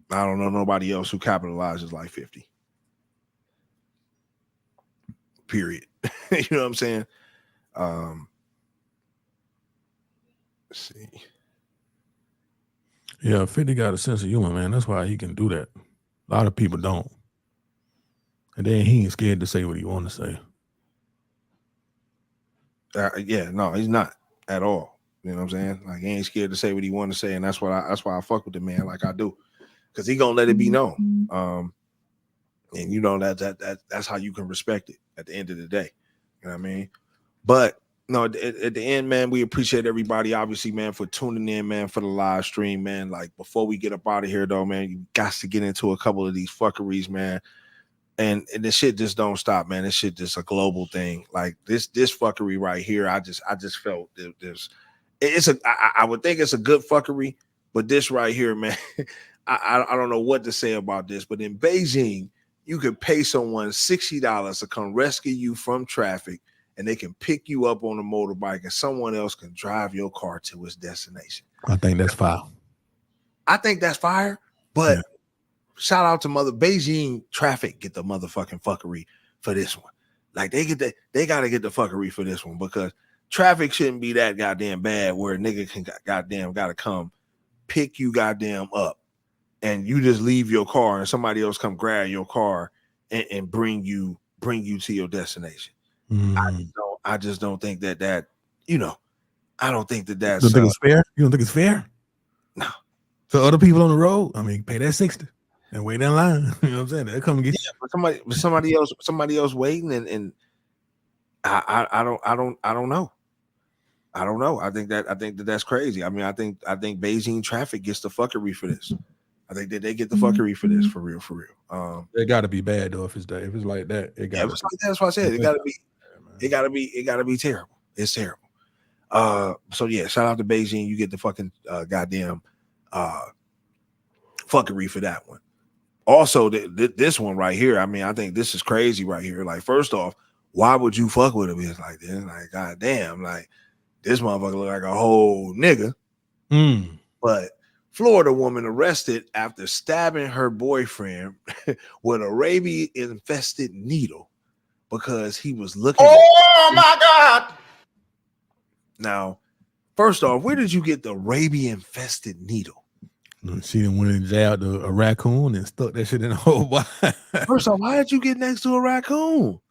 I don't know nobody else who capitalizes like 50. Period. You know what I'm saying? Let's see. Yeah, 50 got a sense of humor, man. That's why he can do that. A lot of people don't. And then he ain't scared to say what he want to say. Yeah, no, he's not at all. You know what I'm saying? Like, he ain't scared to say what he want to say, and that's why I fuck with the man like I do, because he gonna let it be known. And you know that's how you can respect it at the end of the day. You know what I mean? But no, at the end, man, we appreciate everybody, obviously, man, for tuning in, man, for the live stream, man. Like, before we get up out of here, though, man, you got to get into a couple of these fuckeries, man. And this shit just don't stop, man. This shit just a global thing. Like, this fuckery right here, I just felt I would think it's a good fuckery, but this right here, man, I don't know what to say about this. But in Beijing, you could pay someone $60 to come rescue you from traffic, and they can pick you up on a motorbike, and someone else can drive your car to its destination. I think that's fire. I think that's fire, but yeah. Shout out to Beijing traffic get the motherfucking fuckery for this one. Like, they got to get the fuckery for this one, because traffic shouldn't be that goddamn bad where a nigga can goddamn got to come pick you goddamn up, and you just leave your car and somebody else come grab your car and bring you to your destination. I just don't think that you know, I don't think that's. You don't think it's fair? You don't think it's fair? No. So other people on the road, I mean, pay that 60 and wait in line. You know what I'm saying? They'll come and get you. But somebody else waiting, and I don't know. I don't know. I think that's crazy. I mean, I think Beijing traffic gets the fuckery for this. I think that they get the fuckery for this, for real. It got to be bad though if it's like that. It got. Yeah, like that's what I said. It got to be. It got to be terrible. It's terrible. So yeah, shout out to Beijing. You get the fucking goddamn fuckery for that one. Also, this one right here. I mean, I think this is crazy right here. Like, first off, why would you fuck with a bitch like this? Like, goddamn, like this motherfucker look like a whole nigga. But Florida woman arrested after stabbing her boyfriend with a rabies-infested needle because he was looking. Oh my God! Now, first off, where did you get the rabies-infested needle? She done went and jabbed a raccoon and stuck that shit in a hole. First off, why did you get next to a raccoon?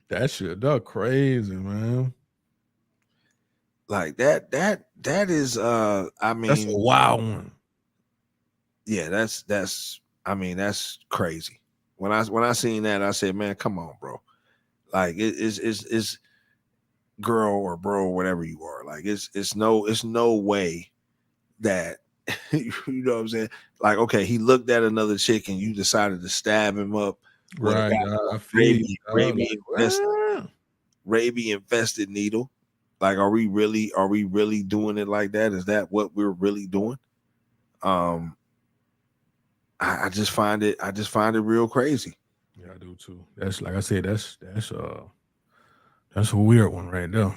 That shit, that's crazy, man. Like that is I mean, that's a wild one. Yeah, that's I mean, that's crazy. When I seen that, I said, man, come on, bro. Like it's girl or bro, whatever you are. Like it's no way that you know what I'm saying? Like, okay, he looked at another chick and you decided to stab him up with Right. a rabies infested needle. Like, are we really doing it like that? Is that what we're really doing? I just find it real crazy. Yeah, I do too. That's like I said, that's a weird one right there.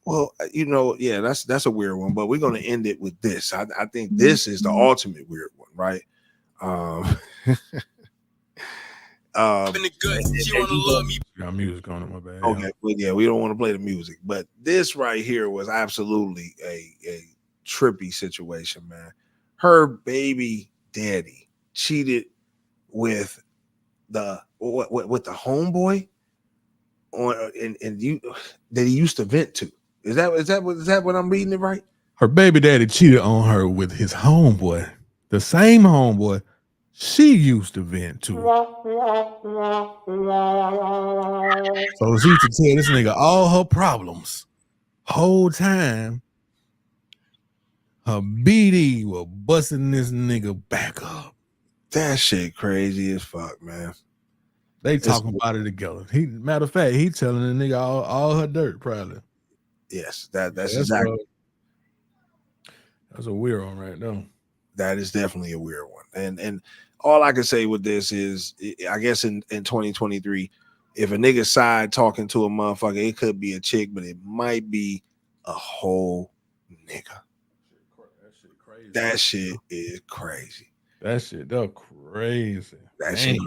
Well, you know, yeah, that's a weird one, but we're gonna end it with this. I think this is the ultimate weird one, right? Got music on it, my bad. Okay, well, yeah, we don't want to play the music, but this right here was absolutely a trippy situation, man. Her baby daddy cheated with the homeboy on and you that he used to vent to. Is that what I'm reading it right? Her baby daddy cheated on her with his homeboy, the same homeboy she used to vent to. So she used to tell this nigga all her problems. Whole time, her BD was busting this nigga back up. That shit crazy as fuck, man. They talking about it together. Matter of fact, he telling the nigga all her dirt, probably. Yes, that's exactly. That's a weird one right now. That is definitely a weird one. And all I can say with this is, I guess in 2023, if a nigga side talking to a motherfucker, it could be a chick, but it might be a whole nigga. That shit is crazy. That shit, that's crazy. That shit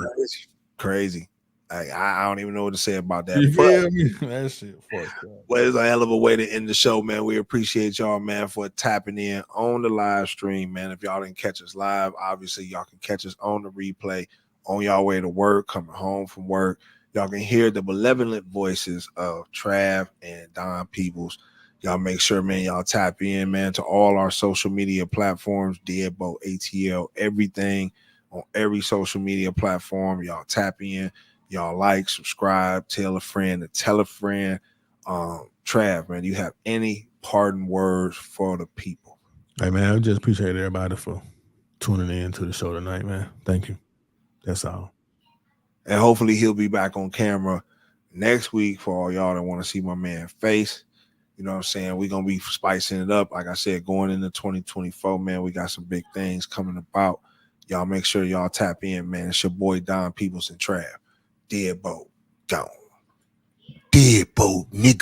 crazy. I don't even know what to say about that. You feel me? That shit fucked up. Well, it's a hell of a way to end the show, man. We appreciate y'all, man, for tapping in on the live stream, man. If y'all didn't catch us live, obviously y'all can catch us on the replay on y'all way to work, coming home from work. Y'all can hear the malevolent voices of Trav and Don Peoples. Y'all make sure, man, y'all tap in, man, to all our social media platforms, Deadbolt ATL, everything on every social media platform. Y'all tap in. Y'all like, subscribe, tell a friend to tell a friend. Trav, man, you have any parting words for the people? Hey, man, I just appreciate everybody for tuning in to the show tonight, man. Thank you. That's all. And hopefully he'll be back on camera next week for all y'all that want to see my man face. You know what I'm saying? We're going to be spicing it up. Like I said, going into 2024, man, we got some big things coming about. Y'all make sure y'all tap in, man. It's your boy Don Peoples and Trav. Deadbolt, gone. Deadbolt, nigga.